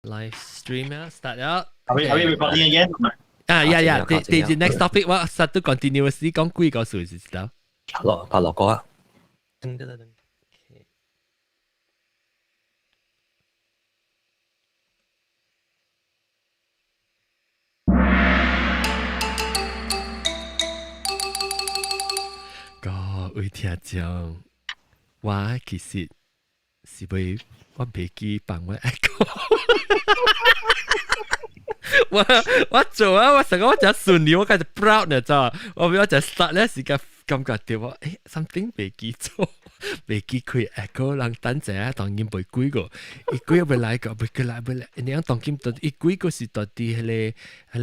live stream start out. Are we recording again? Yeah. The next topic 我 satu continuously 講幾個數字知道？落歌啊！各位聽眾，我其實是為我未記幫我一個。我做啊！我成個我就順利，我開始 proud 呢，咋？我就 start 咧時間感覺到我something 未記做，未記開 echo， 人等陣啊，當然未幾個，一幾個來個，未來，你樣當今到一幾個是到啲迄個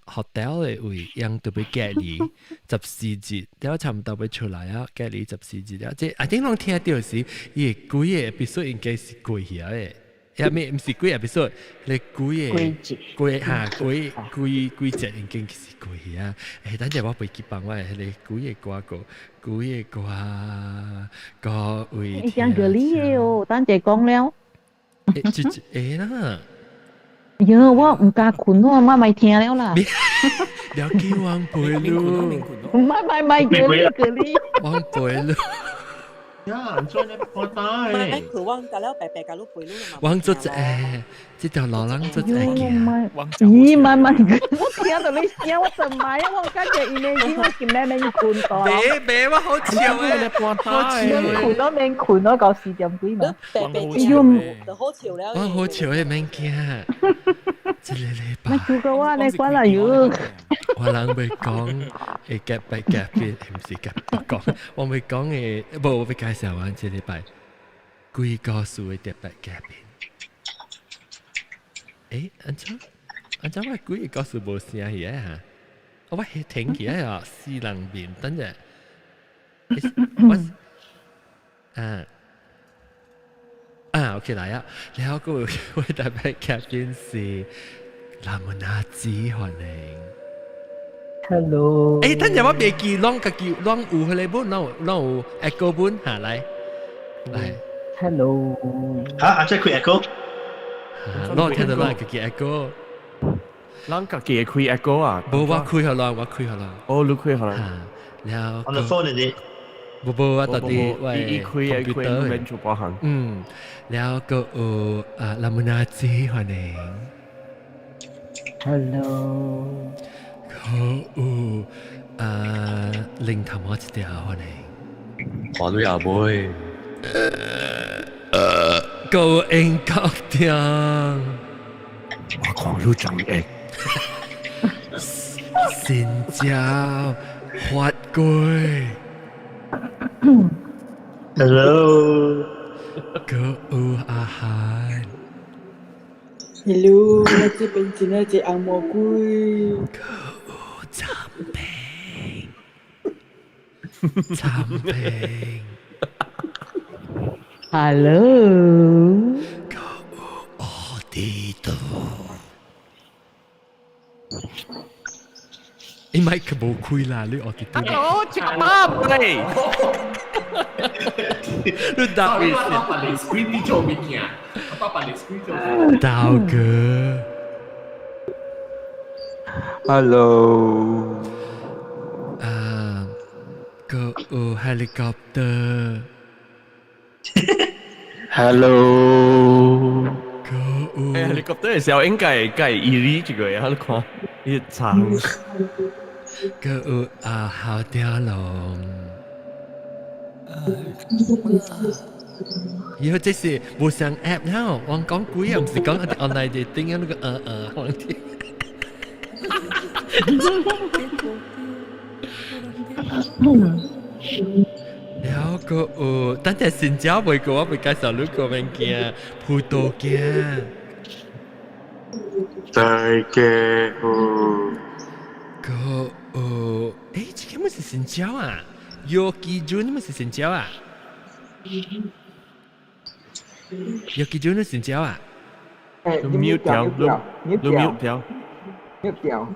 hotel 嘅位，樣特別隔離14節，然後差唔多要出來啊，隔離14節了，即係 I think 攏聽到是，伊幾個 episode 應該是過去嘅。也咪唔是幾 episode， 你幾隻已經是幾啊？等陣我背記幫我你幾個各位。你講個你嘅哦，等陣講了。啦。喲，我唔敢困咯，我咪聽了啦。你叫王貝路。唔係個你。王貝路。呀，做你破帶。咪佢汪㗎啦，白㗎咯，背咯嘛。汪咗這條路人做隻嘅。咦，唔係，我聽到你聲，我就買，我感覺伊呢啲我見你免困到。別，我好笑誒，好笑。困都免困咯，到4點幾嘛。就好潮了。我好笑誒，免驚。這禮拜。咪做個話你關啦要。我諗會講夾邊，唔是夾講，我會講我會介紹完這禮拜幾個數嘅特別夾邊。安怎我幾個數冇聲嘢嚇？我係停起來啊，4人面等陣。OK 嚟啊！然後個會特別夾邊是南門阿子歡迎。Hello。等陣我未記啷個叫啷有佢哋本，啷有 echo 本下嚟。Hello。嚇，阿姐開 echo。啷聽到啷個叫 echo。啷個叫開 echo 啊？冇我開下啦，我開下啦。哦，你開下啦。然後 on the phone 你。冇我到底喂。開 computer 做包行。然後個南門阿子歡迎。Hello。靈頭我一條歡迎。我都有妹。高英國店。我狂都長egg。新椒滑龜。Hello。個阿涵。Hello，我這邊真係隻紅蘑菇。參平。Hello。我哋都。你咪佢冇開啦，你我哋都。我食媽你。你答咩？爸爸你 screen 啲做咩嘢？爸爸你 screen 做咩？道哥。Hello。個helicopter。Hello。個helicopter 嘅時候應該伊呢個呀，你看一長。個好條龍。以後這是無上 app 啦，我講鬼又唔是講 online dating 啊，那個我聽。然後個等陣新疆未過，我未介紹你個物件，葡萄鏡。再見。個這個乜是新疆啊？Yogi Jun 乜是新疆啊？Yogi Jun 係新疆啊？mute 掉，mute 掉。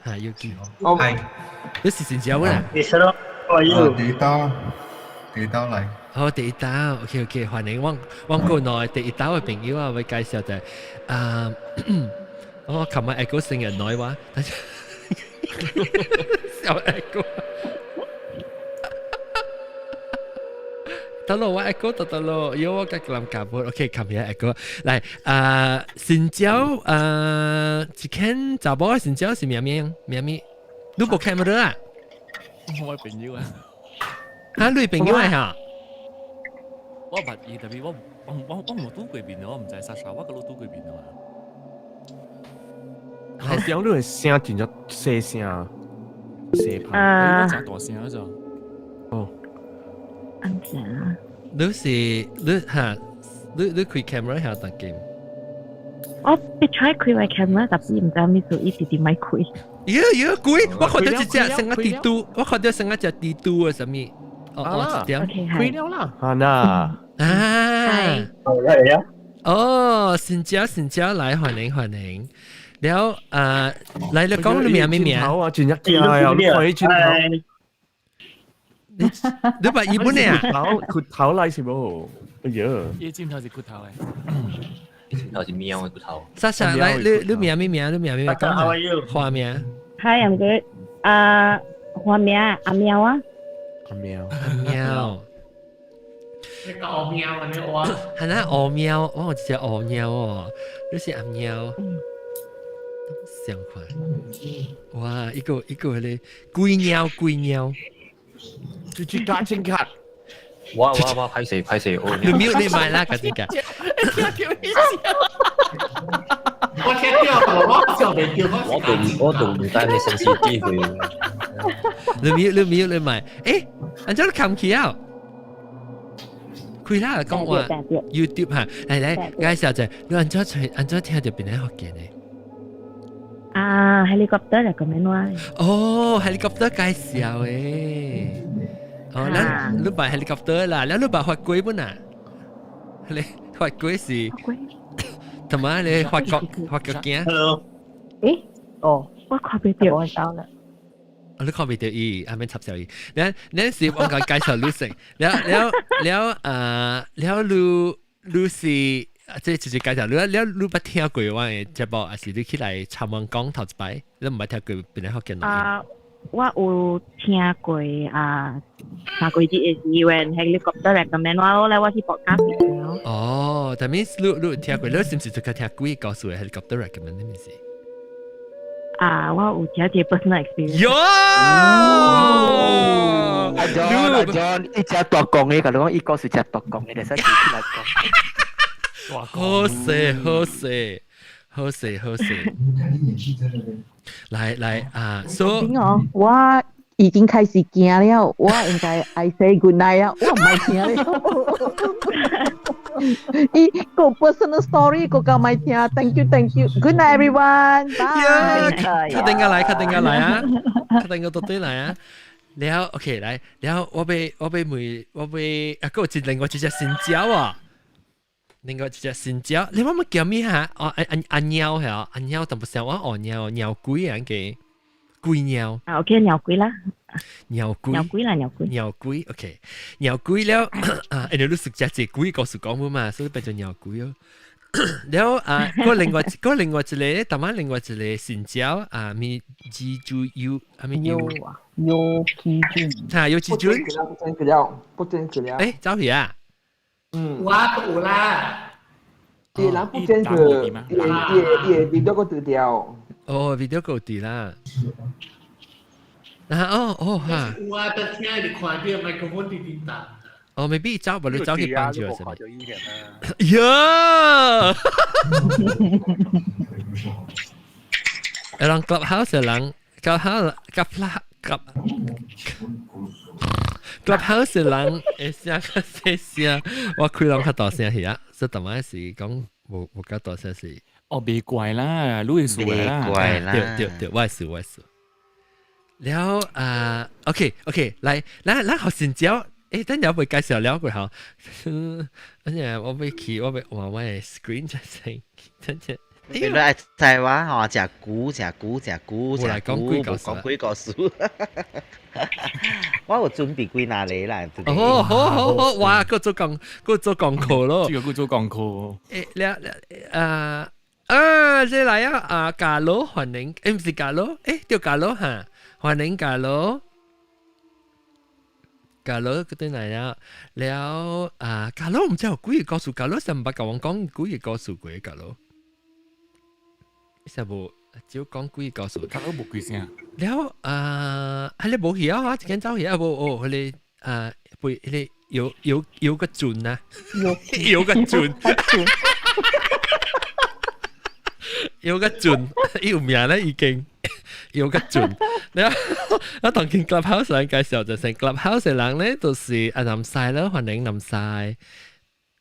嚇 Yogi。係。你是新疆啊？你 hello，how are you？幾多嚟？好，第一道，OK，歡迎往國內第一道嘅朋友啊，會介紹就係我琴日 Echo 成日內話，小 Echo。得咯，我 Echo 得咯，因為我嘅諗夾本 ，OK，琴日 Echo 嚟新椒一間查某嘅新椒是咩名？你冇 camera 啊？我嘅朋友啊，嚇，你朋友係嚇？我捌伊，特別我冇拄過面，我唔知啥啥，我個都拄過面啊。好像你嘅聲真係細聲，細拍。我真大聲嗰陣。哦。安怎啊？你開 camera 係當 game？我被 try 開埋 camera，但係唔知咩事，一直點咪開。呀，貴！我看到一隻成個地圖，我看到成個隻地圖啊，什麼？哦，點？開了啦，啊那。嚟啊！哦，新椒嚟歡迎。แล้ว嚟你講你名咩名？頭啊，轉一隻啊，你可以轉頭。你把日本嘅啊？骨頭嚟是冇？哎呀，呢尖頭是骨頭嘅。頭是喵嘅骨頭。莎莎，嚟你名咩名？你名咩名？講 How are you？花名。Hi, I'm good. 花名阿喵啊。阿喵。那個奧喵啊，你我係啦，鵝喵，我只鵝喵哦，你是阿喵。想看，哇，一個咧，龜鳥，最加正卡。哇，拍死，你mute你買啦，嗰啲㗎。我聽到我就未叫我仲唔帶你新司機去。你 mute 你買，安怎你冚起啊？佢啦講話 YouTube 嚇，嚟介紹就係你安怎聽到邊啲學嘅呢？helicopter 嚟咁樣話。哦 ，helicopter 介紹誒。哦，แล้วรูปแบบเฮลิคอปเตอร์ล่ะแล้วรูปแบบหัดกุ้ยปุ่นน่ะเลยหัดกุ้ยสิทำไมเลยหัดเกาะ Hello。我看不到。我收啦。你看唔到伊，阿面插小伊。你是我講介紹你食，แล้ว你是即係直接介紹你不聽過話嘅節目，還是你起來參望講頭一擺？你唔係聽過邊啲學嘅內我有聽過三個月嘅時when helicopter recommend 我咧，我去博卡片。哦，但係你聽過，你是唔是就聽過告訴嘅 helicopter recommend 咩事？我有聽啲 personal experience。喲！阿 John，一隻獨講嘅，佢講一個是隻獨講嘅，你使自己嚟講。好勢。來我已經開始驚了，我應該 I say good night 啊，我唔係驚了。伊個 personal story 個唔係聽 ，thank you，good night everyone，bye。確定嘅來啊，確定嘅到底來啊。แล้วโอเค來，แล้ว我被個另外一隻新椒啊。另外一隻新椒，你乜叫咩嚇？阿鳥係啊，阿鳥但唔係我鳥龜樣嘅龜鳥。OK， 鳥龜啦。鳥龜 ，OK， 鳥龜了你都食隻龜告訴講乜嘛，所以變做鳥龜咯。แล้วก็另外一個，但係另外一個新椒มีจีจูยูมี有基準。嚇有基準。不真實了。走去啊！我有啦。也人不真實，也video個丟掉。哦 ，video 夠啲啦。嚇。我的天，你看啲麥克風滴滴答。哦，maybe 走吧，你走去幫住我先。呀！orang clubhouse orang clubhouse orang 聲個聲，我開兩下大聲去啊！所以同埋是講冇夠大聲是。哦，別怪啦，你會輸啦。對，我係輸。แล้วOK，來學新椒。等陣我會介紹了佢好，跟住我會話我嘅 screen 就成，等陣。原來係話哦，食菇，食菇，食菇，食冇嚟講菇，幾個數冇講幾個數。我有準備幾哪裡啦？哦，好，哇，個做廣告咯。這個做廣告。這嚟啊，咖喱歡迎，唔是咖喱，叫咖喱嚇，歡迎咖喱。咖喱嗰啲嚟啊，แล้ว咖喱唔知有幾個數，咖喱成日講幾個數嘅咖喱，成部只講幾個數，咖喱冇幾聲。แล้ว係你冇曉啊？一間走曉冇哦，佢哋背你有個轉啊，有個轉。有個轉，要名咧已經有個轉。我當見 Clubhouse 上介紹就成 Clubhouse 嘅人咧，就是阿林晒啦，歡迎林晒。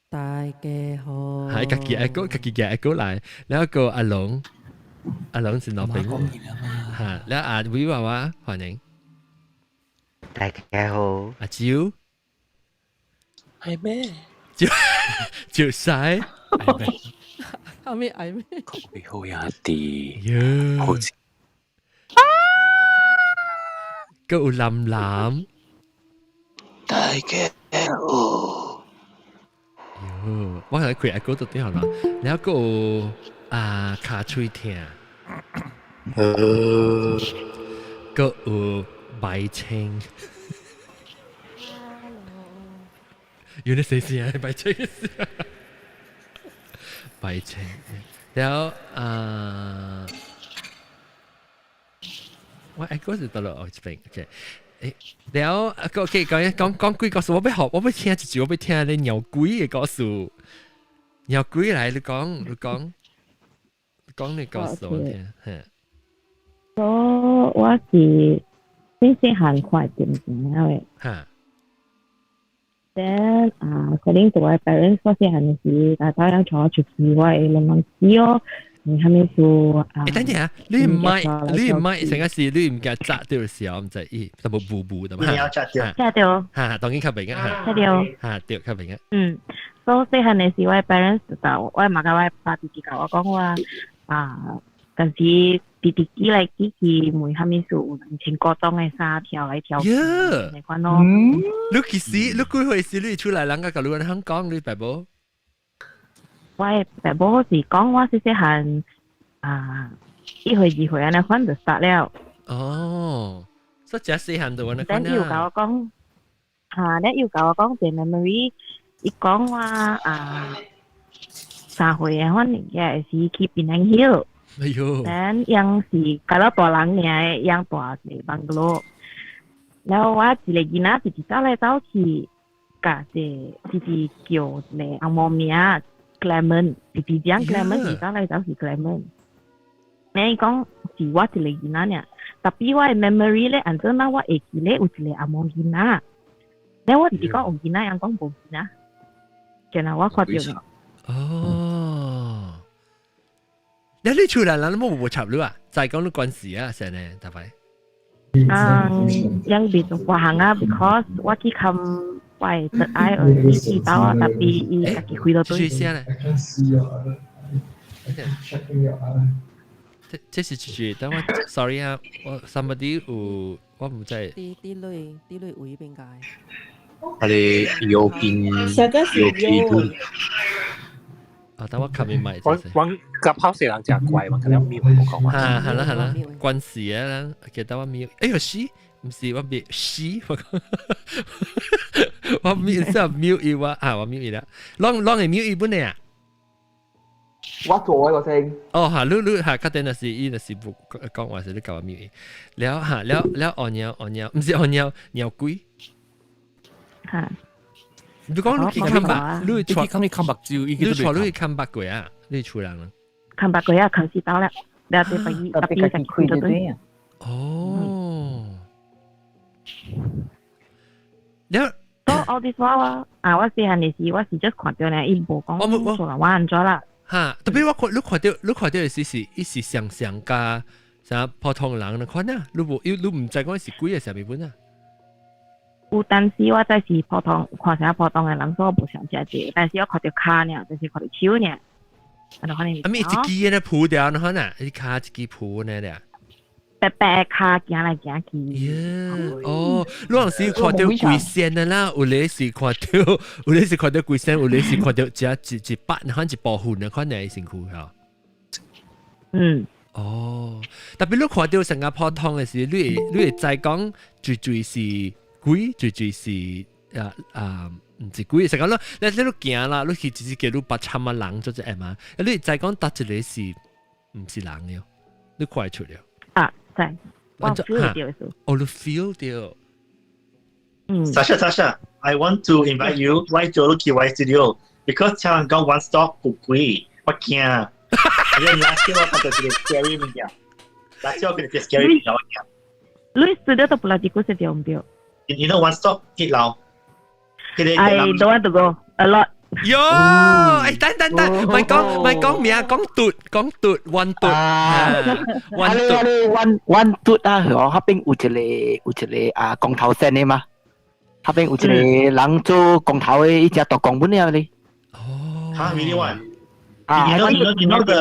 大家好。係自己嘅嚟，แล้ว個阿龍是老兵，嚇，แล้ว阿威娃娃歡迎。大家好。阿蕉，係咩？蕉曬。係咩？後面係咩？會好一啲，呀，好似個有藍，大家好。喲，我係佢阿哥到啲係嘛，แล้ว個有卡吹聽，個有白青，原來誰是啊？白青。白青，แล้ว我嗰時到咗這邊 ，OK， แล้วOK 講幾個數，我要聽一句，我要聽你鳥龜嘅個數，鳥龜嚟，你講你個數我聽，係。我是先行快點嘅。嚇。Then according to my parents，我先係時，但係當坐住是我係兩蚊紙哦，然後面做等陣啊，你唔係成個事，你唔記得摘掉嘅時候，唔知咦，有冇布咁啊？摘掉。嚇，當然吸明啊，摘掉。嚇，掉吸明啊。所以先係時，我係 parents 就我係馬家我爸弟弟教我講話但是弟弟嚟支持每下面數全國當嘅沙條嚟跳嚟講咯。你幾時？你幾回事？你出嚟人家教你喺香港，你爸爸？我爸爸是講我是係一回二回安尼款就 start 了。哦，所以只細漢度安尼款啊。要教我講你要教我講啲 memory， 伊講話3回嘅可能嘅是 keep in an hill。哎呦！但yang si kalau orang ni yang tua si banglo. 然後我一個囡仔直直走嚟走去，家姐直直叫你阿媽名 Clement， 直直講 Clement， 直走嚟走去 Clement。你講是我一個囡仔呢，但係我嘅 memory 咧，按照那我會記咧有一個阿媽囡仔。你我直直講有囡仔，人講冇囡仔，然後我看到。哦。你出嚟啦，你冇插你啊？就係講到關事啊，成日大概。yang bitu wahanga because waki kam wai third eye or si tahu tapi i kaki kuilo tu.這是句，等我 sorry 啊，我 somebody 有我唔知。啲類會邊界？我哋右邊。等我冚面咪。我Clubhouse 人真怪，我睇下咪冇講話。係啦，關事啊，記得我咪，哎呦是，唔是我咪是，我咪即係瞄伊話我瞄伊啦，啷係瞄伊本嚟啊？我做個聲。哦嚇，你嚇，確定係伊係不講話是你教我瞄伊，แล้ว嚇แล้ว按鳥，唔是按鳥龜。嚇。你講你去看白，你去看白照，你去看白鬼啊？你出人啦？看白鬼啊，看死到了，แล้วtapi kaki kuilo tu。哦。แล้วก็all this while我是係你我是 just 看到呢，伊冇講做人玩咗啦。嚇，特別你看到係是上加啥普通人看啊？你唔知講是鬼嘅時候本啊？有，但是我真是普通，看成普通嘅人，所以我冇想這些。但是我看到腳呢，就是看到手呢。然後呢，啊咪一支呢鋪掉，然後呢，一卡一支鋪呢咧。白白卡行來行去。哦，你有時看到鬼線的啦，有咧是看到，有咧是看到鬼線，有咧是看到一百，然後一部分的看你辛苦嚇。哦，特別你看到成個普通嘅時，你會知講最是鬼，最是唔是鬼，成個咯，你都行啦，你去直接叫你把參乜人做只嘛，你會知講搭一個是唔是人了，你看出了。啊，在，我 feel 到數。哦，你 feel 到。Sasha, I want to invite you. Why Jolo KY Studio? Because Chang got one stop 古鬼，我驚。Last year 我覺得係 scary 物件。Last year 我覺得係 scary 物件，我驚。你 studio 都不拉啲，嗰時點唔掉？You know one stop 一樓。I don't want to go a lot. 喲，等，咪講名，講嘟，one 嘟，one 嘟啊，嗰邊有一個光頭線嘅嘛，嗰邊有一個人做光頭嘅，一隻獨光本嘅咧。哦，嚇 ，really one。You know the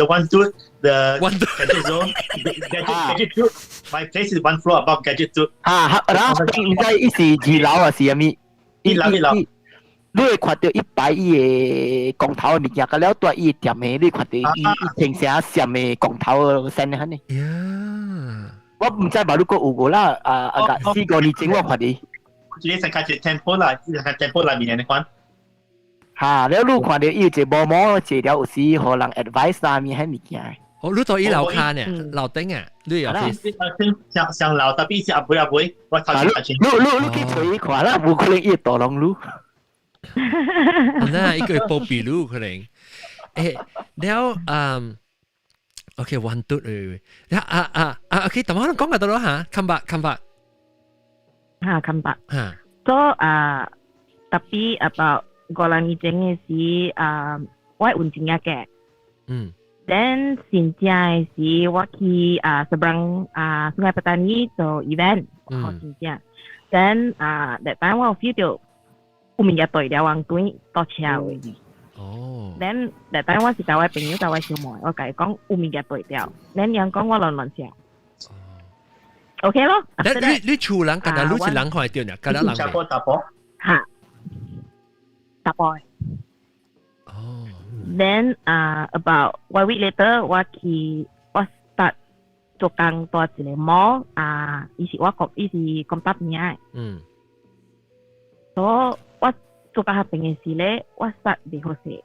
one dude, the gadget zone, gadget dude. My place is one floor above gadget dude. 然後唔知伊是二樓啊，是啥物？一樓。你會看到伊擺伊個光頭嘅物件，個了對伊店嘅，你看到伊形成閃嘅光頭線嘅呢？我唔知吧，如果有個啦，4個年前我看到。你成間temple 啦，成間 temple 裏面嘅款。嚇，了你看到伊有一個毛毛資料，有時互人 advice 啊，咪係物件。哦，你到伊樓下呢，樓頂啊，你有啲上樓，特別是阿妹，我頭先睇清。你去吹看啦，冇可能伊大龍路。那一個波比路可能，แล้วOK one 嘟เลยโอเคแต่ว่าเรา講กันตัวฮะคัมบักso tapi about golan ni jeng si 我運正嘅then 現在是我去seberang Sungai Petani做 event 好現在 then that time 我 feel 到有物件對了往對倒車位then that time 我是甲我朋友甲我小妹我甲伊講有物件對了 then 人講我亂寫OK 咯你厝人敢若你是人看到呢敢若人嚇大波then about 1 week later 我 start 做工到一個 mall 伊是講答名所以我做工下邊嘅事咧我 start 袂好勢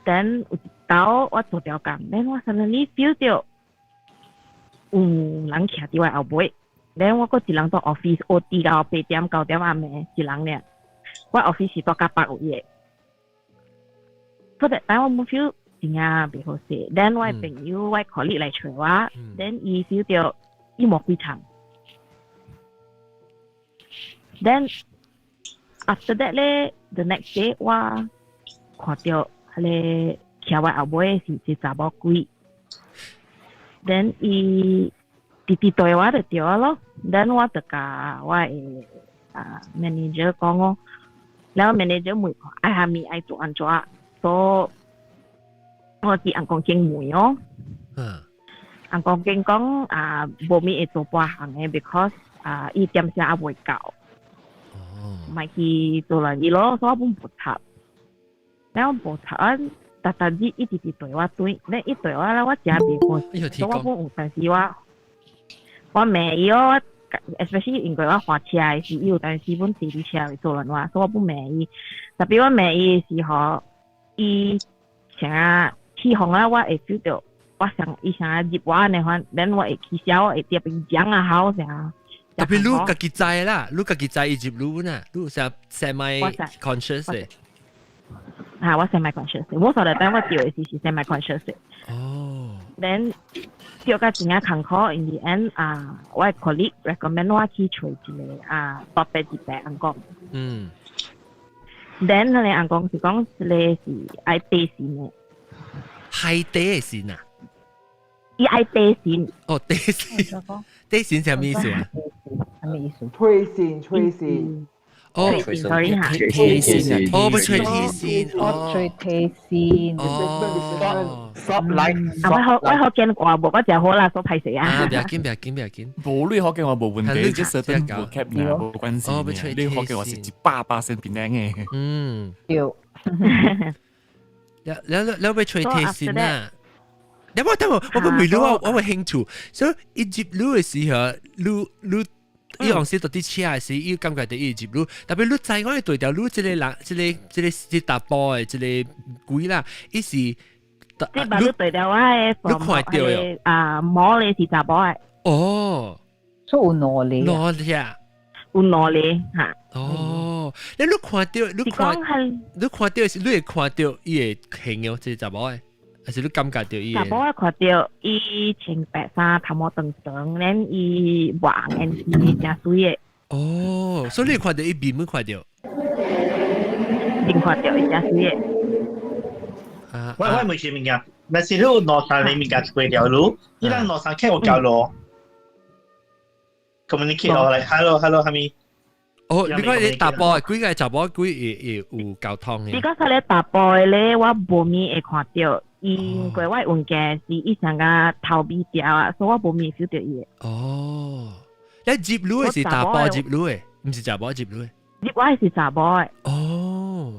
then 有一道我做條工 then 我 suddenly feel 到有人徛伫我後尾 then 我個一人做 office OT 到8點9點暗暝一人咧我 office 是做甲8夜所以但我冇 feel 真啊袂好勢 then 我朋友我 colleague 來找我 then 伊 feel 到伊冇幾長 then after that 咧 the next day 我看到迄個徛我後尾是一查某鬼 then 伊直對我就對咯 then 我就甲我的manager 講咯แล้ว manager 問我愛下面愛做安怎所以我去人講經問哦人講經講無咪會做半行嘅 because 伊點寫也袂夠咪去做人伊咯所以我本補習แล้ว補習但係伊直對我對咧伊對我咧我真袂好所以我本有陣時我罵伊哦 especially 因為我滑車嘅時伊有陣時本坐啲車會做人話所以我本罵伊特別我罵伊嘅時候伊想起哄啊我會 feel 到我想伊想入我呢款 then 我會起笑我會特別講啊好想特別你自己知啦你自己知伊入你呢你成 semi conscious 嘅我 semi conscious most of the time 我掉嘅時是 semi conscious then 叫個真係坎坷 in the end 我嘅 colleague recommend 我去找一個特別一個人講then 佢哋人講是講一個是愛地線嘅係地線啊伊愛地線哦地線地線係咩意思啊咩意思？吹線哦，sorry 哈，貼線哦，要吹貼線哦，吹貼線，哦， soft light 我學見話冇嗰隻好啦，所睇死啊，啊。不要緊，不要緊，不要緊。冇你學嘅我冇問題，即係 certain 搞 vocab 呢冇關係哦要吹嘅。你學嘅我是100%變靚嘅。嗯，要แล้วไปช่วยเทสินน่ะแต่ว่าไม่รู้ว่า興趣所以接路嘅時候路伊樣時到啲車嘅時伊感覺到伊接路特別路在我哋對條路這個人這個大波嘅這個鬼啦伊是即係把你對掉啊，你看到嘅啊，摸你是查甫嘅，哦所以有挪嚟啊，攞呀有攞你嚇。哦你看到是講係你看到是你會看到伊嘅形嘅即係查某嘅還是你感覺到伊查甫嘅看到伊穿白衫，頭毛長長，然後伊黃嘅是真水嘅，哦所以你看到伊面冇看到真看到伊真水嘅。我問住物件，但是你羅山你物件過條路，伊人羅山傾我交路，communicate 落嚟 ，hello，係咪？哦，你講你大波幾個查某幾會有交通嘅？如果係你大波咧，我無面會看到，因為我運嘅是伊成個頭尾掉啊，所以我無面 feel 到伊。哦，你接路嘅是大波接路嘅，唔是查某接路嘅。我係是查甫嘅。哦，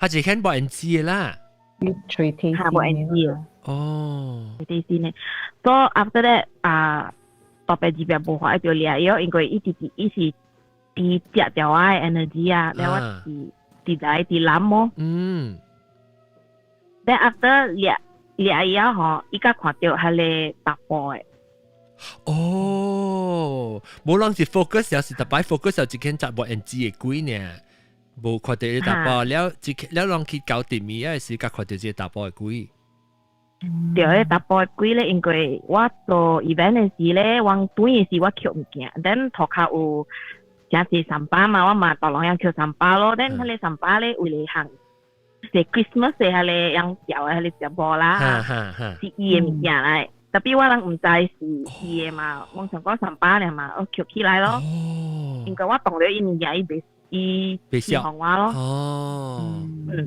佢係看無人知嘅啦。要吹貼嚇無人知啊。哦，啲先咧。So after that 特別字別無法一條嚟，因為伊是啲接掉我嘅 energy 啊，然後我係在啲諗麼。嗯。Then after 嚟以後，依家看到係你大波嘅。哦，冇諗住 focus 有時特別 focus 有只見雜無人知嘅鬼呢，冇看到你大波，了諗去搞掂咪，有時間看到只大波嘅鬼。對，大波嘅鬼咧，因為我做 event 嘅時咧，往短嘅時我扣物件，then 頭殼有真係三巴嘛，我嘛當然要扣三巴咯，then 佢哋三巴咧為嚟行，係 Christmas 係佢哋養小嘅，佢哋直播啦，是伊嘅物件嚟。特別我人唔知是伊嘅嘛，我想講三巴咧嘛，我扣起來咯，因為我當咗伊物件，伊別紅我咯，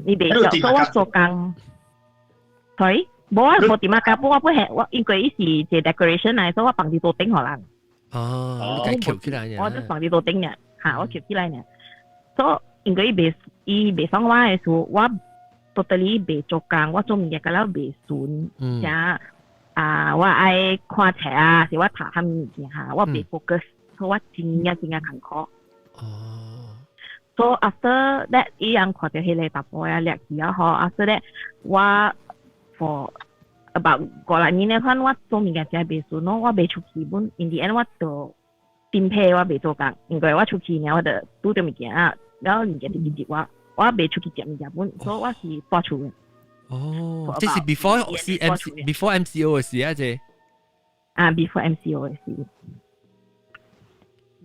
伊別笑，所以我做工，對。冇啊，冇點啊，家我不係我，因為伊是做 decoration 嚟，所以我放啲多頂可能。哦，你係翹起來嘅。我就放啲多頂嘅，嚇，我翹起來嘅。所以因為伊未爽我嘅時候，我 totally 未做工，我做物嘢個了未順，像我愛看冊啊，是我讀下物件嚇，我未 focus，所以我真艱苦。哦。So after that，伊樣看到迄個大波啊，叻字啊，嗬 ，after that，我for about 過來年咧，看我做物件真係未順咯，我未出去本 ，in the end 我做編配我未做工，因為我出去呢，我就拄到物件啊，然後物件就接我未出去接物件本，所以我是播出嘅。哦，即係 before MCO 嘅事啊，啫。before MCO 嘅事。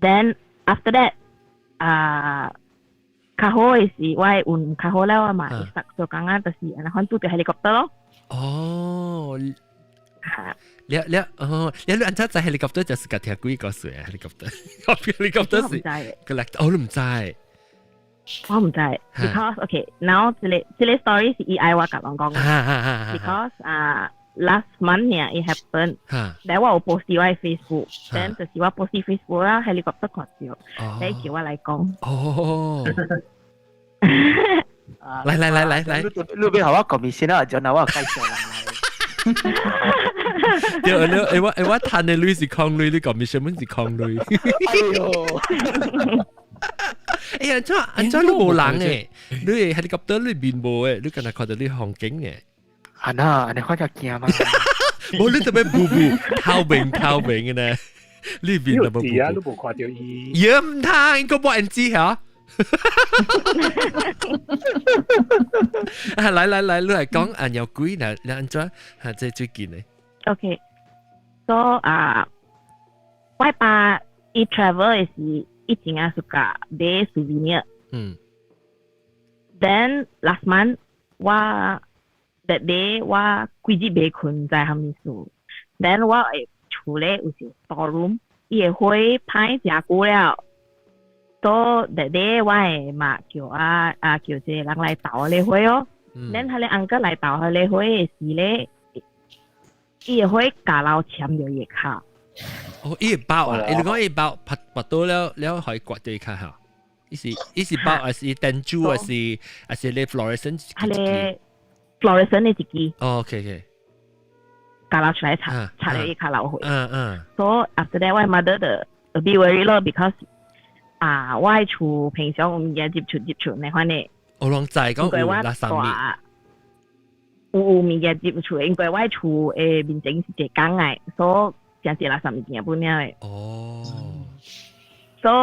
Then after that，較好嘅事，我係運較好啦嘛，做工啊，就是然後拄到 helicopter 咯。哦，你按照在 helicopter 就是個聽幾個水啊 helicopter 是個 like 你唔知，我唔知 because okay，now 這個 story 是以愛我甲人講嘅 because last month 呢 it happen， 但我有 post 我喺 Facebook， then 就是我 post Facebook 啦 helicopter 看到，所以叫我嚟講。哦。嚟，你俾我講面先啦，就我介紹啦。我睇你女是抗女，你講面上面是抗女。哎呦！哎呀，安怎你冇人嘅？你係你覺得你面冇嘅，你今日看到你風景嘅。你看就驚嘛？冇你特別步步透明嘅呢？呢邊有冇步步？你冇看到伊？嘢唔睇，應該冇人知嚇。嚟，你係講有鬼嗱，你安怎即係最近咧 ？OK，so 我爸伊 travel 嘅時，以前啊suka買 souvenir。Then last month 我 that day 我幾日未困在下面數。Then 我厝咧有時 store room，伊會派食久了。So that day 我係嘛叫這人來倒你會哦，咱佢哋uncle來倒佢哋會時咧，伊會假老簽咗嘢卡。哦，伊包啊！你講伊包拍到了可以刮對卡嚇。伊是包還是珍珠還是你 fluorescent？ 係你 fluorescent 嘅一支。哦 ，OK， 假老出來擦咗嘢卡老會。So after that 我 mother 的 a bit worry 咯 ，because 我係厝平常我唔嘢接觸你看呢。我攏知講有垃圾面。有物件接觸，因為我厝誒面前是一個港嘅，所以真係垃圾物件本了嘅。哦。所以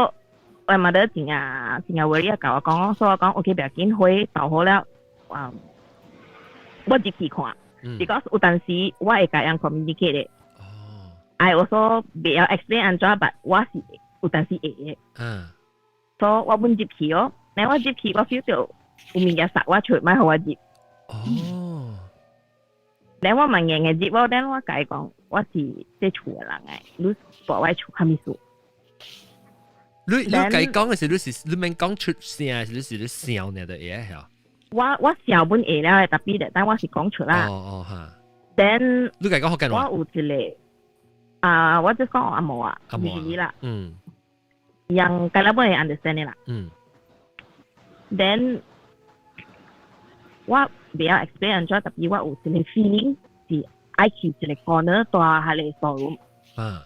我媽得真係worry 甲我講，所以我講 OK， 不要緊，會倒好了，我入去看。because 有陣時我會甲人 communicate 嘅。I also 不要 explain 安怎，but 我是有陣時會嘅。所以我本入去哦，但我入去我 feel 到有物件殺我出，咪互我入。哦。然後我問人嘅接我，然後我解講，我是即厝嘅人嘅，你把我厝蝦米數？你解講嘅時，你免講出聲，你是你笑呢的嘢係？我笑本會了，特別的，但我是講出啦。哦哈。then 你解講學緊話？我有一個我就講阿毛啊，你啦。人解了本會 understand 你啦。then 我比較 experience 咗，特別我有一個 feeling 是愛去一個 corner 大下嚟 showroom。所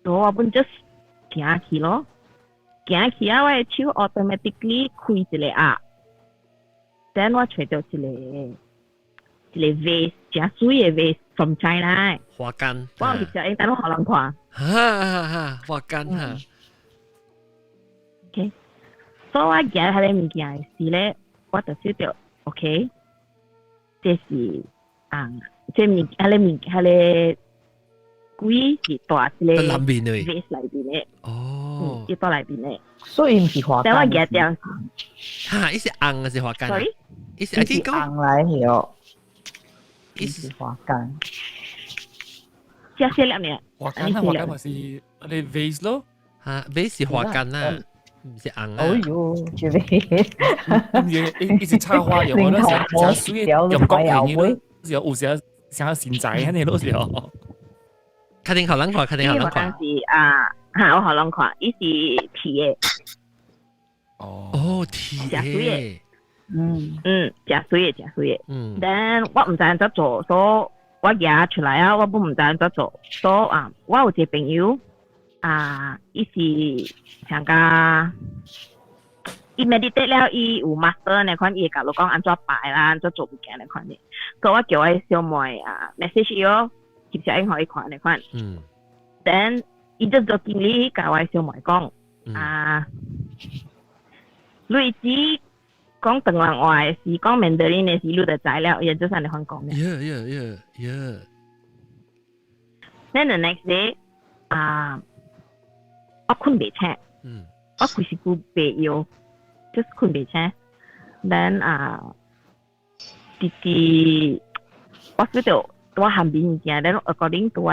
以我本 just 行去咯，行去啊，我嘅手 automatically 開一個then 我找到一個 vase， 真水嘅 vase from China。花間。我有食，但我可能看。花間哈。OK，所以我行下啲物件時咧，我就 feel 到。OK， 這是這物係鬼是大一個 vase 裏邊嘅。哦，一到裏邊嘅。所以唔是花間。但我記掉。哈，伊是紅還是花間 ？Sorry， 伊是紅來了。伊是花間。加些粒呢？花間還是你 vase 咯？哈 ，vase 是花間啦。唔是紅啊！哦喲，這邊一直插花有冇？那是水用光嘅呢？有時想先仔喺你嗰時候。確定好人看，確定好人看。我好人看，伊是鐵嘅。哦，鐵嘅。真水嘅。但我唔知安怎做，所以我行出來啊，我本唔知安怎做，所以我有一個朋友。伊是像個，伊 meditate 了，伊有 master 那款，伊會甲你講安怎擺啦，安怎做物件那款嘅。所以我叫伊小妹message 伊哦，翕相影互伊看那款。then 伊就做經理甲我小妹講，類似講東南話嘅是講 Mandarin 嘅是，你就知了，伊就係你講嘅。Yeah. Then the next day，我困袂醒，我規時久袂搖 ，just 困袂醒。then 我 feel 到我含邊物件 ，then according to 我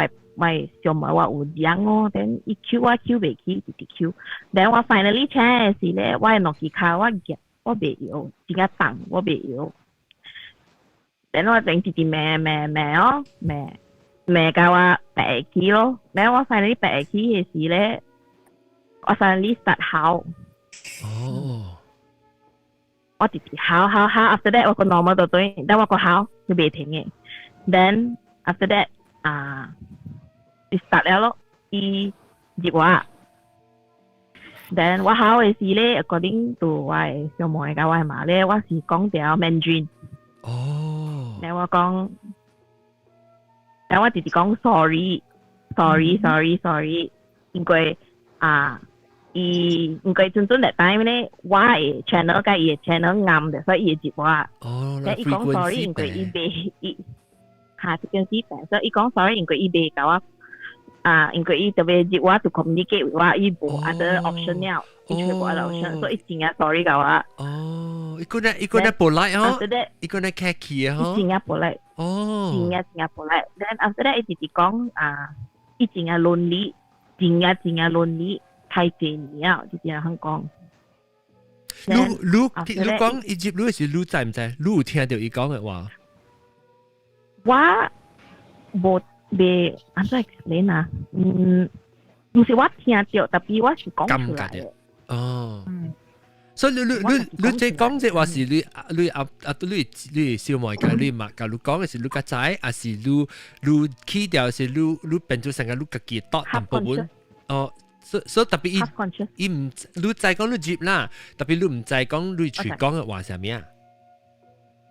小妹我有癢哦 ，then 伊嗅我嗅袂起，直直嗅。then 我 finally 醒嘅時咧，我攞起卡我夾，我袂搖，真個重我袂搖。then 我整直直咩哦咩教我白起咯，然後我 finally 白起嘅時咧。我 finally start 考。我直直考 after that 我個 normal 就對，但我個考就未停嘅。then after that 伊 start 了咯，伊入我。then 我考嘅時咧 ，according to 我小妹甲我媽咧，我是講條 Mandarin。然後我講，然後我直直講 sorry，因為伊唔過陣陣 time 咧，我嘅 channel 甲伊嘅 channel 啱嘅，所以伊會接我。但伊講 sorry，因為伊未frequency 病，所以伊講 sorry，因為伊未甲我因為伊特別接我 to communicate 我，伊無 other option 了，伊全部 other option，所以伊真係 sorry 甲我。伊個呢 polite 嗬，伊個呢客氣啊嗬，伊真係 polite，真係 polite。then after that 伊直直講伊真係lonely，真係 lonely。太濟年了，就是香港。你講伊接你是你知唔知？你有聽到伊講嘅話？我冇被安怎 explain 啊？唔是我聽到，特別我是講出來嘅。哦。所以你即講即話是你小妹甲你媽甲你講嘅是你個仔，還是你起掉是你變做成個你家己當淡薄本？哦，所以特別伊唔你知講你接啦，特別你唔知講你隨講嘅話係咩啊？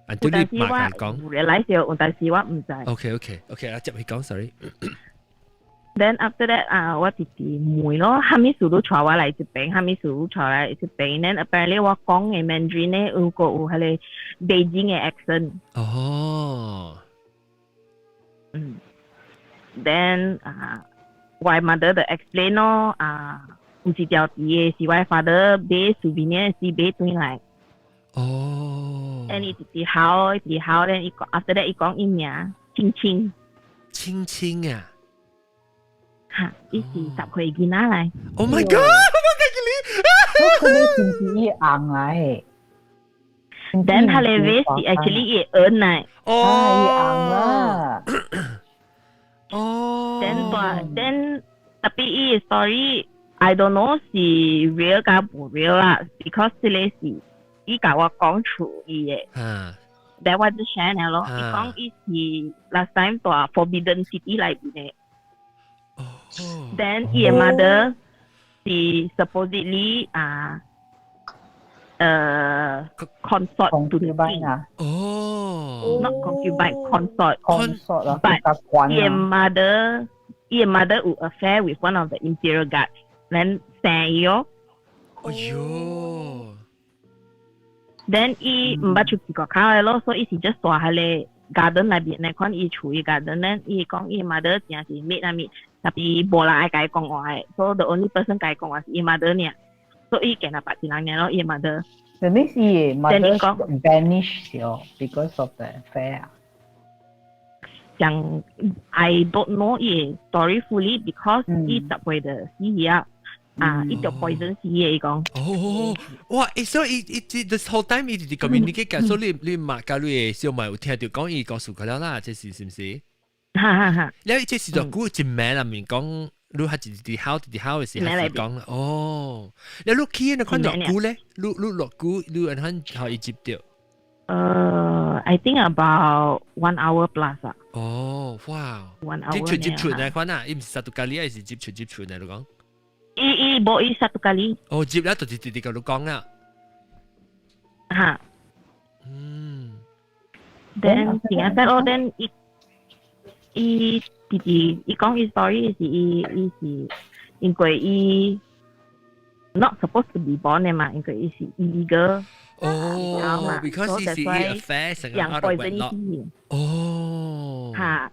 按對你媽甲講。原來就，但是我唔知。OK，我接佢講 ，sorry。Then after that 我直接妹咯，後面數都帶我嚟這邊，後面數帶我嚟這邊。Then apparently 我講嘅 Mandarin 咧，有個有係咧 Beijing 嘅 accent。哦。Then 我 mother 就 explain 咯，唔是條啲嘅，是我 father 買 souvenir 是買轉來。哦。And 伊直接考，then after that 伊講伊名青青。青青啊！嚇！伊是10歲囡仔嚟。Oh my god！我佢哋是伊硬嚟。Then 佢哋 vest 是 actually 伊耳嚟。哦，伊硬啦。哦。Then 特別伊 story I don't know 是 real 加唔 real 啦 ，because 呢個是伊甲我講出伊嘅。Then 我就 share 咗咯。伊講伊是 last time 到 Forbidden City 裏邊嘅。Then 伊 mother 是 supposedly consort to the king 啊。哦。 Not concubine, consort. Consort 啊。 But 伊 mother 有 affair with one of the imperial guards. Then 生伊哦。哎呦。Then 伊唔捌出去個口嘅咯，所以伊是 just 住喺咧 garden 裏邊咧，看伊處嘅 garden 咧，伊講伊 mother 真係 meet，特別無人愛甲伊講話嘅，所以 the only person 甲伊講話是伊 mother 呢，所以伊見到白一人嘅咯，伊 mother。So this is mother vanished because of the affair. 像 I don't know 伊 story fully because 伊10歲的死啊。伊條 poison 死嘅，伊講。哦，哇！所以this whole time 伊哋 communicate 嘅，所以你媽甲你嘅小妹有聽到講伊告訴佢啦，這是唔是？哈。你這是就古一名入面講，你係啲考嘅時候講啦。哦，你落去你看落古咧，你落古你按看可以接到。I think about 1 hour plus 啊。哦，哇！1 hour 接出嚟看啊，伊唔是殺到咖喱，還是接出嚟你講？伊冇伊殺到咖喱。哦，接啦，就直接咁講啦。嚇。Then 前日曬咯 ，then 伊弟弟伊講伊 story 是伊是因為伊 not supposed to be born 嘅嘛，因為伊是 illegal。哦 ，because 伊是伊 affair 成個 out of wedlock。哦。嚇。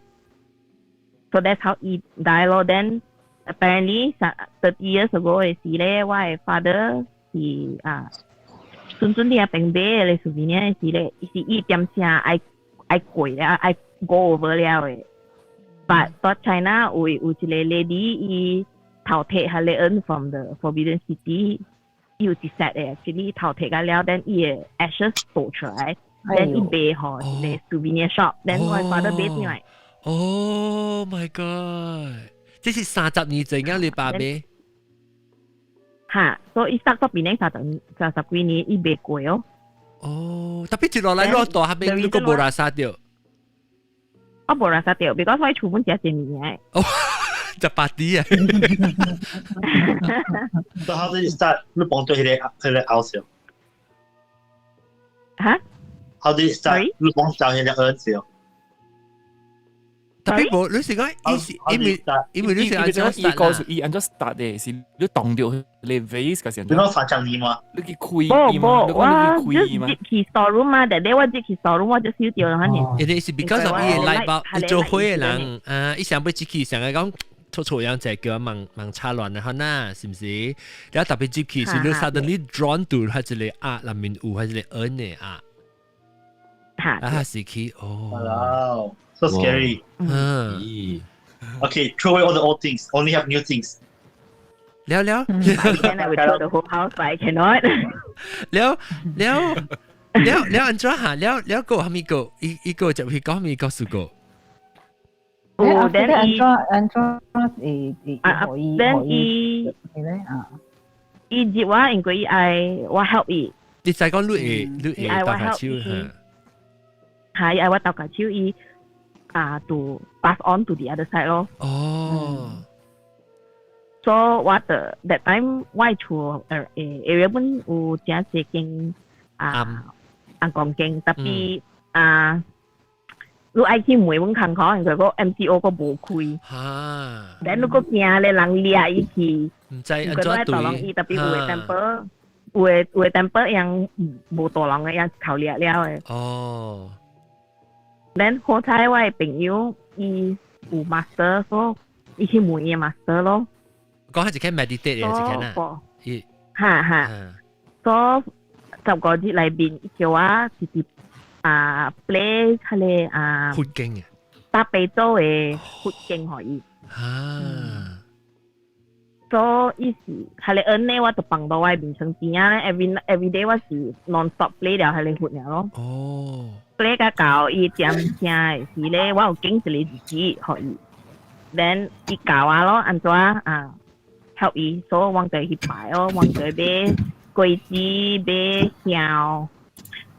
So that's how he died 咯。Then apparently 30 years ago 嘅時咧，我嘅 father 是順啲平買嘅 souvenir 嘅時咧，是伊點聲愛貴咧，愛 go over 了嘅。But 到 China 有一個 lady 伊偷摕下嚟 earn from the Forbidden City， 有一 set 嘅 actually 偷摕咗了 ，then 伊嘅 ashes 倒出來 ，then 伊賣互一個 souvenir shop，then 我 father 買進來。Oh my god！ 這是30年前嘅你爸買。嚇，所以伊30年30幾年伊賣過哦。哦，特別接落嚟攞大下邊，你個冇拉殺掉。我冇拉殺掉 ，because 我出門只係面嘅。哦，就白啲啊。So how did it start？你幫到佢哋拗笑。嚇 ？How did it start？你幫到佢哋拗笑。特別冇，你是講因為你是按照伊告訴伊按照 start 嘅是你當掉你 vase 嘅時候。你講3年嘛？你去開伊嘛？你講你去開伊嘛？我 just 去 storeroom 嘛，但係我 just 去 storeroom 我就燒掉啦，肯定。一定是 because of 伊嘅 light bulb， 做火嘅人，伊想要接起，想要講錯樣就叫盲插亂啊，可能是唔是？然後特別接起是你 suddenly drawn to 係一個壓入面有係一個 N 嘅壓。啊，是去哦。So scary. Okay, throw away all the old things. Only have new things. แล้วแล้ว By then I will throw the whole house, but I cannot. แล้วอันจ้าหาแล้วก็มีก็อีก็จะพี่ก็มีก็สุก็ Oh, then then接話應該我 help 伊。你再講你搭架超嚇，係我搭架超伊to pass on to the other side 咯。哦。So what that time 我厝area 本有真濟間按講經，特別如愛去每本空口，因為個 MCO 個無開。嚇。但如果驚咧人掠伊去，唔知安怎對？伊特別有嘅 temper，有嘅 temper 樣無大人嘅樣頭掠了嘅。哦。然後彩我嘅朋友伊有 master， 所以伊去問伊 master 咯。講係一間 meditate 嘅一間啊。嚇。所以10個日裏邊，伊叫我直接play 佢哋佛經嘅。搭被做嘅佛經可以。所以是係你按呢，我就幫到我變成點樣咧？every day 我是 non stop play 了係你活了咯。哦。play 個教伊點聲嘅是咧，我有經一個自己可以。then 伊教我咯，安怎help 伊，所以我就去擺咯，我就買桂枝，買香。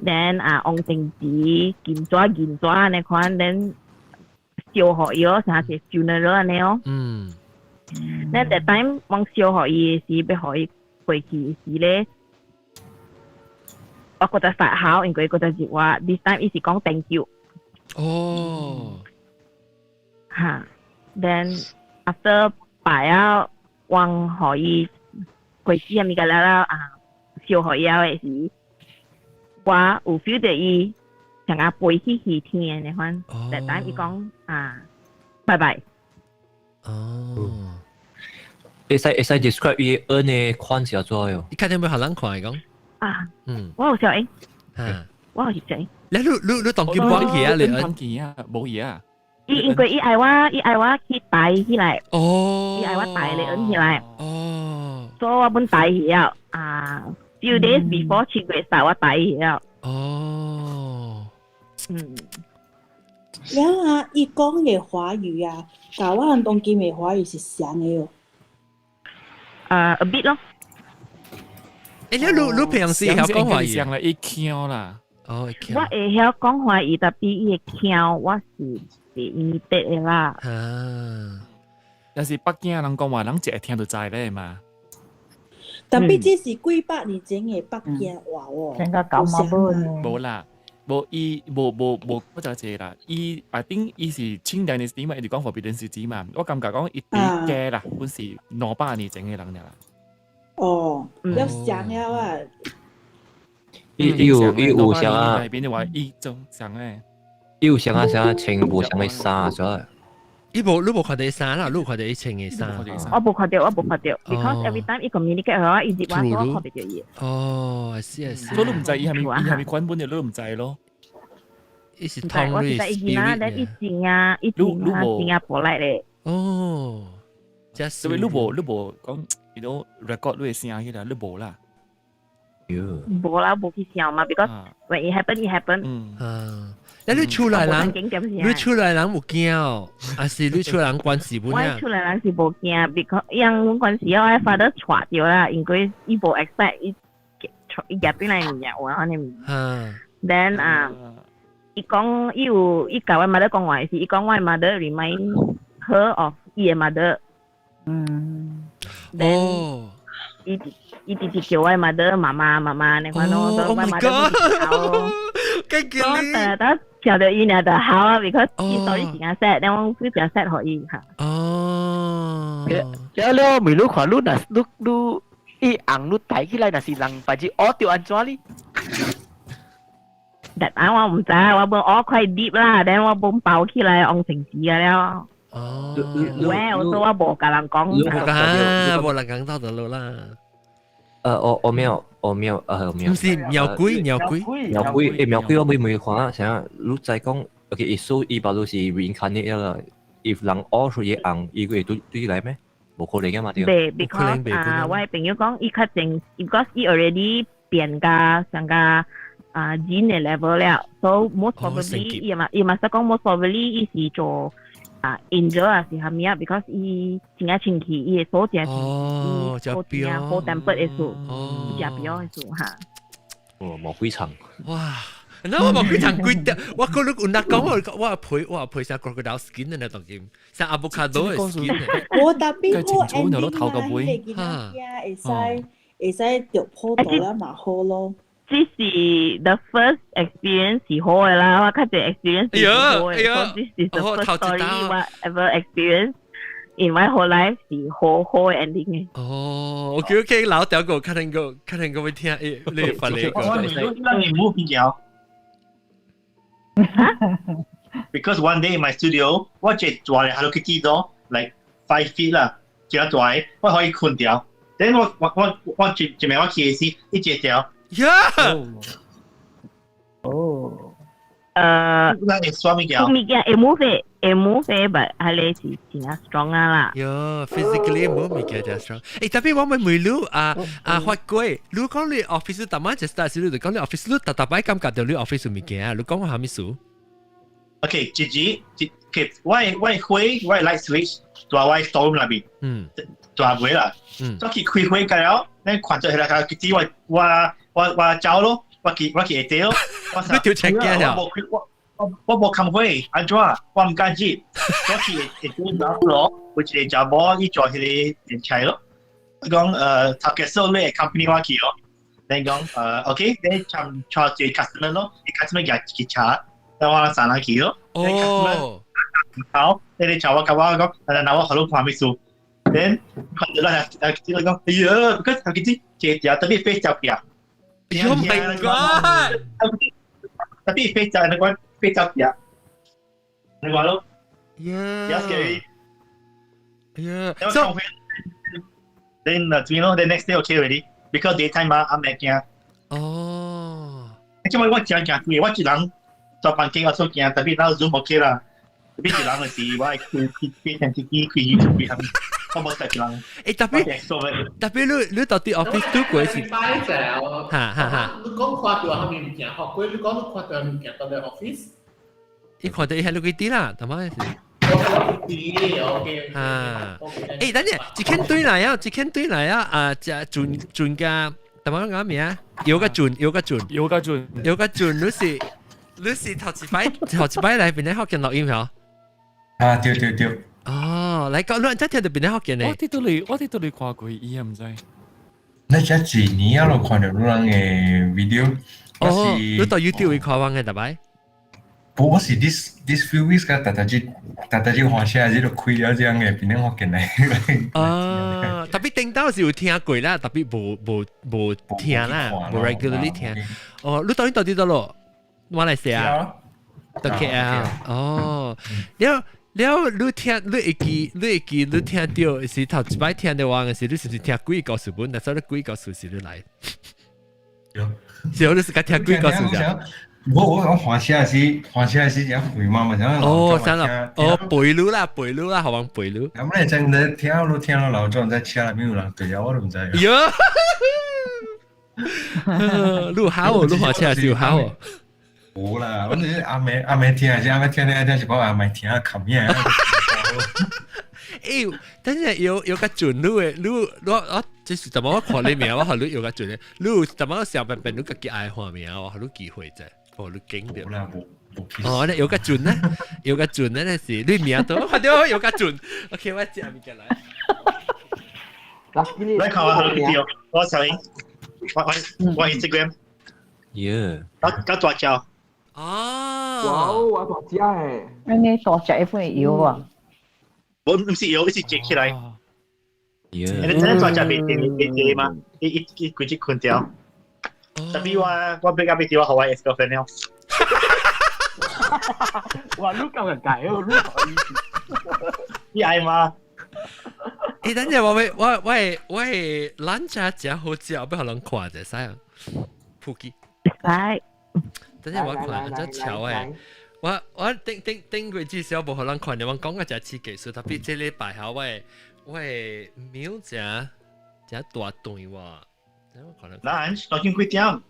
then 紅橙子、金紙那款 then 燒好伊咯，像是 funeral 安尼咯。then that time 我燒好伊時，要好伊回去時咧，我覺得發好，因為覺得是話 this time 伊是講 thank you。哦。嚇 ，then after 擺啊，我好伊回去咁個啦燒好伊嘅時。我有 feel 到伊想飛去天嘅款，但係伊講拜拜。哦。會使 describe 伊按嘅款式做喲。你睇有冇學人看嚟講？我有笑誒，我有笑。你當劍幫佢啊？你當劍啊，冇嘢啊。因為伊愛我去帶起來。哦。伊愛我帶你按起來。哦。所以我本帶起了few days before 7月3我帶起了。哦。然後伊講嘅華語啊，教我人當劍嘅華語是像嘅喲。a bit 咯。你平時係講華語？像啦，伊腔啦。哦，我會曉講華語，特別伊嘅腔我是imitate嘅啦。但是北京人講話，人只會聽到知咧嘛。特別這是幾百年前嘅北京話喎。真個搞乜嘢？冇啦。冇嗰就係啦，伊 I think 伊是清代年時嘛，伊哋講佛別電視紙嘛，我感覺講伊啲嘅啦，本是200年前嘅人啦。哦，要想了啊！伊有想啊，邊啲話伊種想咧，伊有想啊穿無想嘅衫咗。你冇看到伊衫啦，你有看到伊穿嘅衫。我冇看到，because every time 伊 communicate 嘅話，伊直話我看唔到伊。哦，係。所以你唔知伊係咪款本嘅，你都唔知咯。伊是通我是在伊那，但伊真啊新加坡來咧。哦，所以你冇講，你都 record 你嘅聲起來，你冇啦。冇去想嘛 ，because when it happen。你出來人冇驚哦，還是你出來人關係本啊？我出來人是冇驚 ，because 因關係我係 father 傳掉啦，因為伊冇 expect 伊入邊來唔入啊，呢。Then 伊講伊教我 mother 講話是，伊講我 mother remind her of 伊嘅 mother。Then 伊直接叫我 mother 媽媽呢款咯，所以我 mother 好。但跳到伊呢就好啊 ，because 伊所以時間 set，但我非常 set 可以嚇。哦。了，咪你看你嗱，你伊紅你抬起來，那是人把只屙掉安怎哩？但我唔知，我本屙快 deep 啦，但我本爆起來紅成字嘅了。哦。喂，我說我冇甲人講。冇人講到的路啦。我沒有，唔是鳥龜，苗龜我未看啊，成日你再講 ，OK， so 伊把都是 reincarnate 啦。If 人屙出嘢硬，伊會對來咩？冇可能噶嘛，對。未 because 我嘅朋友講，伊較正 because 伊 already 變噶上個gene 嘅 level 了，so most probably 伊嘛實講 most probably 伊是做angel 啊是蝦米啊 because 伊真係清氣，伊嘅手正是伊好正好 temper 嘅數，伊正表嘅數嚇。冇非常。哇！那我冇非常貴啲，我嗰lúc有講我配上 crocodile skin 嘅那種game，像 avocado 嘅 skin。我特別好 ending 啊，你見到會使着鋪到啦嘛好咯。這是 the first experience 是好嘅啦，我較濟 experience 是好嘅。So this is the first story what ever experience in my whole life 是好嘅 ending 嘅。哦，OK， 老掉個，看能夠會聽你發你個。那你唔好變咗。Because one day in my studio，我只做嘅 Hello Kitty 咯 ，like 5 feet 啦，只一做，我可以困掉。等我最尾我企時一隻掉。Yeah。哦。那你刷物件？物件會move but 係你是真係 strong 啦。喲 ，physically move 物件就 strong。特別我咪每路發過，如果你 office 特晚就 start 時，你講你 office 你特擺感覺到你 office 物件啊，你講我係咪數 ？OK， 姐，我 light switch 在我 store 裏邊，在位啦，所以開會㗎了，你看咗係啦，佢知我走咯，我去下底咯，你條車驚呀？我冇開會，安怎？我唔敢接，我去下底咯，或者就冇依做佢哋車咯。講頭嘅時候咧 company 我去咯，你講OK，你尋坐住 customer 咯，你 customer 嘅車，但我上嚟去咯。哦。好，你哋就我講，嗱我好多話未數。Then 看到啦，佢講，哎呀，佢頭幾隻隻特別飛走嘅。Oh my god！ 特別飛走，你講飛走嘅，你話咯。Yeah。scary。Yeah。So then you know the next day okay already because daytime I'm making。哦。因為我講嘅，我一人做飯機我所講，特別到 Zoom OK 啦。特別一人嘅事，我係開電視機開 YouTube 係咪？我冇得人。特別你到底 office 都過時。哈。你講看到係咪唔見？學過你講你看到唔見到你 office？你看到 Hello Kitty 啦，係咪？OK。等陣，一間對嚟啊！只轉嘅，點樣講名啊？有個轉，你是頭一擺嚟邊咧學緊錄音嗬？對。哦，嚟講，你真聽到邊咧學緊咧？我哋都嚟看過伊啊，唔知。你只幾年啊？我看到你嘅 video。哦，你到 YouTube 會看完嘅，對咪？我是 this few weeks 噶，大家看下呢度開咗這樣嘅邊咧學緊嚟。哦，特別頂到是有聽過啦，特別冇聽啦，冇 regularly 聽。哦，你到底咯？馬來西亞，到 KL。哦，了，你聽你聽到是頭一擺聽到話嘅時，你是唔是聽幾個數本？但係你幾個數時你來？是，你是講聽幾個數啫？我講華西亞是有回媽嘛，哦，真啦，哦，背路啦，好玩背路。咁你真係聽到老莊在車裏面有人對啊，我都唔知。喲，你好哦，你華車是好哦。冇啦，我哋阿妹聽是講阿妹聽啊，冚嘢。等陣有個準你我即是怎麼我看你名，我學你有個準咧，你怎麼小笨笨你個幾愛畫名，我學你機會啫，我你經掉。哦，你有個準咧，是你名都學到有個準。OK， 我接下面來。你看我學你啲，我上我 Instagram。Yeah。搞大隻。哦，哇，大隻誒！你大隻一般要啊？我唔是有，是接起來。你真係大隻別嘛？一佢只困掉。特別我比較別啲，我好愛 ex-girlfriend 了。哇！你咁人解哦，你愛嗎？等陣我係lunch食好之後，俾可能看啫，使啊？撲機。使。等陣我看真巧誒。我頂佢至少冇可能看你講嘅就係刺激數，特別這禮拜下喂，苗只大段喎，可能 lunch 我見幾點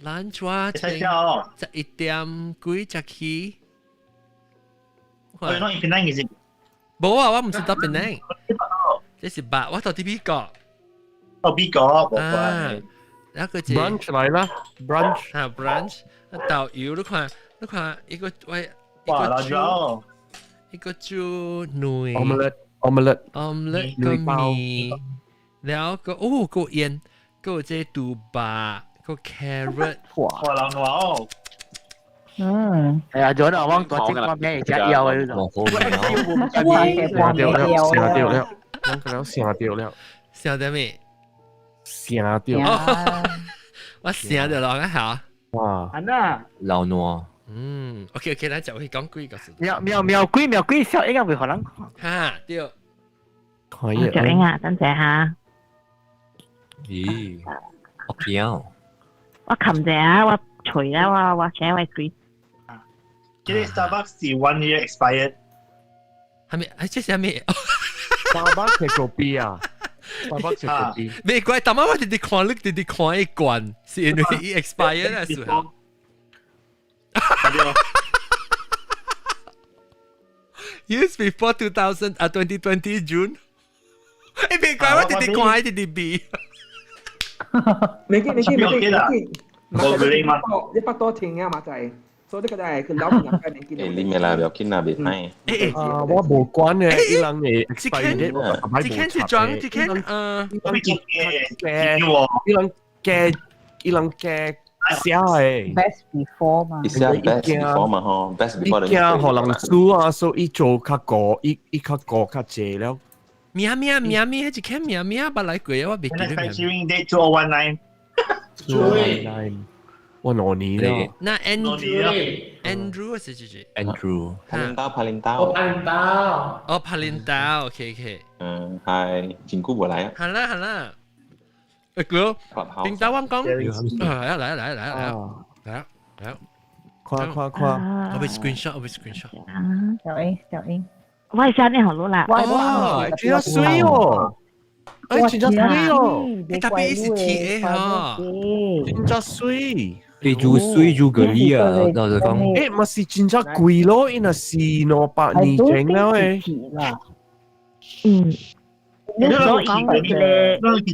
？lunch 話11點幾只起。我講一邊嗰陣。冇啊，我唔是特別靚，這是白，我到啲邊個？哦，邊個？啊，一個字 brunch 嚟啦 ，brunch 啊 brunch，豆油你看一個喂哇，辣椒，一個豬女 omelette 個麵，แล้วก็โอ้ก็เอียนก็เจตูบะก็ carrot 哇，老暖哦。係啊，仲有我講多精光咩隻有喺度。笑得未？成掉，我笑得落啊好。哇！係啊，老糯。OK，咱就去講幾個事。苗龜小英啊，會可能。哈，對。可以。小英啊，等陣下。咦，我驚。我琴日啊，我除啦，我寫位龜。即係 Starbucks 是 1 year expired。係咪？係即係咩 ？Starbucks 係個 B 啊 ，Starbucks 係個 B。ไม่怪，但係我哋看你哋看一罐，是因為已 expired 啦，時候。Used before 2020 June。誒，ไม่怪，我哋看你哋 B。未見，冇佢哋嘛，100多聽啊嘛就係。所以呢個就係佢扭唔入嘅，你見到。你咪啦，又見那邊係。我冇關嘅，一兩嘢 expired，一兩嘅寫係。Best before 嘛。一下 best before 嘛嗬 ，best before。依家可能輸啊，所以做較過，一較過較濟了。咩，係一間咩，不來過啊，我未記得。Manufacturing date 2019。我哪年了？那 Andrew 是幾句 ？Andrew。帕林刀。哦，帕林刀 ，OK。係前姑過嚟啊。係啦。誒哥，林刀王講，嚟，誇。我被 screenshot。小英。我下面好錄啦。哇，真係水哦！真係水哦！特別是 TA 嚇，真係水。你做水做嗰啲啊，我就講。誒，咪是真係貴咯，因為是8年整啦誒。你見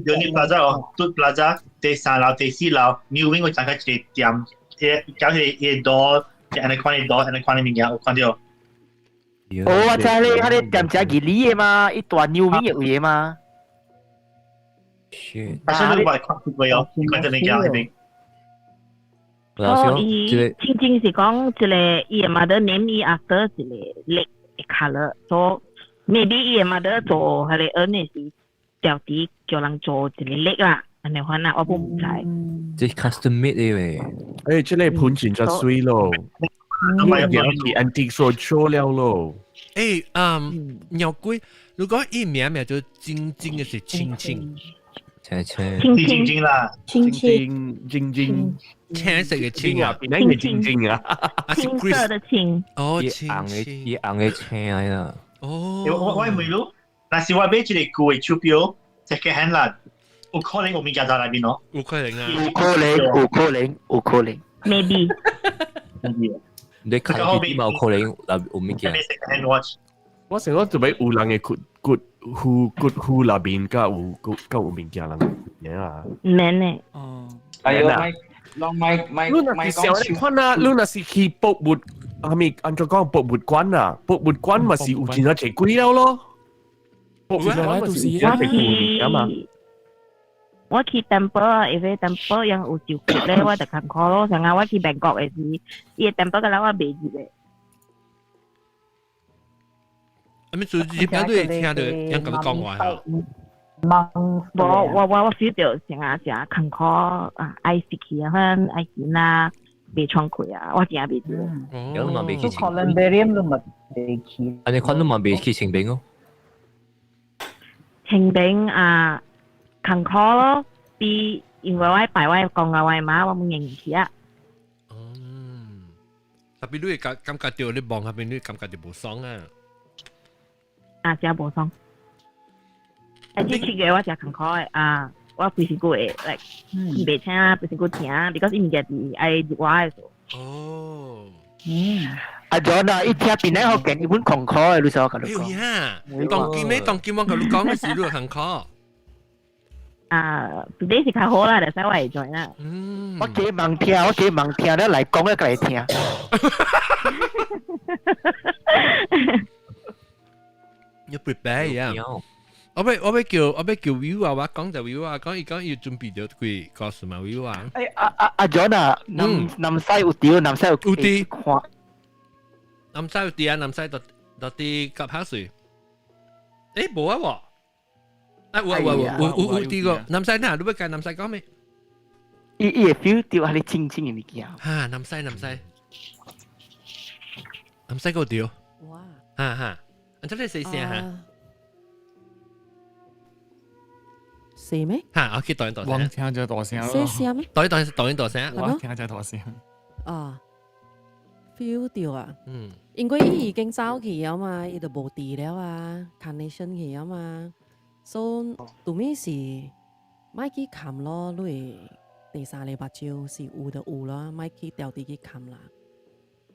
到你plaza 哦，都 plaza 第3樓、第4樓 ，New Wing 會增加一個店，搞佢一多，安尼款嘅物件，有看到。我知你嗰啲店仔幾哩嘅嘛，一段 New Wing 嘅嘢嘛。但係你話看過有，你看到你講係咪？伊正正是講一個伊嘛得 name 伊 after 一個 lake color，所以 maybe 伊嘛得做係個 earn 是調啲叫人做一個 lake 啦，安尼款啊，我唔知。即係 custom made 嘅。誒，即係盤真係水咯，有啲 antique roadshow 了咯。誒，鳥龜，如果伊名就晶晶嘅是青青。青啦，晶，青色嘅青啊，邊係晶啊？青色的青，哦，青嘅青啊。哦，我唔รู้但是我買一個舊嘅手錶，即係hand啦，有可能我咪加在那邊咯。有可能啊，有可能 ，maybe。你看啲啲冇可能有咩嘅？hand watch。我成日做咩有人嘅 good 那邊加有物件人嘢啊？唔免咧。哦。係啊，咪講笑。看啊，你那是去博物，係咪按照講博物館啊？博物館咪是有錢咗幾貴了咯？博物館咪是有錢咗幾貴嘛？我去 temple，因為 temple yang有照顧咧，我就看過咯。成日我去Bangkok嘅時，伊 temple 嘅樓我未住嘅。咁你做啲表都會聽到人咁講話嚇。我 feel 到成看過啊，愛食去啊，可能愛見啊，未創開啊，我真係未住。有都嘛未去。可能Beriam都嘛未去。อันนี้คน都嘛未去清bình哦。清bình啊，看過咯，比因為我擺我講啊，我媽我冇認識啊。特別你會感覺到你望下邊，你感覺到冇爽啊。啊，真係冇爽。7月我食坎坷的啊，我规身躯会 like 耳白青啊，规身躯疼，because 伊物件伫爱热话的时候。哦。阿 John 啊，一聽邊咧學緊日本concall 嘅，你想我講你講。哎呀，當今我同你講嘅是你坎坷。啊，today 是較好啦，就使我嚟 join 啦。我幾盲聽咧嚟講咧，嚟聽。要 prepare 呀！我要叫 view 啊！我講就 view 啊，講要準備咗佢告訴嘛 view 啊。阿 John 啊，南西有屌，南西有啲看。南西有啲啊，南西到啲夾下水。誒冇啊喎！有啲個南西嗱，你要計南西講咩？伊會 feel 到係你清清嘅物件。嚇，南西個屌。哇！嚇，อันนี้細聲嚇。細咩？嚇，我見導演大聲。我聽咗大聲咯。細聲咩？導演大聲。我聽咗大聲。啊 ，feel 到啊。因為伊已經走去了嘛，伊就無地了啊 ，carnation 去了嘛，所以到尾是咪去砍咯，你第三禮拜朝是有就有啦，咪去掉地去砍啦。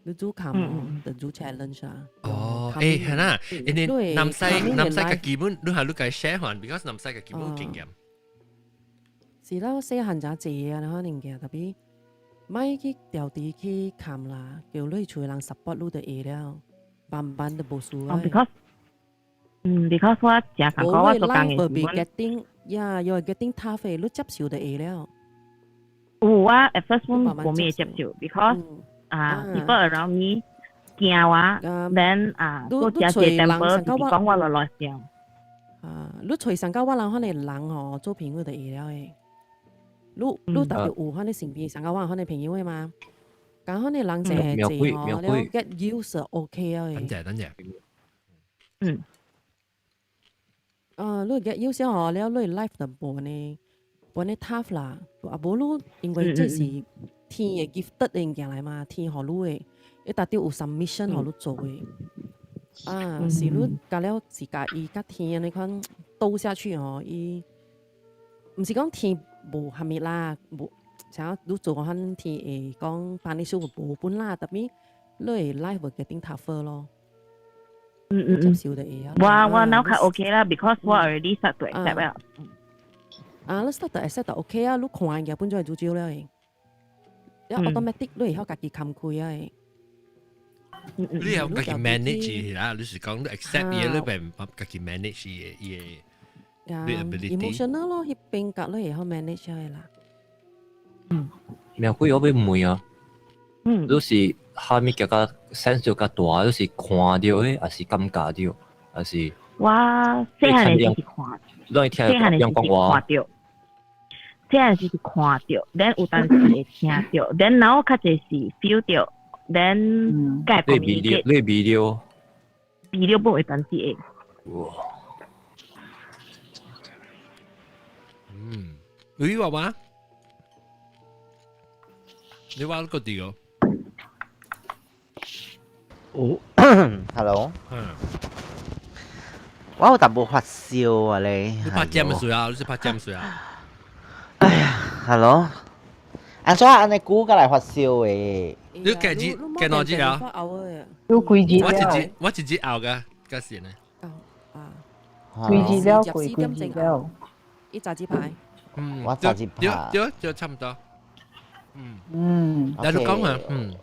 你做砍就做 challenge 啦。哦，誒係啦，你南西嘅基本，你係你計 share 還 ，because 南西嘅基本經驗。是啦，細漢就謝啊，你可能嘅特別，咪去掉地去砍啦，叫你厝人 support 你就會了，慢就無輸啊。because 我食感覺我做工嘅時候。you're getting tough 嘅，你接受就會了。我 at first 我冇咩接受 ，because people around me 驚我 ，then 我食啲 temper，講我來笑。你隨上交我人可能人哦做朋友就會了誒。你特別有可能身邊上交我可能朋友誒嘛，咁可能人就係哦，你 get used OK 啊誒。等陣。你 get used 哦，你 life 就冇呢 tough 啦，啊無你因為這是天嘅 gifted 嘅嘢嚟嘛，天何你嘅，一達到有 submission 何你做嘅，是你隔了自家伊甲天你看倒下去哦，伊唔是講天無係咪啦，無想你做可能天會講幫你收無本啦，特別你 life 會 getting tougher 咯。接受就會啊。我 now 較 OK 啦 ，because 我 already start to accept 啦。你 start to accept 就 OK 啊，你看嘅本就係做招了誒，你 automatic 你會曉家己襟開啊誒。你有家己 manage 啦，你是講你 accept 嘢，你並家己 manage 嘢。emotional 咯，迄邊格你會曉 manage 嘅啦。苗貴我俾唔會啊。都是下面嘅個 sense 就較大，都是看到嘅，還是感覺到，還是。我細漢嘅時看，細漢嘅時看到，細漢時看到 ，then 有當時會聽到 ，then 然後較濟是 feel 到 ，then 介 communicate。你video 不會當時會。你話？你話個啲Hello。我有淡薄發燒啊你。你拍針水啊？你是拍針水啊？哎呀 ，Hello。安怎安尼久過來發燒誒？你幾多日啊？要幾日了？我一日熬噶，嗰時呢？幾日了？幾日了？一炸雞排。我炸雞排。就差唔多。有你講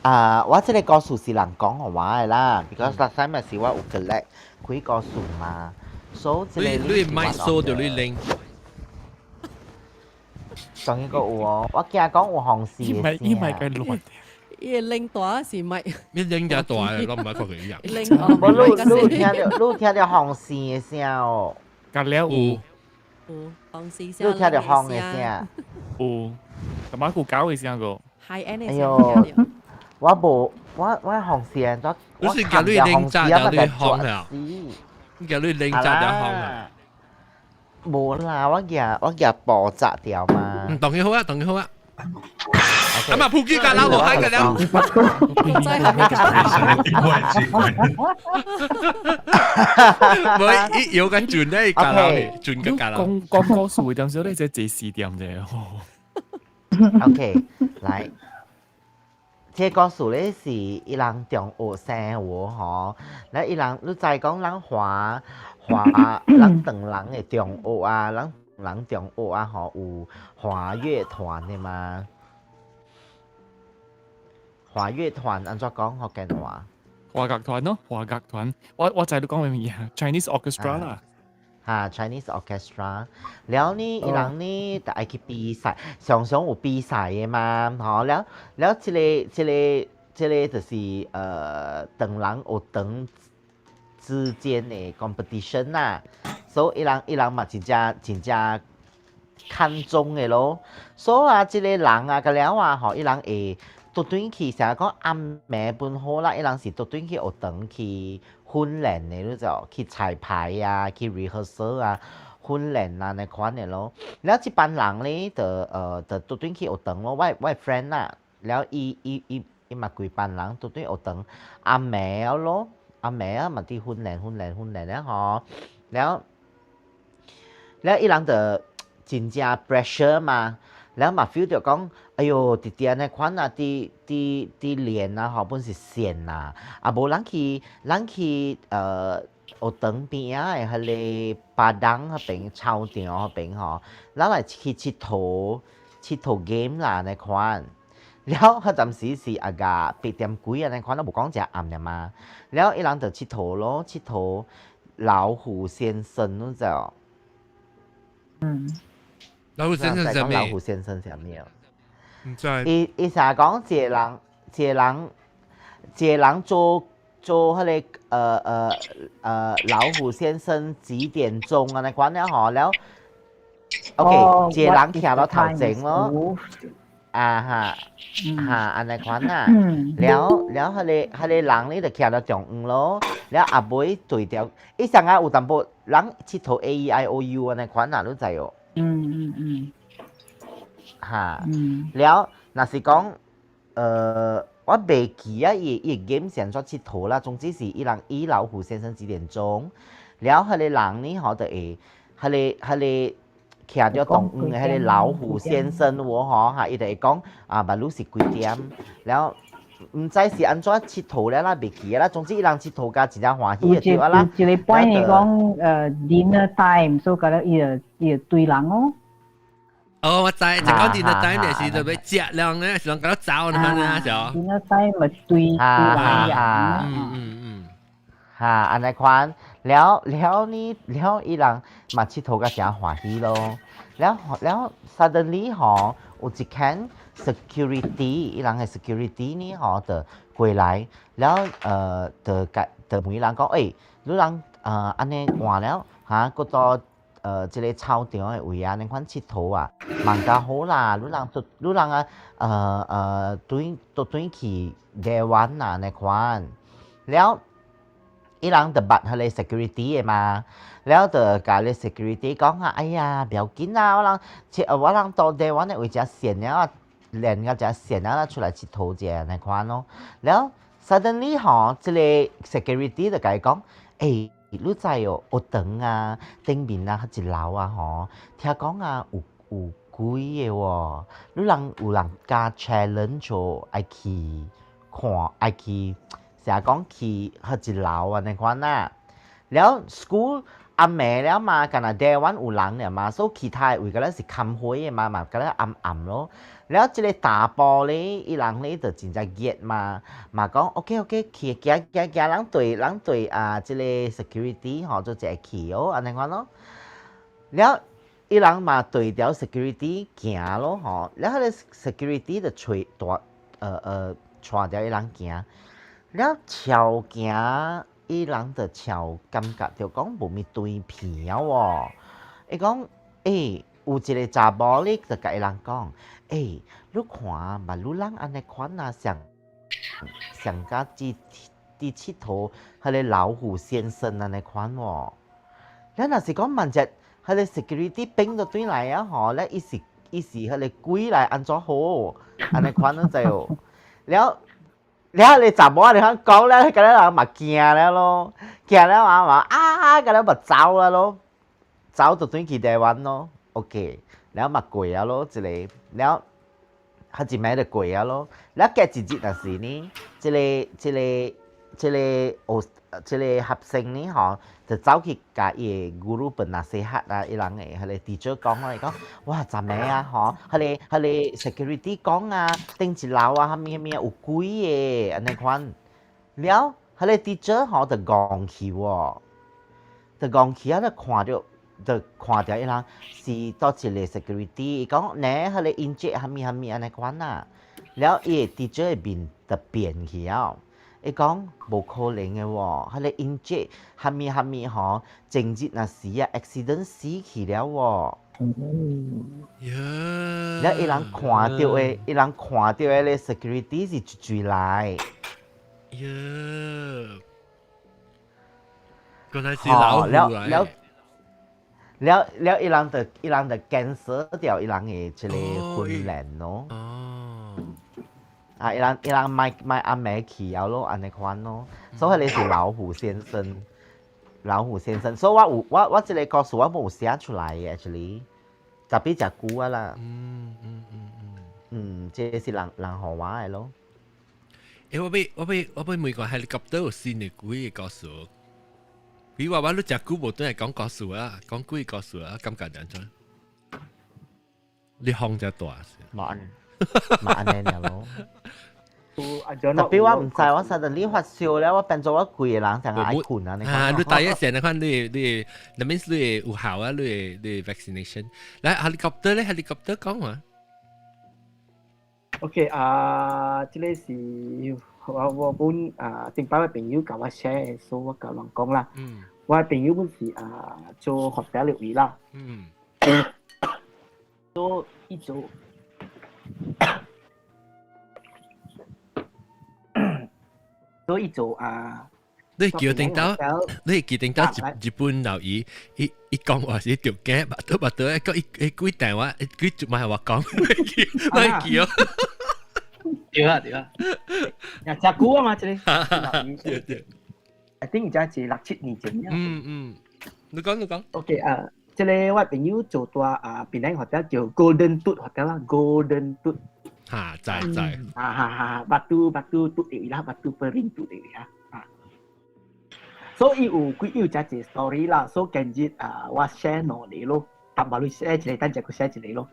啊？我這個故事是人講嘅話嘅啦 ，because last time 是我有個叻開故事嘛，所以你唔係數到你零。仲有個有哦，我驚講有紅事嘅先。唔係嘅亂。伊零大是咪？你零就大，我唔係確佢一樣。你聽到紅事嘅聲哦。隔了有。紅事聲。你聽到紅嘅聲。有。咁啊，個搞嘅聲個。係 N 哎呦！我無，我紅線咗。你是叫你零扎就你紅啊？你叫你零扎就紅啊？冇啦，我夾爆炸掉嘛。當然好啊，當然好啊。啊嘛，普吉噶啦，我嗨个了。在还没唔係，有個轉咧，噶啦，轉個噶啦。講個數點少咧，即係4點啫。OK，來，這個數咧是伊人中學生喎，嗬。แล้ว伊人，你知講人華人等人嘅中學啊，人中學啊，嗬有華樂團嘅嘛。華樂團按怎講福建話？華樂團咯，華樂團。我就係講咩嘢 ？Chinese orchestra 啦。Chinese orchestra，แล้วนี่อีหลังนี่แต่ไอคิปีใส่常有比賽嘅嘛，嗬，แล้ว這個就是等人學等之間嘅 competition 啦，所以伊人嘛真正看重嘅咯，所以啊，這個人啊個了啊，嗬，伊人會讀短期成日講暗暝本好啦，伊人是讀短期學等去。訓練嘅咯就去彩排啊，去 rehearsal 啊，訓練啊ใน款嘅咯แล้ว一班人咧就讀短期學堂咯，我 friend 啊แล้วอีมาคุย班人讀短學堂阿暝咯阿暝啊มาที่訓練แล้ว嗬แล้วอี人就真正 pressure 嘛แล้วมา feel 到講哎呦啲啲ใน款啊啲練啊，本是線啊，啊無人去學堂邊啊，係咧padang嗰邊操場嗰邊嗬，然後嚟去佚佗 game 啦ใน款，แล้ว嗰陣時是啊個8點幾啊ใน款都冇講只暗嘅嘛，แล้ว一人就佚佗咯，佚佗老虎先生嗰就，老虎先生係咩？老虎先生係咩？唔知。伊成日講一個人做迄個老虎先生幾點鐘啊？你講咧嗬，แล้ว OK， 一個人徛到頭前咯，อันนี้講啊，แล้ว迄個人咧就徛到中央咯，แล้ว阿妹對調，伊成日有淡薄人佚佗 AEIOU อันนี้講啊，你知哦？แล้ว若是講我未記啊，伊 game 成咗佚佗啦，總之是伊老虎先生幾點鐘，แล้ว迄個人呢，嗬就會迄個徛咗中央嘅迄個老虎先生喎，嗬嚇，伊就會講啊，唔รู้是幾點，แล้ว唔知是安怎佚佗咧啦，未記啦，總之伊人佚佗甲真正歡喜就對啊啦。有一個 point 係講dinner time，所以覺得伊就對人哦。哦，我知，就講 dinner time 嘅時就俾食量咧，想搞到走那樣啊，就。dinner time 咪對人。อันนี้款แล้วนี่แล้วอีหลังมา佚佗ก็真歡喜咯，แล้ว suddenly 嗬有一間 security อีหลัง係 security นี่嗬就過來แล้ว就問伊人講誒，你人安尼換了嚇嗰個即個操場嘅位啊，你款佚佗啊，蠻加好啦，你人啊轉去台灣啊，你款แล้ว伊人就捌佢哋 security 嘅嘛，แล้ว就甲你 security 講啊，哎呀，唔要緊啦，我人到台灣嘅位置線了，練個只線了出來佚佗者那款咯，แล้ว suddenly 嗬，即個 security 就甲伊講，誒，你知哦，學堂啊，頂面啊，一樓啊，嗬，聽講啊有鬼嘅喎，你有人加 challenge 咗，愛去看，愛去。成日講去迄一樓啊，你款啊，แล้ว school 暗暝了嘛，干那台灣有人了嘛，所以其他位個咧是冚灰嘅嘛，個咧暗咯。แล้ว即個大波咧，伊人咧就真正熱嘛講 OK， 去行人對啊，即個 security 嗬就一去哦，安尼款咯。แล้ว伊人嘛對條 security 行咯，嗬，แล้ว迄個 security 就帶條伊人行。แล้ว超行，伊人就超感覺就講無咪對片喎。伊講有一個查某咧，就甲伊人講，你看嘛，你人安尼款啊，上加佚佗，迄個老虎先生安尼款喎。แล้ว若是講萬一迄個 security 兵就對來啊，嗬，咧伊伊是迄個鬼來安怎好，安尼款咯就，แล้ว你查某你肯講咧，嗰啲人咪驚咧咯，驚咧話嗰啲咪走啦咯，走就轉去台灣咯 ，OK， แล้ว咪跪啊咯，一個，แล้ว佢一名就跪啊咯，แล้ว隔一日那時呢，一個學生呢，嗬，就走去甲伊個 guru 本那細黑啊，伊人誒，佢哋 teacher 講嚟講，哇，昨暝啊，嗬，佢哋 security 講啊，頂一樓啊，蝦米有鬼誒，安尼款，了，佢哋 teacher 嗬就講起喎，就講起啊，就看到伊人是多一個 security， 伊講呢，佢哋 inject 蝦米安尼款啊，了，伊個 teacher 面就變去啊。伊講無可能嘅喎，佢哋 inject 蝦米嗬，前日那時啊 accident 死去了喎。แล้ว伊人看到嘅咧 security 是追來。原來是老虎嚟。แล้ว伊人就 cancel 掉伊人嘅一個訓練咯。伊人買阿美去了咯，安尼款咯，所以你是老虎先生，所以我這個故事我冇寫出來嘅 ，actually， 特別只久啊啦，這是人學話嘅咯。我俾每個 helicopter 有新嘅鬼嘅故事，比如話你只久無都係講故事啊，講鬼故事啊，感覺點樣？你行只大先。嘛安尼了咯。特別我唔知，我實在你發燒咧，我變咗我攰嘅人成日愛困啊！你第一時間看你那邊你有效啊，你 vaccination。嚟 helicopter 講嘛 ？OK 即個是我本頂擺嘅朋友甲我 share， 所以我甲人講啦。我嘅朋友本是做學者嘅位啦。做一做。所以做你叫定到日本留意，伊講話是條街，把刀一個幾電話，幾唔係話講，咪叫，對啊，呀，真久啊嘛，這個，I think 而家係6-7年前啦。你講。OK 這個我朋友做多檳城hotel叫 Golden Tooth Hotel 啦 ，Golden Tooth。在。batu tut dewi lah, batu pering tut dewi lah. So iu jadi story lah. So kanjit wa share no le lo. Tak baru share cerita jago share cerita lo.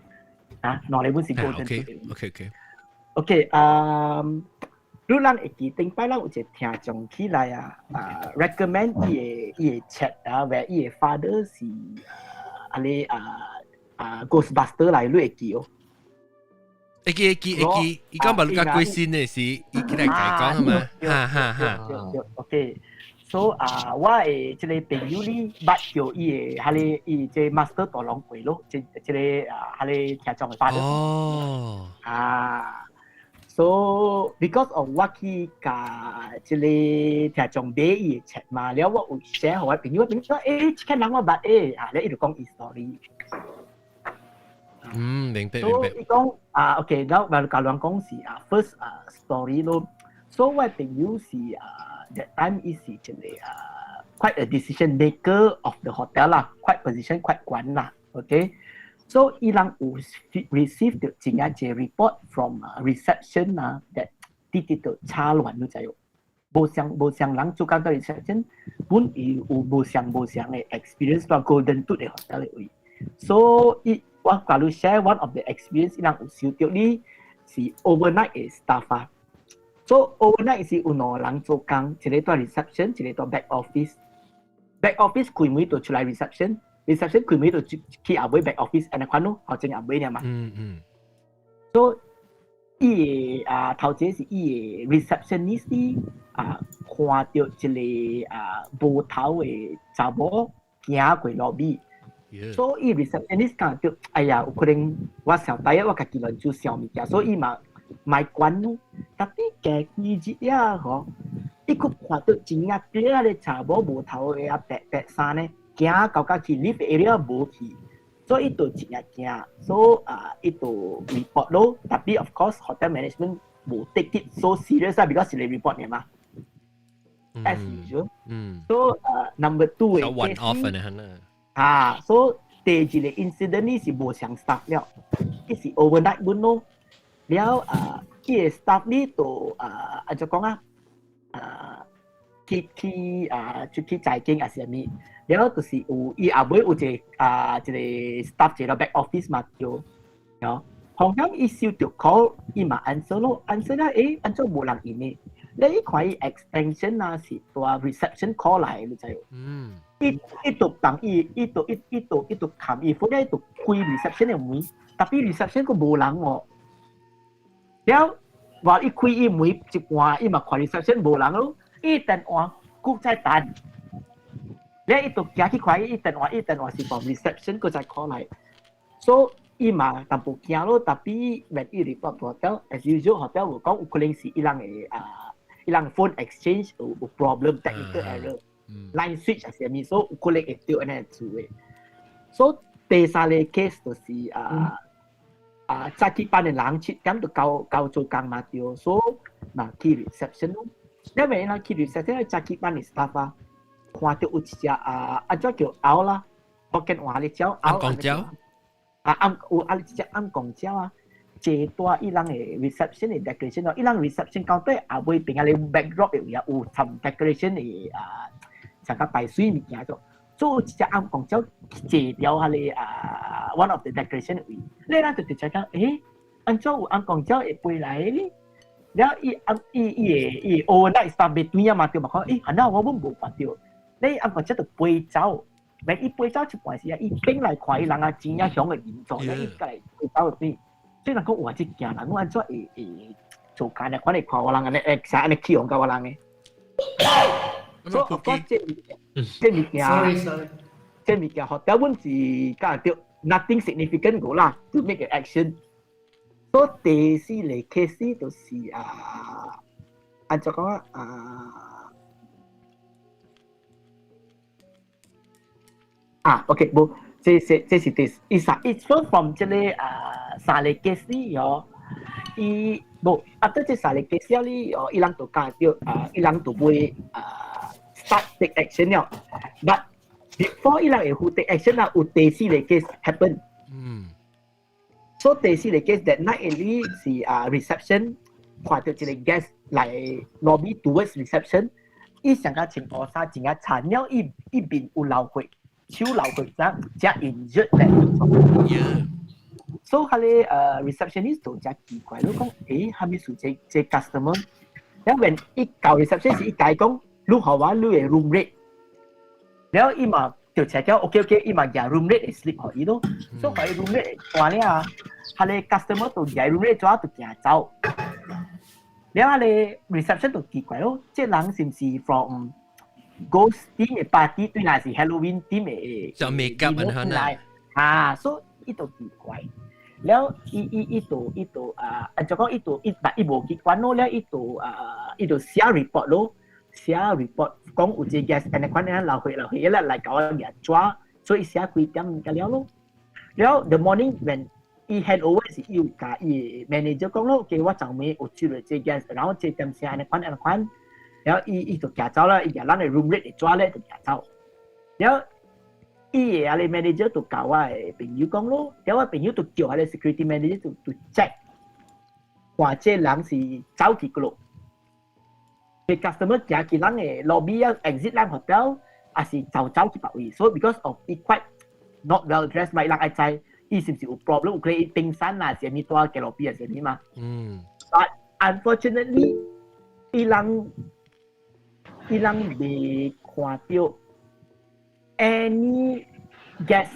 No le pun si golden tut dewi. Okay. Lu lang iki ting pai lang uje tia jong ki la ya. Recommend ye chat where ye father si ale Ghostbuster lah lu iki yo. 而家咪錄鬼先嘅事，佢嚟講係嘛？哈。OK， so 我誒即個朋友呢，捌叫伊係即 master 大浪鬼咯，即個係聽眾嘅爸爸。so because of 我去甲即個聽眾買伊嘅冊嘛，แล้ว我有 share 互我朋友，朋友講即個人我捌แล้ว伊就講伊 story。明白。So 伊講OK， 然後教人講是first story 咯。So 我朋友是that time 伊是一個quite a decision maker of the hotel 啦 ，quite position quite 管啦 ，OK。So 伊人有 receive 到真係一個 report from reception that 啲到差亂都就無相人做緊到 reception， 本伊有無相嘅 experience 到 Golden Tooth 嘅 hotel 嘅位。So 我假如 share one of the experience， 伊人有收到你是 overnight 嘅 staff So overnight 是有兩人做工，一個在 reception， 一個在 back office。back office 開門就出來 reception，reception 開門就去後尾 back office， 安尼款咯，後正後尾嘛。So 伊個頭前是伊個 receptionist 看到一個無頭嘅查某行過 lobby。So 伊 receptionist 感覺哎呀，有可能我上第一我家己亂做小物件，所以伊嘛賣關咯。特別嘅幾日啊，嗬，伊佫看到真啊幾啊個查某無頭嘅白衫咧，行到去 lift area 無去， So itu cina-cina. So itu report lo. Tapi of course hotel management will take it so serious lah because sila report ni mah. As usual. So number 2 one off ni so 第二個 incident 呢是無上 staff 了，佢是 overnight 本咯。了佢嘅 staff 呢度按照講出去財經還是咩？了就是有伊後尾有一個staff 一個 back office 嘛叫，喏，紅啱伊收到 call， 伊嘛 answer 咯 ，answer 啦按照無人應嘅，你看伊 extension 啊是ตัว reception call 嚟，你知唔？itu bang itu kami phone itu kui reception yang mui tapi reception ko bolang ngo dia wa kui mui chipwa i ma kwa reception bolang lo i tan wa ku chai tan dia itu kya ki kwa i tan wa si from reception ko chai call lai so i ma tampu kya lo tapi when i report to hotel as usual hotel will kong ukuling si ilang phone exchange problem technical error line switch 係咪？所以佢哋會掉呢做嘅。所以第三個 case 就是早起班嘅人7點就到做工嘛掉，所以嘛去 reception 咯。因為啦去 reception 早起班嘅 staff 看到有一隻怎叫牛啦，福建話咧叫暗公鳥。有一隻暗公鳥最多伊人嘅 reception 嘅 decoration 咯，伊人 reception counter 後尾邊嘅 backdrop 有some decoration 嘅成個擺水物件咗，所以一隻暗公鳥借掉下嚟one of the decoration 位，你嗱就直接講，按照有暗公鳥會飛來呢，然後伊 overnight staff 別對啊嘛，對嘛講，係嗱我冇發到，你暗公鳥就飛走，咪伊飛走一半時啊，伊飛來看伊人啊真影響嘅嚴重，伊過來飛走入邊，所以人講哇，即件人我按照會做工嘅，看你看我人嘅，成日你起用教我人嘅。So of course 這物件hotel pun是講到 nothing significant 個啦 to make an action。所以第四個 case 就是按照講OK 冇，這是第一，so from 這個三個 case 呢，伊冇after 這三個 case 呢，伊人就講到伊人就會start take action 了 ，but before 伊人會 take action 啦，有第四個 case happen。So 第四個 case that night 呢是reception， 看到一個 guest 來 lobby towards reception， 伊上個情況下真係慘了，伊邊有流血，手流血咋，只 injured 咧。So 佢哋receptionist 就真奇怪，佢講係咪屬這 customer？ 因為伊搞 reception 是伊解講。你好話你嘅 room rate， 然後伊嘛就 check 咗 OK， 伊嘛嘅 room rate 係 slip 可以咯，所以佢 room rate 話咧佢哋 customer 就嘅 room rate 咗就行走，然後佢 reception 就奇怪咯，即係人是唔是 from ghost team 嘅 party 對嚟是 Halloween team 嘅，就 make up 啊，所以伊就奇怪，然後伊就按照講伊冇結關咯，然後伊就寫 report 咯。寫 report 講有隻 guest 誒，款咧流血啦，嚟搞人抓，所以寫幾點嘅了咯。然後 the morning when 伊 hand over 是要甲伊 manager 講咯，叫我就尾有接咗隻 guest， 然後隻點寫誒款，然後伊就行走啦，伊人嘅 room rate 嚟抓咧就行走。然後伊嘅manager 就教我嘅朋友講咯，然後我朋友就叫我嘅 security manager 就 check， 話隻人是走幾個路。the customer 行去咱嘅 lobby exit 咱 hotel 還是走去別位，所以 because of it quite not well dressed， 咪人愛知伊是唔是有 problem， 有可能伊冰山啊，是咪多嘅 lobby 啊，是咪嘛？But unfortunately， 伊人未看到 any guest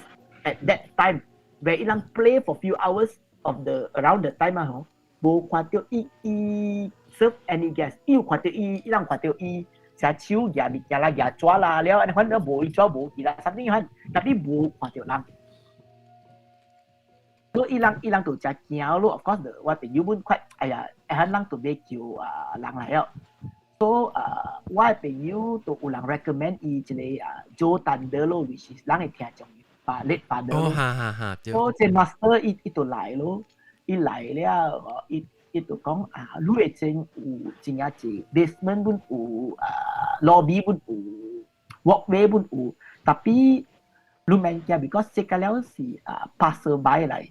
at that time， where 伊人 play for few hours of the around the time 啊，冇看到伊serve any guest， 伊有看到伊人看到伊隻手夾物件啦，夾抓啦，了安尼款都無伊抓無其他，something 款，但係無看到人。所以伊人就真驚咯。Of course， 我朋友本快，哎呀，人就要叫人來了。So 我朋友就有人 recommend 伊一個Joe Thunder 咯，which is 人會聽中。late father 哦，哈，對。所以這 master 伊就來咯，伊來了，伊就講啊，你會真有真啊濟 basement 本有lobby 本有 walkway 本有，tapi 你免驚 because 這個了是passerby 來。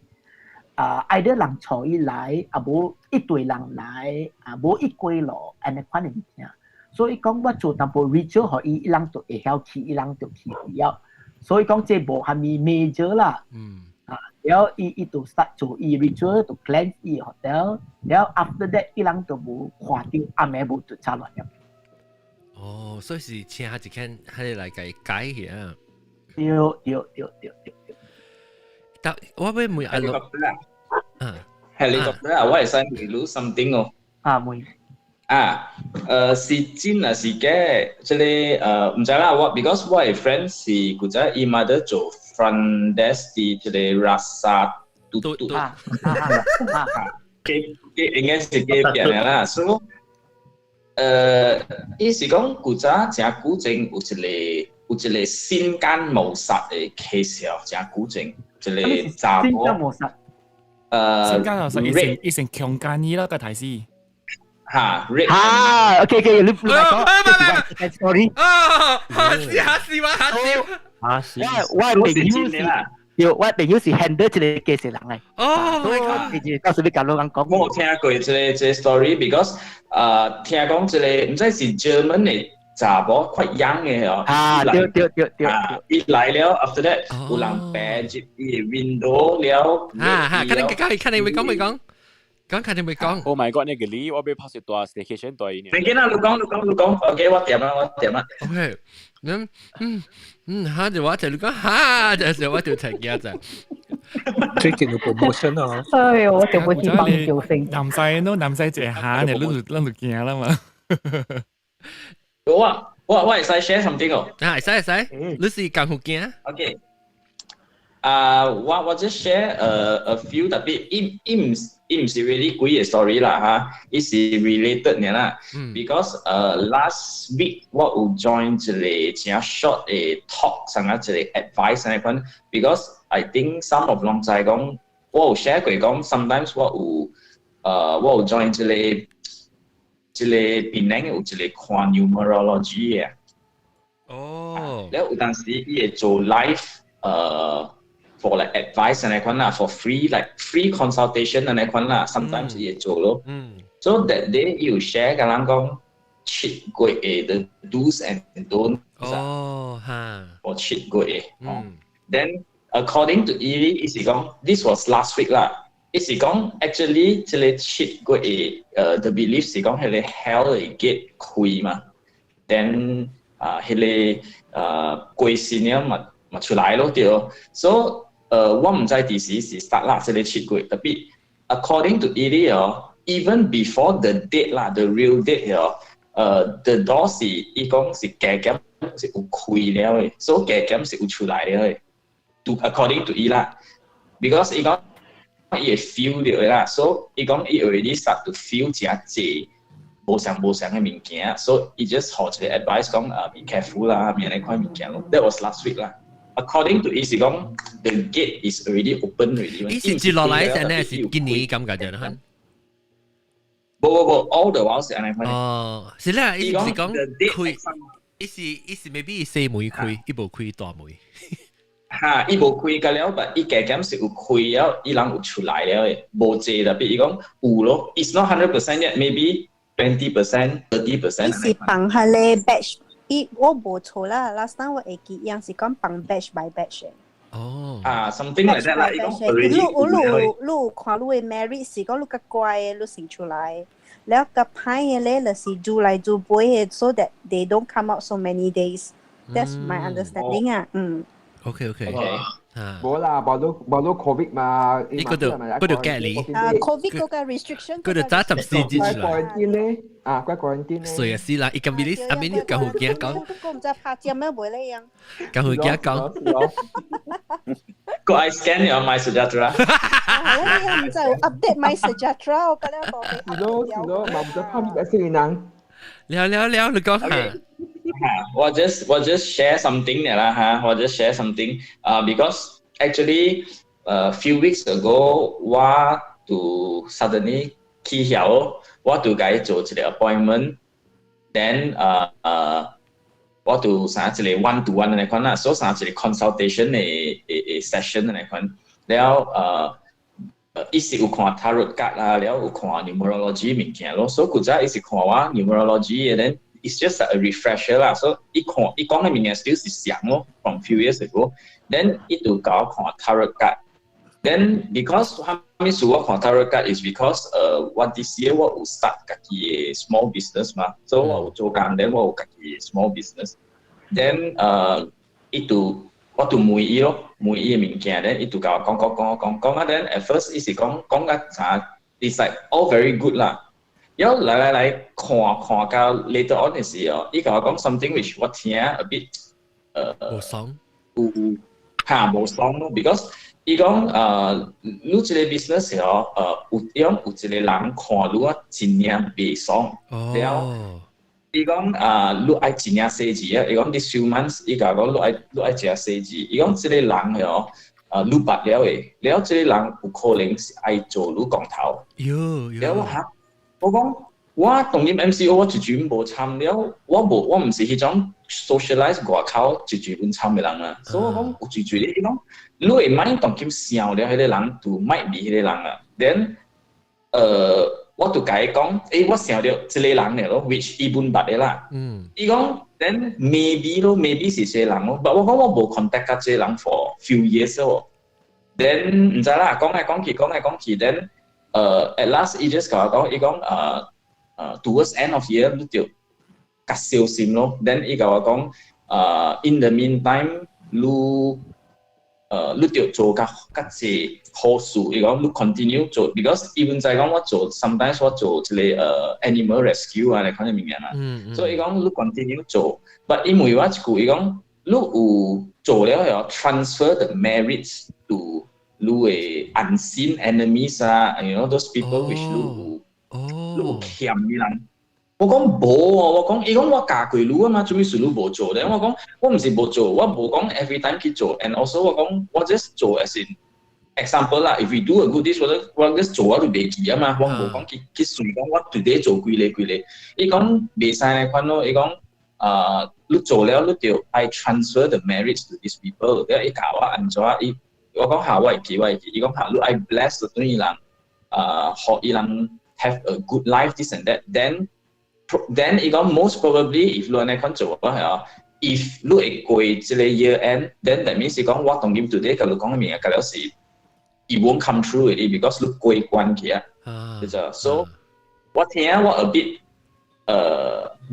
either 人坐伊來，無一堆人來，無一歸路，安尼款嘅物件。所以講我做淡薄 ritual，互伊人就會曉去，伊人就去了。所以講這無蝦米 major 啦。然後伊就 start 做伊 ritual，就 cleanse 伊 hotel。然後 after that，伊人就無看到暗暝無就差亂了。哦，所以是請下一間喺嚟解解嘅。對。但我俾每阿六，helicopter 啊，我係想回錄 something 哦。每。是真啊是假？即係唔知啦，我 because 我係 friend 是古仔，伊媽得做 front desk 啲即係 rasa 嘟，應該是幾邊啦，所以伊是講古仔正古正有一個先奸謀殺嘅 case 哦，正古正一個查某。先奸謀殺，以前強姦伊啦個提示。OK， 你講 sorry。下次。我朋友是 handle 這個 case 人嚟。my god！到時你講講。我聽過這個 story，because 聽講這個唔知是 German 嘅查某快 young 嘅哦。對。伊來了 ，after that 有人爬入伊 window 了。看你會講。講看你咪講。Oh my god！呢個你我俾拍攝多 staycation 多呢？唔緊要，你講。OK， 我點啊。OK，嚇就我就你講嚇，就我就停嘅咋。最近有 promotion 啊！哎呦，我就冇知幫你做聲。男仔就嚇你，攏就驚啦嘛。我係使 share something 哦。使，你是講好驚？OK。我 just share a few， 特別伊唔是 really 貴嘅 story 啦嚇，伊是 related 嘅啦。Because last week 我有 join 一個正 short 嘅 talk， 上一個 advice 嗰款。Because I think some of 人就係講，我有 share 過講 ，sometimes 我有 join 一個邊領有一個看 numerology 嘅。哦。แล้ว有陣時伊會做 live for like advice 嗰款啦 ，for free consultation 嗰款啦 ，sometimes 伊會做咯。So that day 伊有 share 甲人講 cheat 過嘅 the do's and don'ts。哦，哈。for cheat 過嘅。Then according to 伊是講 this was last week 啦。伊是講 actually 即個 cheat 過嘅the belief 是講係個 hell 嘅 gate 開嘛。Then 係個貴先了嘛出來咯對。So 我唔知第時是 start 啦，即係 cheat 過，特別 according to 伊啲哦 ，even before the date 啦 ，the real date 哦，the door 是伊講是加減是有開了嘅，所以加減是有出來了嘅。To according to 伊啦 ，because 伊講伊會 feel 到啦，所以伊講伊 already start to feel 真濟無常嘅物件，所以伊 just 學一個 advice 講be careful 啦，免嚟款物件咯。That was last week 啦。According to 伊是講 the gate is already open already。伊是接落來陣咧是今年咁嘅啫，嚇。冇 ，all the while 是安尼款。哦，是啦，伊是講開，伊是 maybe 細梅開，伊無開大梅。嚇，伊無開㗎了，但伊加減是有開了，伊人有出來了嘅，無濟特別伊講有咯。It's not 100% yet, maybe 20%, 30%。伊是放下咧 batch。我冇錯啦 ，last time 我會記樣是講放 batch by batch 嘅。哦。something like that 啦。你看你嘅 merit 是講你個乖嘅，你成出來，แล้ว個歹嘅咧，就是做來做背嘅 ，so that they don't come out so many days. That's my understanding 啊。OK。冇啦，冇到 Covid 嘛。呢嗰度隔離。Covid 嗰個 restriction。嗰度揸14日出來。乖 quarantine 咧。所以是啦，伊咁邊啲邊啲教好驚講。我唔知拍照咩會呢樣。教好驚講。個 I scan your my Sejahtera。我唔知 update my Sejahtera，我覺得我係咯，冇唔使拍啲咩先能。聊，你講下。我 just share something 嘅啦嚇，我 just share something because actually few weeks ago 我就 suddenly 去曉我就該做一個 appointment then 我就上一個 one to one 嚟款啦，所以上一個 consultation 嘅 session 嚟款，然後伊是有看 tarot card 啦，然後有看 numerology 物件咯，所以古早伊是看我 numerology 嘅咧。It's just a refresher 啦，所以伊講嘅物件 still 是像咯 ，from few years ago。Then 伊就教我看 tarot card。Then because 後面數我看 tarot card is because 我 this year 我有 start 家己嘅 small business 嘛，所以我有做工，then 我有家己嘅 small business。Then 我就問伊咯，問伊嘅物件咧，伊就教我講啊。Then at first 伊是講個啥 ，it's like all very good 啦。然後來看到 later on 嘅時候，伊甲我講 something which 我聽 a bit 無爽，無爽咯 ，because 伊講你一個 business 時候有一個人看你真正袂爽，然後伊講你愛真正細緻啊，伊講 this few months 伊甲我講你愛真細緻，伊講一個人哦。你捌了誒，然後這個人有可能是愛做你講頭，然後我講我當然 MCO 我絕對冇參了，我唔是迄種 socialize 外口絕對唔參嘅人啊，所以我講有絕對你講，你會買當佢笑了，迄個人就賣俾迄個人啊。Then 我就甲伊講，我笑了這個人嚟咯 ，which 伊本捌嘅啦。伊講 then maybe 是這個人咯，但我講我冇 contact 甲這個人 for few years 咯。Then 唔知啦，講來講去 ，then at last 伊 just 甲我講，伊講towards end of year 你就較小心咯。Then 伊甲我講in the meantime 你就做較濟好事。伊講你 continue 做 ，because even 在講我做 sometimes 我做一個animal rescue 啊，嚟看啲物件啦。所以伊講你 continue 做 ，but 因為我一句伊講你有做了要 transfer the merits to 你嘅 unseen enemies 啊 ，you know those people which 你有欠嘅人。我講冇喎，我講伊講我教過你啊嘛，做咩事你冇做咧？我講我唔是冇做，我冇講 every time 去做 ，and also 我講我 just 做 as in example 啦。If we do a good dish，我 just 做我就袂記啊嘛，我冇講去算講我 today 做幾粒。伊講袂使嚟款咯，伊講你做了你就愛 transfer the merits to these people。伊教我安怎我講下我會記，伊講下你愛 bless 對伊人學伊人 have a good life this and that。Then 伊講 most probably if 你安尼款做if 你會過這個 year end，then that means 伊講我當今 today 甲你講嘅物件，甲了是 it won't come true already because 你過關去啊，就係 so 我聽我 a bit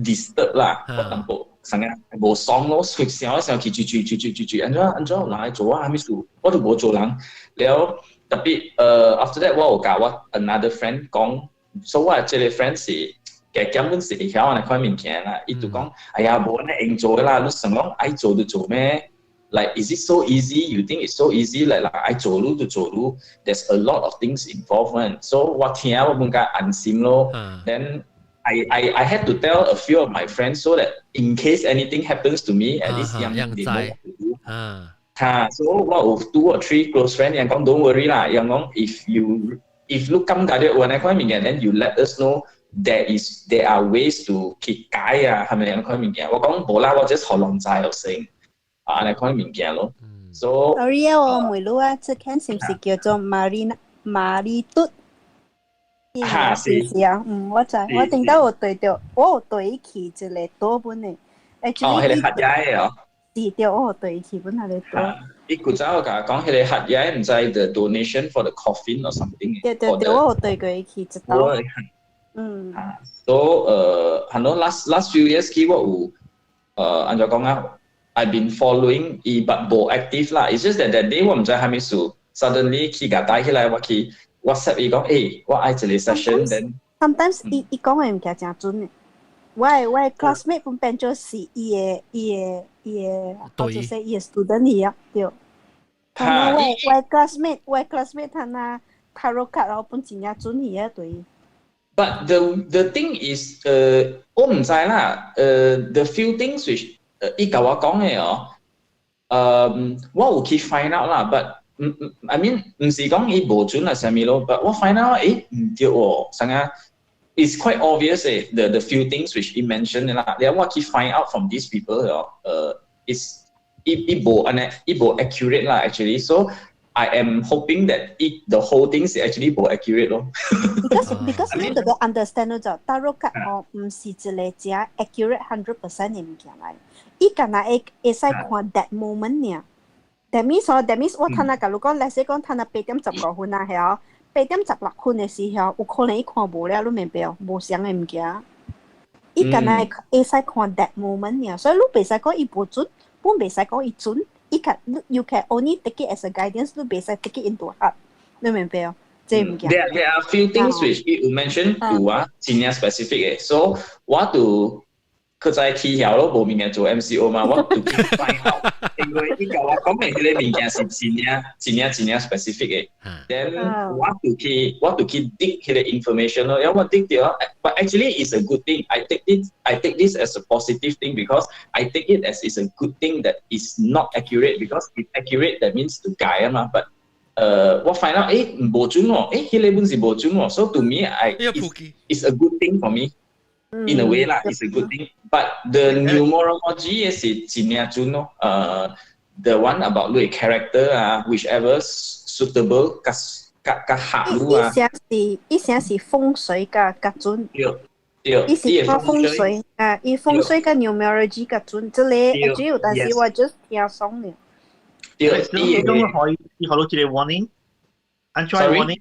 disturb 啦，我淡薄成日無爽咯，想去住，安怎有人來做啊？咩事？我都冇做人，然後特別after that 我有教我 another friend 講，所以我這個 friend 是。根本是會曉安尼款物件啦，伊就講，哎呀，無安尼用做啦，你想講愛做就做咩 ？Like is it so easy? You think it's so easy? Like 愛做路就做路 ，there's a lot of things involved. So 我聽我更加安心咯。Then I had to tell a few of my friends so that in case anything happens to me, at least 人哋冇what to do。so 我有 2 or 3 close friends 人講 don't worry 啦，人講 if you 感覺到有安尼款物件 ，then you let us know。There are ways to 去改啊，係咪安尼款物件？我講無啦，我 just 學人知就成，安尼款物件咯。So sorry 啊，我問你啊，這間是唔是叫做馬里嘟？是啊，我知，我頂到我有對去一個多本嘅。係你客嘢哦。是對，我有對去本係你多。伊古早我講係你客嘢，唔知 the donation for the coffin or something。對，我有對過去一道。So 很多 last few years 佢我有按照講啊 ，I've been following 伊不冇 active 啦。It's just that day 我唔知係咩事 ，suddenly 佢夾帶起來，我去 WhatsApp 伊講，我愛一個 session。Then sometimes 伊講嘅物件真準嘅。我 classmate 本變咗是伊嘅，或者係伊嘅 student 嚟啊，對。我 classmate 他那 tarot card 然後本真正準嚟啊，對。But the thing is，我唔知啦。The few things which 伊甲我講嘅我有去 find out 啦 ，but I mean 唔是講伊無準啊啥物咯 ，but 我 find out 唔對喎，啥啊 ？It's quite obvious the few things which he mentioned 啦，然後我去 find out from these people is 伊無accurate 啦 actually， so I am hoping that the whole thing is actually 無 accurate 咯。Because 你特別 understand 咗，大陸嘅唔是一個只 accurate 100% 嘅物件嚟，伊干那會使看 that moment 呢。That means 我睇那假如講，例如講睇那8點19分啊，係8點16分嘅時候，有可能伊看無了，你明白？無相嘅物件，伊干那會使看 that moment 呢，所以你袂使講伊無準，本袂使講伊準。You can only take it as a guidance, you basically take it into heart. 你明白哦？即唔 There are few things which you mentioned to 真係 specific 嘅， so 我就佢在起曉咯，無明嘅做 MCO 嘛，我就去 find out， 因為伊甲我講嘅迄個物件是真係 specific 嘅。Then 我就去 dig 迄個 information 咯，然後我 dig 到 ，but actually it's a good thing. I take this as a positive thing because I take it as it's a good thing that is not accurate because if accurate that means to 改啊嘛。But 我 find out 無準喎，迄個本是無準喎， so to me it's a good thing for me. In a way lah, it's a good thing. But the numerology is真咯。The one about the character whichever suitable 甲合路啊。伊成是風水甲準。對。伊是看風水伊風水甲 numerology 甲準，即個主要，但是我 just 聽爽了。對。你講可以一個 warning， 安怎 warning？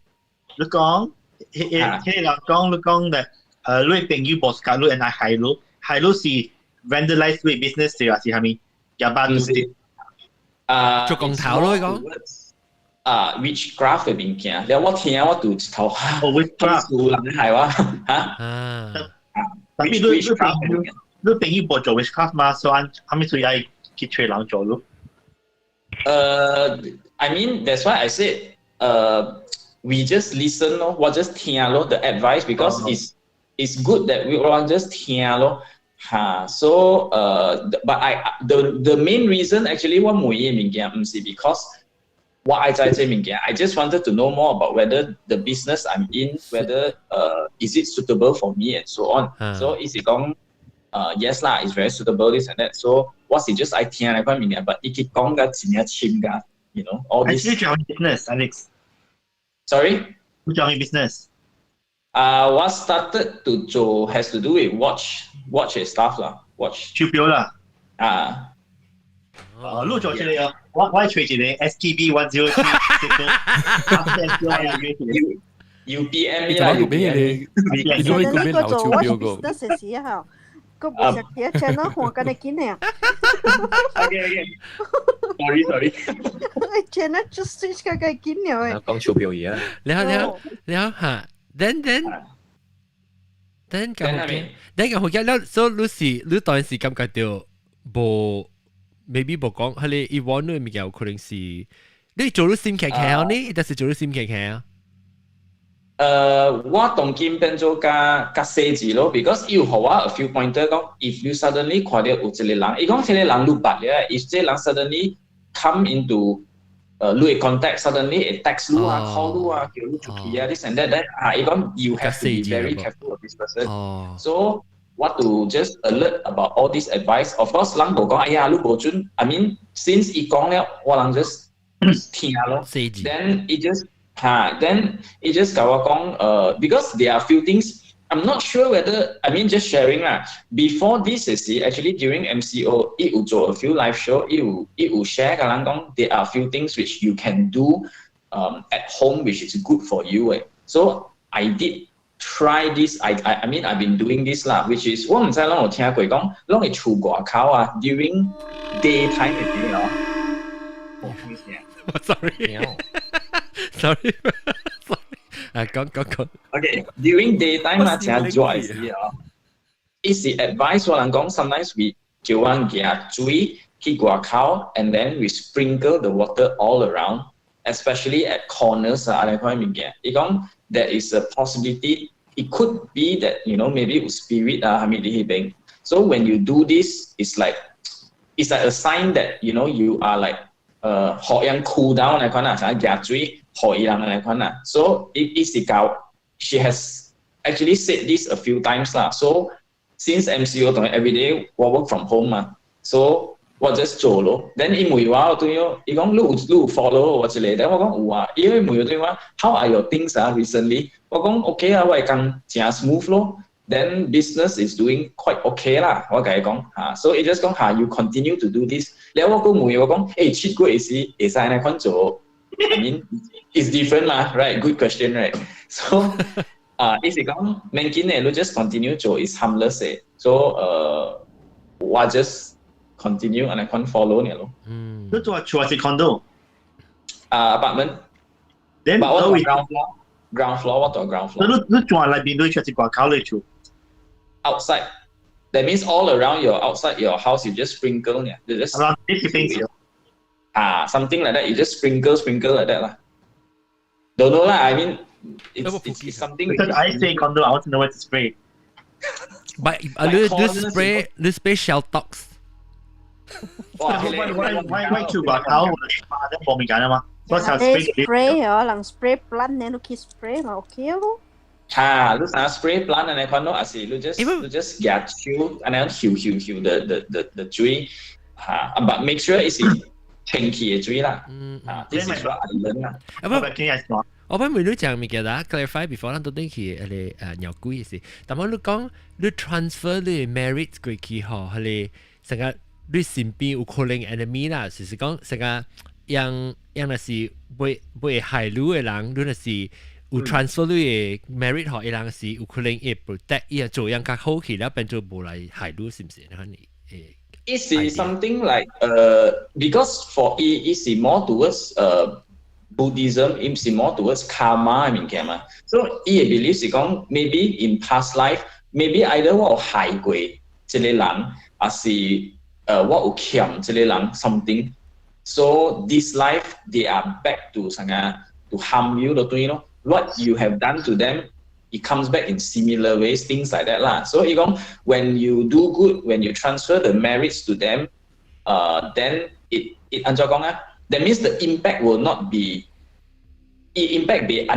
你講，迄個人講，你講嘅。你嘅朋友 boss 甲你，然後害你是 vandalize 你 business 是啥物？廿八度嘅。做公頭咯，講。witchcraft 嘅物件，然後我聽我讀一頭，witchcraft 人害我嚇。但係你朋友冇做 witchcraft 嘛？所以係咪需要去找人做咯？I mean that's why I said we just listen 咯，我 just 聽咯 the advice because it's good that we all just 聽咯。So but the main reason actually 我每嘢物件唔是 because 我愛在這物件 I just wanted to know more about whether the business I'm in whether is it suitable for me and so on. So 意思講yes 啦 it's very suitable this and that. So 我是 just 愛聽嚟塊物件 but 伊去講個真係深㗎 you know all this. Actually 做 business Alex. Sorry? 做 business. What started to 做 has to do with watch and stuff 啦 watch 手錶啦你做這個我係吹一個 STB 103 UPM 啦 UPM 你做咩咁樣鬧手錶個business 嘅時候個冇食嘢 channel 看緊你見你啊 sorry channel just switch 緊你見你啊講手錶嘢了嚇then 咁好嘅了 so 你當時感覺到無 maybe 無講係你以往你物件有可能是你做到閃劇呢，但是做到閃劇啊？我當今變做加細緻咯 ，because 有互我 a few pointer 講 ，if you suddenly 看到有一個人，伊講這個人你白咧 ，if 這人 suddenly come into 你嘅 contact suddenly text 你call 你叫你出去this and that， 伊講 you have to be very careful of this person。So what to just alert about all this advice. Of course, 人無講，哎呀，你無準。I mean, since 伊講了，我人 just 聽咯。Then it just then 甲我講because there are few things. I'm not sure whether I mean just sharing lah. Before this is actually during MCO, 伊有做 a few live show, 伊有 share 甲人講 there are few things which you can do at home which is good for you. So I did. Try this. I mean I've been doing this lah, which is 我唔知啷有聽過講，啷會出外口啊 during daytime 嘅時候。sorry 講。Okay, during daytime 啊，真係熱嘅時候，伊是 advice 我人講 sometimes we 叫人行水去外口 ，and then we sprinkle the water all around, especially at corners 啊，呢塊物件。伊講。There is a possibility. It could be that maybe spirit So when you do this, it's like it's like a sign that you know you are like 學人 cool down 嚟講啦，就係夾水學人嚟講啦。So it is the she has actually said this a few times 啦。So since MCO 同 everyday 我 work from home 嘛 ，so 我 just 做咯。Then 伊問我對我，伊講你有 follow 我之類，但我講有啊。因為問對我 How are your things recently？ 我講 OK 啊，我係講正 smooth 咯。Then business is doing quite okay 啦，我同佢講嚇。So it just 講嚇，you continue to do this。你我講問我講，切過會使嚟款做。I mean it's different 嘛 ，right? Good question, right? So 意思講，明顯咧，你 just continue 做 is harmless 嘅。So 我 just continue 嚟款 follow 你咯。你做住係 condo？ apartment。Then 我做 ground floor， 我做 ground floor。你住喺邊度？出係掛靠你住。Outside. That means all around your outside your house, you just sprinkle. Yeah, you just around 50 things. Something like that. You just sprinkle like that lah. Don't know lah. I mean, it's something. Because I say condo, I want to know what to spray. But you spray shell tox. Why 住掛靠？我冇咪揀啊嘛。我成日 spray 可能 spray plant 你都可以 spray 咪 OK 咯。lu sana spray plant and I no asih lu just get chill and then heal the tree but make sure it's pinky tree lah this is what I learn lah 我俾妹女講咪嘅啦 clarify before 咱到底去係鳥龜嘅事但係你講你 transfer 你 merit 過去嗬係成個你身邊有可能 enemy 啦就是講成個讓那是會害你嘅人你那是有 transfer 你嘅 merit 學一人是有可能會 protect 伊做樣較好起，然後變做無來害你，是唔是？It is something like because for it is more towards Buddhism, it is more towards karma 嘅物件嘛。So 伊嘅 belief 是講 maybe in past life, maybe either 我有害過一個人，還是我有欠一個人 something. So this life they are back to 啥個 to harm you 就對咯。What you have done to them, it comes back in similar ways, things like that lah. So, when you do good, when you transfer the merits to them, then that means the impact will not be, impact be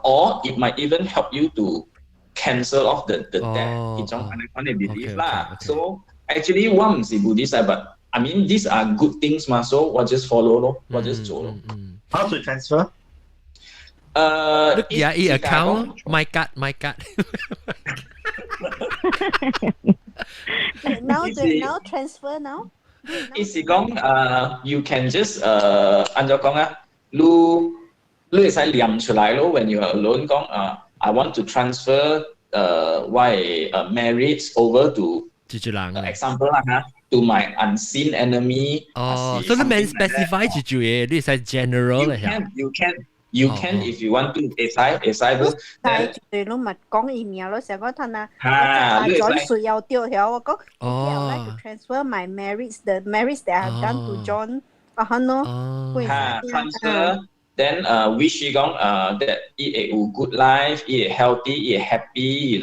or it might even help you to cancel off the debt. It's a belief lah. So, actually, one is Buddhist, but I mean, these are good things, so what just follow lo, what just do. How to transfer? Look, yeah, account. My card. now transfer now. Is you can just 按照講啊，你會使念出來咯。When you are alone 講I want to transfer my merits over to example 啦嚇。To my unseen enemy. So the man specify 住嘢，你係 general 嚟嚇。You can if you want to. 會使不？對，你咪講伊名咯，成個吞啊，John 水又掉條，我講 I would like to transfer my merits, the merits that I have done to John. Transfer. Then wish 講that 伊有 good life, 伊 healthy, 伊 happy,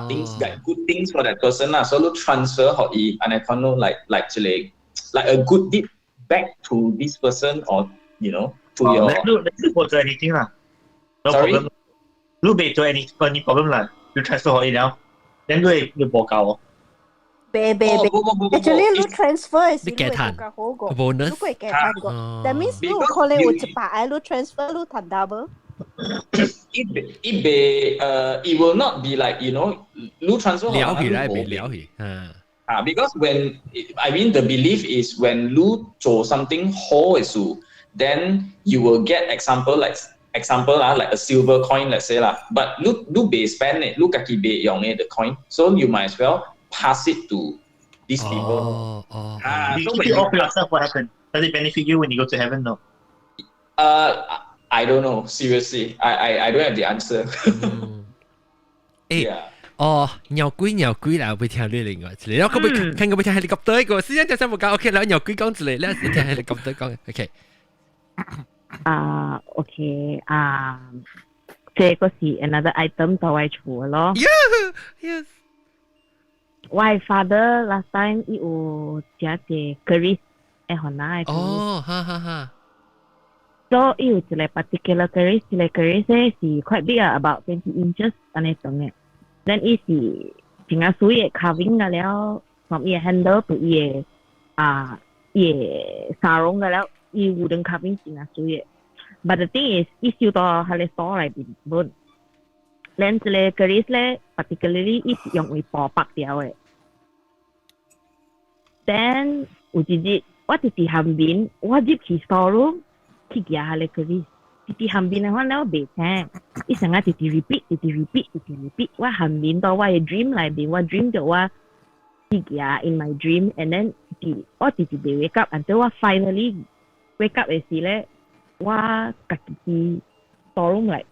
things like good things for that person 啦。So 你 transfer 學伊，安尼講咯，like 一個 like a good deed back to this person or to your. 你冇做 anything 啦。No problem. 你未做 any problem 啦，你 transfer 學伊了，then 你報告我。Actually, 你 transfer 你加碳，bonus， 如果加碳個 ，that means 你有可能有100，你 transfer 你賺 double。It will not be like you transfer 了起來未了起because when I mean the belief is when you 做 something 好嘅事 then you will get example like a silver coin let's say lah but 你未 spend 嘅，你自己未用嘅 the coin so you might as well pass it to these people. If you offer yourself, what happens? Does it benefit you when you go to heaven? No. I don't know. Seriously, I don't have the answer. 鳥龜啦，會聽你另外一個，然後可唔可以聽個聽 helicopter 個？時間就先唔講 ，OK，然後鳥龜講一個，然後聽 helicopter 講 ，OK。OK，這個是 another item 到位處咯。Yes。my father last time 伊有食隻 curry 誒河南嘅 curry。哦，哈哈哈。So 伊有一個 particular curry， 一個 curry 咧是 quite big 啊 ，about 20 inches 安尼長嘅。Then 伊是整個水嘅 carving 嘅了 ，from 伊嘅 handle to 伊嘅伊嘅沙龍嘅了，伊 wooden carving 整個水嘅。But the thing is， 伊燒到喺個 store 裏邊本。Then 一個 curry 咧 ，particularly 伊是用為薄白條嘅。Then 有一日，我直直後邊，我入去 store room 去夾下個 curry， 直直後邊嘅話了未聽，伊成日直直 repeat，我後邊到我嘅 dream 裏邊，我 dream 到我去夾 in my dream，and then 我直直地 wake up，until 我 finally wake up 嘅時咧，我家己去 store room 嚟，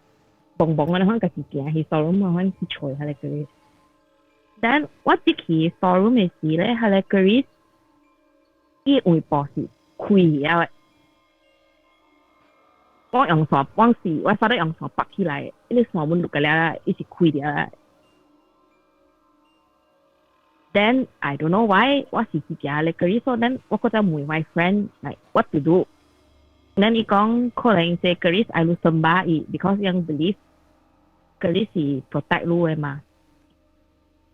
蹦蹦嘅話家己行去 store room 嘅話去吹下個 curry。Then 我入去 store room 嘅時咧，下個 curry 伊會部是開嘅。我用手幫時，我發得用手拔起來，因為手本錄嘅咧，一直開掉啦。Then I don't know why， 我是自己咧，佢說 then 我覺得問 my friend like what to do。Then 伊講可能係 Keris I 路sembah伊 ，because yang believe Keris 是 protect 路嘅嘛。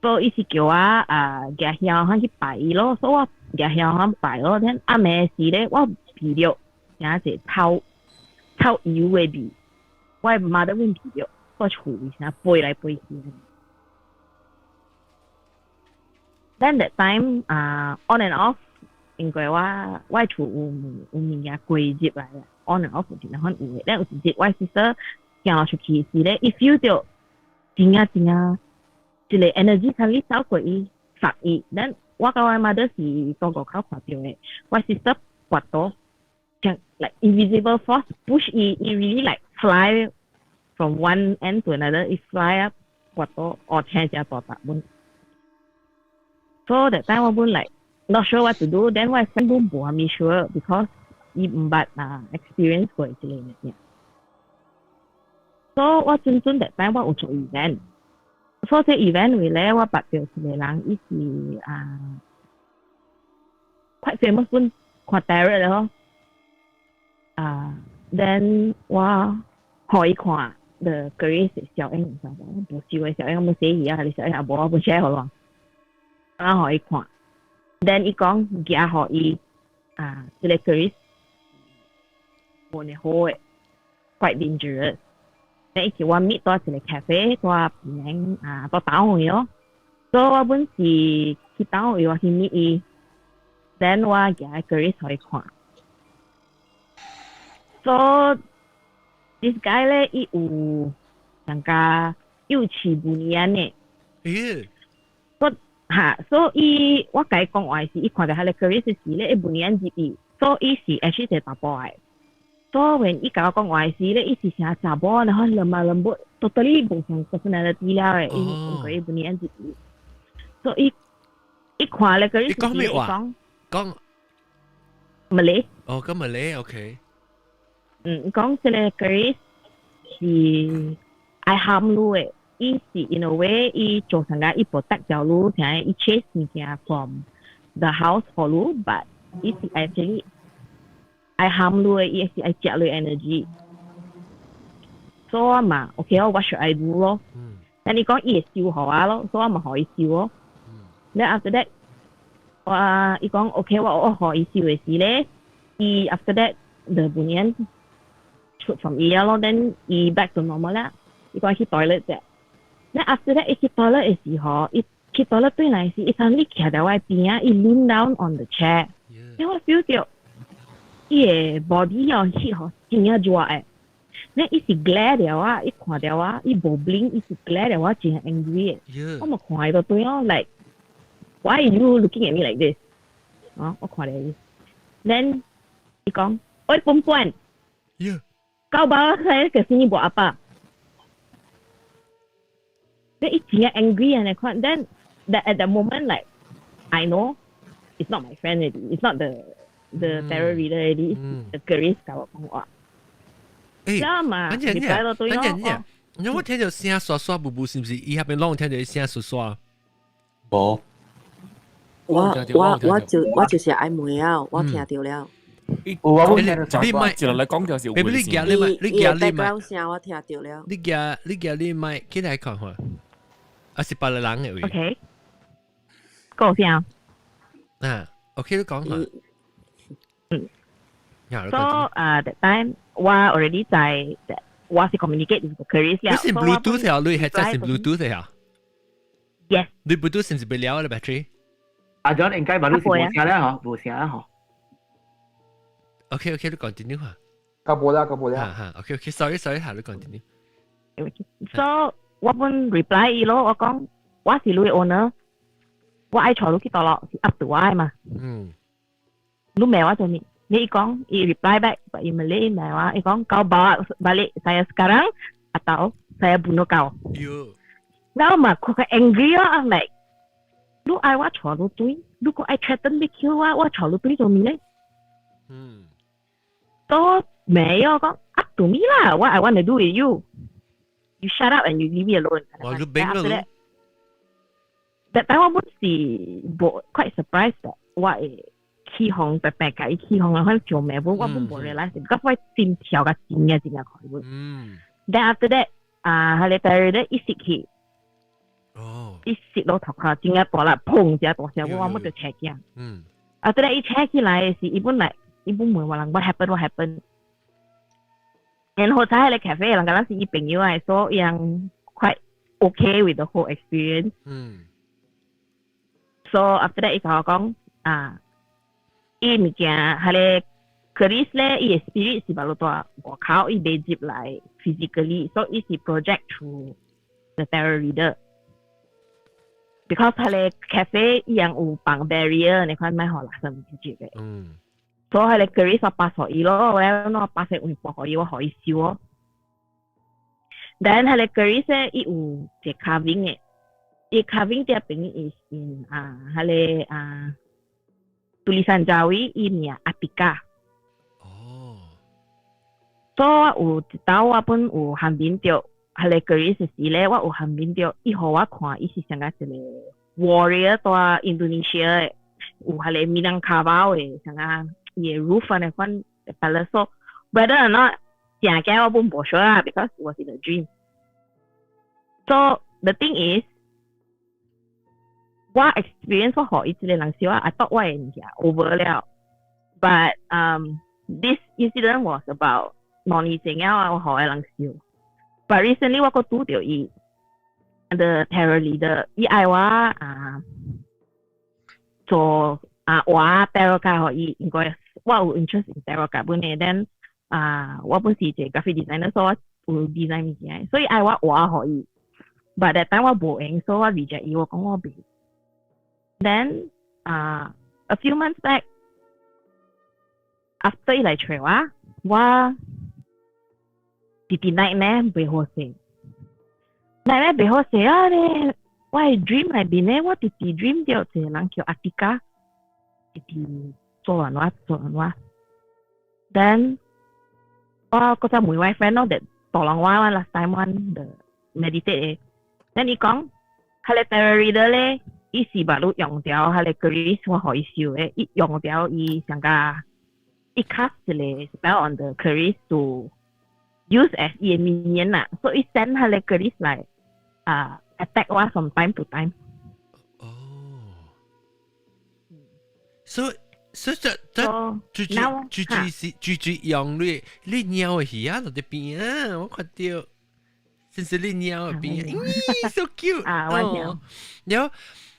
So 伊是叫我夾香香去拜伊咯，所以我夾香香拜咯。then 暗暝時咧，我皮了，有一隻臭油嘅味，我媽都揾皮了，我處理下背來背去。Then that time on and off， 應該我厝有物件歸入來啦 ，on and off 有陣很有嘅。但有時我 sister 行落出去時咧，伊 feel 到真一個 energy 可以走過伊殺伊。Then 我甲我媽都是個口看到嘅，我 sister 滑到。like invisible force push it really like fly from one end to another. It fly up 滑到我聽只大白本。So that time 我本 like not sure what to do. Then 我 friend 本冇咪 sure because 伊唔捌experience 過之類嘅嘢。So 我陣 that time 我有做 event。So 這 event 為咧我捌到一個人，伊是quite famous 本看 tarot 嘅咯。then 我可以看 the Keris 小英，唔知道冇試過小英有冇寫嘢啊？係小英阿冇我冇 share 好咯。我可以看 ，then 伊講夾可以即個 Keris 冇你好嘅 ，quite dangerous。then 伊叫我 meet 到一個 cafe， 到名到島去咯。所以我本是去島去我去 meet 伊 ，then 我夾 Keris 可以看。So this guy 咧，伊有人家幼稚bunian 嘅。So 伊我甲伊講話是，伊看到佢個 Keris 時咧，伊 bunian 入伊。So 伊是 actually 係查甫嘅。So when 伊甲我講話時咧，伊是成查甫，然後lembut totally 冇像 personality 了嘅，伊 bunian 入伊。So 伊看個 Keris 時，伊講咩話？講 Malay。哦，講 Malay，OK。講這個 Keris 是愛喊路嘅，伊是 in a way 伊做成個伊 protect 條路，像伊 chase 物件 from the house 好路 ，but 伊是 actually 愛喊路嘅，伊是愛接路 energy。所以我嘛 ，OK 咯 ，what should I do 咯？但你講伊會燒好啊咯，所以我咪可以燒咯。Then after that， 伊講 OK， 我可以燒嘅時咧，伊 after that the bunian shoot from ear 咯 ，then 伊 back to normal 啦。伊講去 toilet 啫。then after that 伊去 toilet 嘅時候，伊去 toilet 對嚟時，伊上面企喺我邊啊，伊 lean down on the chair。因為我 feel 到伊嘅 body 要 hit 好真係熱嘅。then 伊是 glare 掉啊，伊看掉啊，伊無 blink， 伊是 glare 掉啊，真係 angry 嘅。我咪看到對咯 ，like why are you looking at me like this？ 我看到伊。then 伊講，喂perempuan。Kau bawa saya ke sini buat apa? Then it's angry and then at the moment like I know it's not my friend already. It's not the tarot reader already. It's the Keris 甲我講話。知嘛？你睇到對咯。我聽到聲刷刷步步，是唔是？伊下邊攏聽到聲刷刷？冇。我就是愛妹啊，我聽到了。你咪就嚟講就是會先。你 background 聲我聽到了。你咪幾大講下？啊是別人嘅位。OK，夠聲。啊 ，OK 你講下。So that time 我 already 在我是 communicate with the Chris 了。你是 Bluetooth 啊？你係真係 Bluetooth 啊 ？Yes。你 Bluetooth 是唔是不了嘅 battery？ 啊，John 應該話你是冇聲咧嗬，冇聲啊嗬。OK，你 continue 下。夠冇啦。嚇 ，OK，sorry，下你 continue。So 我本 reply 伊咯，我講我是你 owner， 我愛坐你去到咯，是 up to 我嘛。你咩話做咩？你講i reply back by Malay mewah ikong kau bawa balik saya sekarang atau saya bunuh kau. Now mà cô cái angry á, I'm like, lu ai wa chó lu tui, lu có ai threaten me kill wa chó lu tui cho mình đấy. So mẹ yo con up to me lah, what I want to do with you. You shut up and you leave me alone. Wow, lu bang lu. That time I was quite surprised that what 起哄白白嘅，起哄啊，可能做咩？我冇 realize，咁我心跳嘅真嘅開會。Then after that，佢哋第二日一食起，一食到頭殼真嘅大啦，砰！隻大聲，我冇得 check 嘅。After that 一 check 起來是一般問話人 what happened？ 然後喺個 cafe 人嗰陣時，朋友係說樣 quite okay with the whole experience。So after that，佢講伊物件，佢哋 Chris 咧，伊嘅 spirit 是把路多外口，伊被接來 physically， so 伊是 project through the terror leader。Because 佢哋 cafe 一樣有綁 barrier，你看咩好啦，係唔直接嘅。所以佢哋 Chris 我pass 可以咯，我 pass 唔可以，我可以笑咯。Then 佢哋 Chris 咧，伊有隻 carving 嘅，伊 carving 啲邊 is in 佢哋tulisan Jawi ini ya Atika. So 有一道我本有handin掉，係你個意思是咧，我有handin掉，以後我看伊是像個一個 warrior 在 Indonesia 嘅，有係你Minangkabau 嘅，像個伊 roof 嘅款 palace。So whether or not 正嘅我本冇 sure 啦 ，because it was in a dream. So the thing is。我 experience 我學一啲人笑啊 I thought 我係over 了 but this incident was about 2年前我學嘅人笑 but recently 我個拄到伊 the terror leader 伊嗌我做畫 terror 卡學伊應該我有 interest in terror 卡本嘅 then 我本是一個 graphic designer 所以我有 design 物件所以嗌我畫學伊 but that time 我冇應所以我 reject 伊我講我唔Then, a few months back, after 嚟找我弟弟奶奶背好勢，奶奶背好勢啊咧，我係 dream 裏邊咧，我弟弟 dream 到一個人叫阿迪卡，弟弟做人話。Then 我嗰陣每位 friend 咯，就當人話 last time one the meditate 嘅， then 你講係你 terror reader 咧。伊是把路用掉，佢哋 Chris 我可以笑嘅，一用掉伊上個一 cast 咧 spell on the Chris to use as 伊 minion 啦，所以 send 佢哋 Chris 嚟attack 我 from time to time。所以最用你鳥嘅魚啊，喺邊啊，我看到，先是你鳥喺邊，so cute 我鳥，有。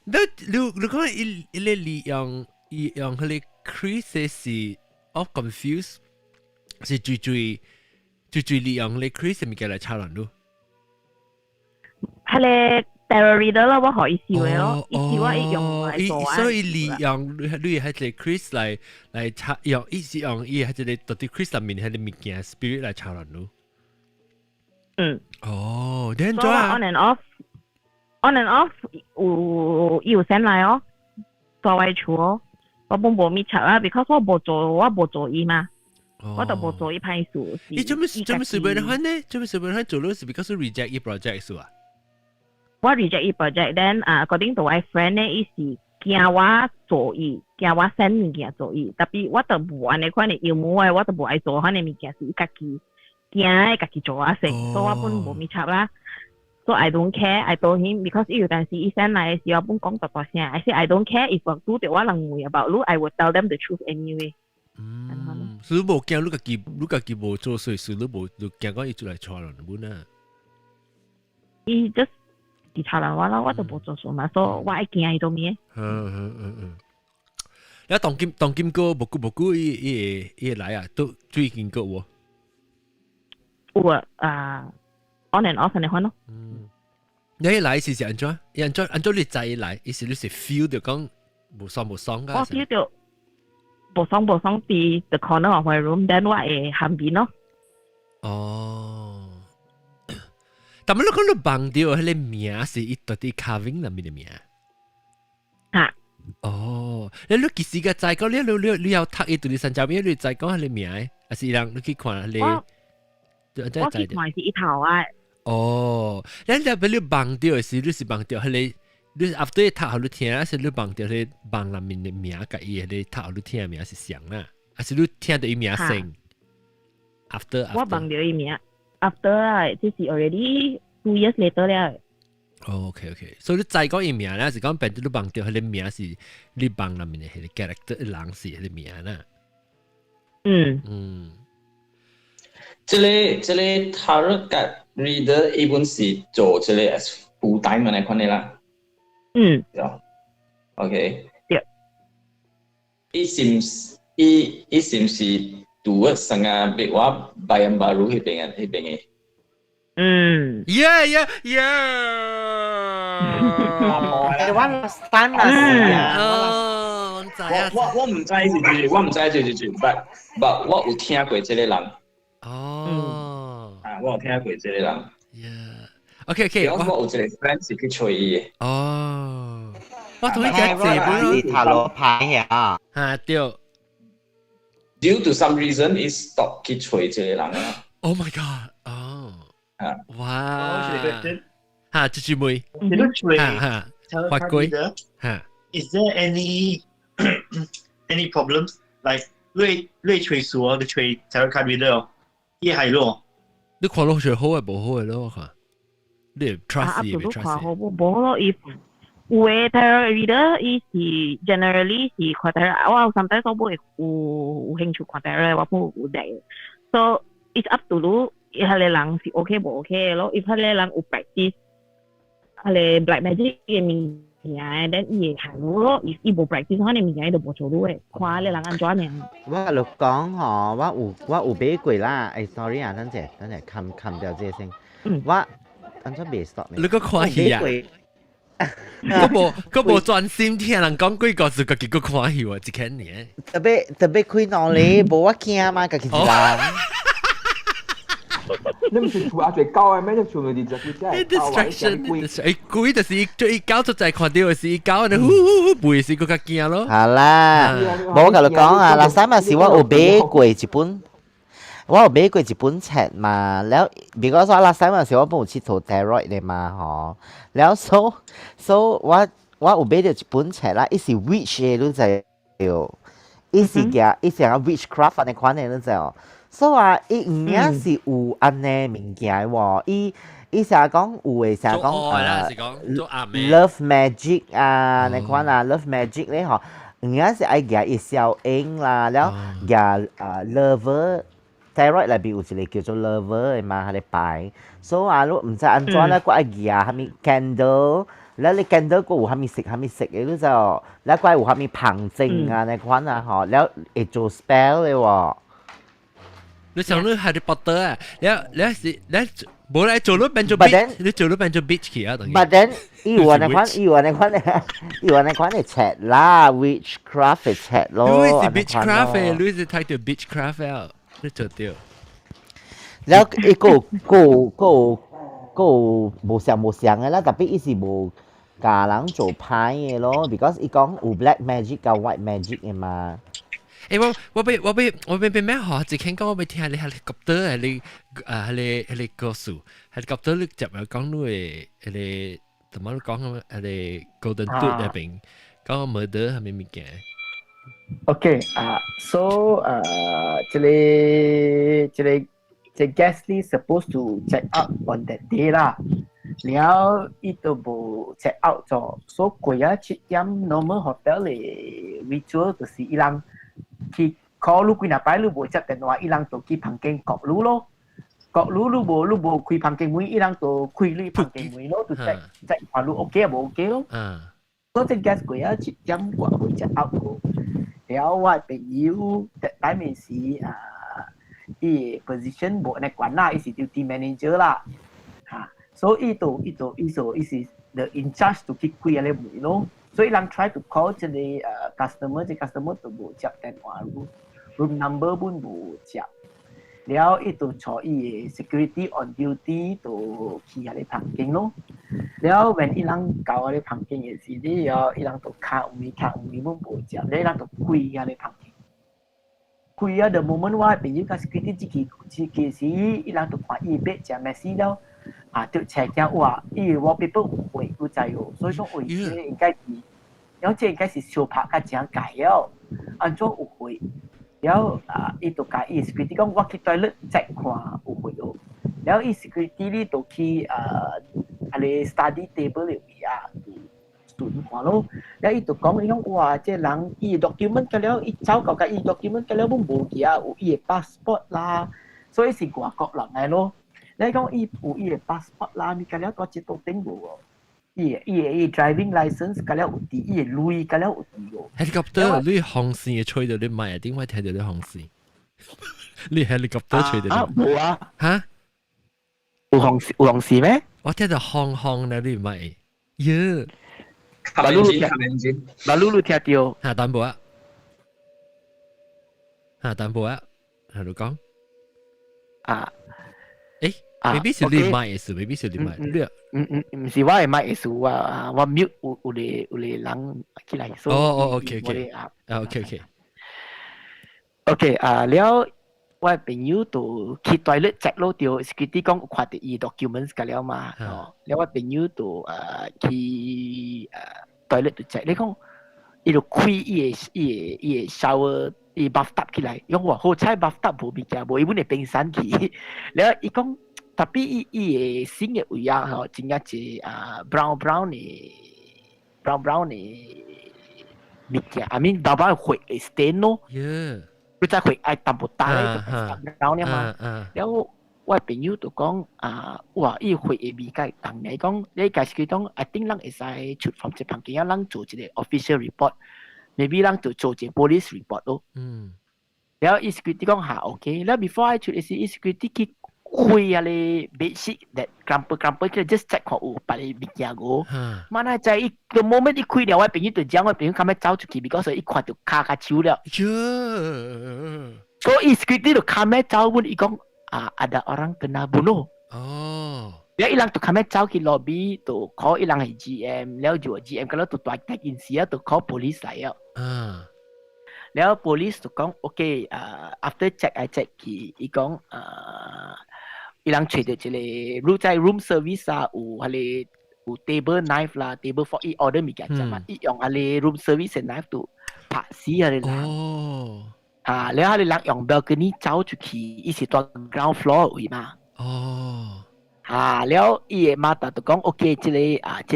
你講伊利用佢哋 Chris 是 of confused 是最利用你 Chris 咪叫嚟抄人咯。係你 terror leader 咯，我可以笑嘅咯，意思我用嚟做啊。所以利用你係隻 Chris 嚟抄用，意思用伊係隻你到啲 Chris 入面係啲物件 spirit 嚟抄人咯。哦，點做啊 ？On and off 有 send 來哦，作為處哦，我冇咪查啦 ，because 我冇做伊嘛，我就冇做伊派數。你做咩隨便看呢？做咩隨便看做咯？是 because reject 伊 project 是啊？我 reject 伊 project，then according to my friend 呢，伊是惊我做伊，惊我生物件做伊，特别我都无安尼款的幽默我都无爱做款的物件，是伊家己惊的家己做啊成，所以我本无咪插啦。So I don't care. I told him because 有陣時醫生嚟嘅時候，本講大大聲。I say I don't care if 我拄到我人問 about 你 ，I will tell them the truth anyway。所以無驚你家己無做衰事，你無就驚講伊出來錯人本啊。伊 just 其他人話啦，我都無做錯嘛，所以我愛驚伊做咩？你當今哥無久伊來啊，都最近個喎。有啊，on and off 嚟款咯。你來是安怎？安怎你知伊來？意思你是 feel 到講無爽㗎？我 feel 到無爽喺 the corner of my room，then 我會喊邊咯。哦，但係你講你幫到迄個名是伊到底 carving 裡面嘅名？嚇？哦，你其實個知講你有讀伊對你三角面，你知講迄個名，還是讓你去看你？我去看是一頭啊。哦，你你幫到是你是幫到迄個，你 after 你讀好你聽，還是你幫到迄幫裡面嘅名，甲伊迄個讀好你聽嘅名是像啦，還是你聽到伊名聲 ？After 我幫到伊名 ，after 啊，即是 already 2 years later 了。OK， 所以你知講伊名啦，是講變咗你幫到迄個名是你幫裡面嘅迄個 character 人是迄個名啦。這個 tarot card reader 一般是做這個 as full time 嚟看你啦。對。OK。對。伊是唔是讀成個別話bayan baru 嗰邊嘅？Yeah。我 last time 啊。我唔知住，but 我有聽過這個人。我有聽過這個人。OK， 我有一個 friend 是去吹伊嘅。我同你講這本塔羅牌啊。對。Due to some reason, he stop 去吹這個人啊。Oh my god！ 哇！這句妹。你都吹法規。Is there any problems like 你吹數啊？你吹 tarot card reader 伊係咯？你看落去好誒，無好誒咯，我看。你 trust 伊，未 trust 伊。無咯，伊有誒 tarot reader，伊是 generally 是看 tarot，我 sometimes 我會有興趣看 tarot，我冇有嚟。So it's up to you，伊係你人是 OK 無 OK 咯？伊係你人有 practice，係你 black magic 嘅物件，then 伊會行路咯。伊無 practice，可能物件伊就無做到誒，看你人安怎樣。我就講嗬，我有買過啦。sorry 啊，等陣冚掉這先。我安怎未 stop 你個看戲啊？我無專心聽人講幾個字，個結果看戲喎，一看年。特別開腦咧，無我驚嘛，個其實人。你唔是厝阿最高嘅咩？你厝裏啲就佢真係高啊！誒，鬼就是伊搞出就係看到嘅是伊搞，你呼背是個較驚咯。係啦，我同你講啊，嗱，三日時我有買過一本。我有買過一本冊嘛，แล้วbecause 我 last time 嗰時我冇切圖 tarot 嚟嘛，嗬，แล้ว so 我有買到一本冊啦，伊是 witch 嘅，你知道？伊是個 witchcraft 嘅款嘅，你知道？所以話伊唔係是有安尼物件喎，伊成日講有嘅，成日講love magic 啊，你款啊 love magic 咧嗬，唔係是愛夾伊效應啦，แล้ว夾lover。tarot 裏邊有一個叫做 lover 嘅嘛，佢哋擺，所以話你唔知安怎咧，佢愛舉啊，係咪 candle，แล้ว你 candle 佢有係咪食嘅，你就，แล้ว佢有係咪旁證啊，你款啊，嗬，แล้ว會做 spell 嘅喎。你想你 Harry Potter 啊？你是冇嚟做咗變咗 bitch，你做咗變咗 bitch 去啊？等於。But then 伊有安尼款嘅冊啦 ，witchcraft 嘅冊咯。你是 witchcraft 嘅，你是睇到 witchcraft 啊？你做到。แล้วอี個無相嘅啦，特別伊是無教人做牌嘅咯 ，because 伊講有 black magic 甲 white magic 嘅嘛。我被咩學？只聽講我被聽你 helicopter 你故事 helicopter 你接嚟講你點樣講咁？你 golden tooth 入邊講 murder 係咩物件？Okay，so 這 guest list supposed to check out on that day 啦，แล้วitu bu check out 咗，所以佢啊七點 normal hotel 嘅 ritual 就是伊人去 call 你幾日擺你無接電話，伊人就去房間角你咯，角你無開房間門，伊人就開你房間門咯，就 check 看你 OK 啊無 OK 咯。所以這 guest 佢啊七點我會 check out 過，แล้ว我朋友 that time 是伊 position 無ใน管啦，伊是 duty manager 啦，所以伊是 the in charge to 去開嗰啲門咯，所以人 try to call 這個customer，這 customer 就無接電話，room number 本無接，แล้ว伊就坐伊 security on duty 就去嗰啲房間咯，แล้วwhen 伊人到嗰啲房間嘅時咧，伊人就敲門本無接，你人就開嗰啲房間。佢啊 ，the moment 我朋友個 security 自己時，伊人就看伊別隻 message 了，就 check 下哇，伊 wallpaper 有回有在哦，所以講回這應該是，然後這應該是小拍個正解了，安怎有回，然後伊就甲伊 security 講我去 toilet check 看有回哦，然後伊 security 呢就去個 study table 入邊啊。student 看咯，แล้ว伊就講伊講哇，這人伊 document 個了，伊走到個伊 document 個了本無嘢，有伊 passport 啦，所以是外國人嚟咯。你講伊有伊 passport 啦，咪個了個接到頂無哦，伊 driving license 個了有啲，伊鐳個了有啲哦。helicopter 你航線嘅吹到你咪，點解聽到你航線？你 helicopter 吹到你？冇啊。嚇？有航線咩？我聽到航咧，你咪呀？Lalu lu聽到嚇淡薄啊，喺度講maybe 是你買嘅事 ，maybe 是你買，唔是我係買嘅事，我 mute 有啲人起來，所以OK，แล้ว我朋友就去 toilet check 咯，條 security 講有看到伊 documents 㗎了嘛，แล้ว我朋友就去toilet 就 check，你講伊就開伊個 shower 伊 bathtub 起來，講話好彩 bathtub 無物件，無伊本嚟冰山去，แล้ว伊講，tapi 伊個新嘅位啊，真係一brown 嘅物件 ，I mean brown 血嘅 stain 咯。佢就係愛淡薄大咧，就咁嘛。แล้ว我朋友就講哇，伊血嘅味介重嚟講，你介紹佢講，I think 人會使出from 這房間，人做一個 official report，maybe 人就做一個 police report 咯。แล้ว伊 security 講下 OK，แล้ว before I 出嘅時，伊 security 去開下咧 bedsheet that crumple 佢 just check 看有別嘅物件個。mana 就係個 moment 伊開了，我朋友就講，我朋友咁樣走出去 ，because 伊看到卡手了。所以 security 就咁樣走，本伊講ada orang kena bunuh。แล้ว伊人就咁樣走去 lobby，就 call 伊人係 GM， แล้ว就 GM 咁樣就大件事啊，就 call police 嚟啊。แล้ว police 就講 OK，after check 佢，伊講伊人找到一個room service 啊，有 table knife 啦 ，table for 伊 order 物件啫嘛，伊用room service 嘅 knife 就拍死人。แล้ว人用 balcony 走出去，伊是在 ground floor 位嘛。แล้ว伊嘅媽就講 OK， 這個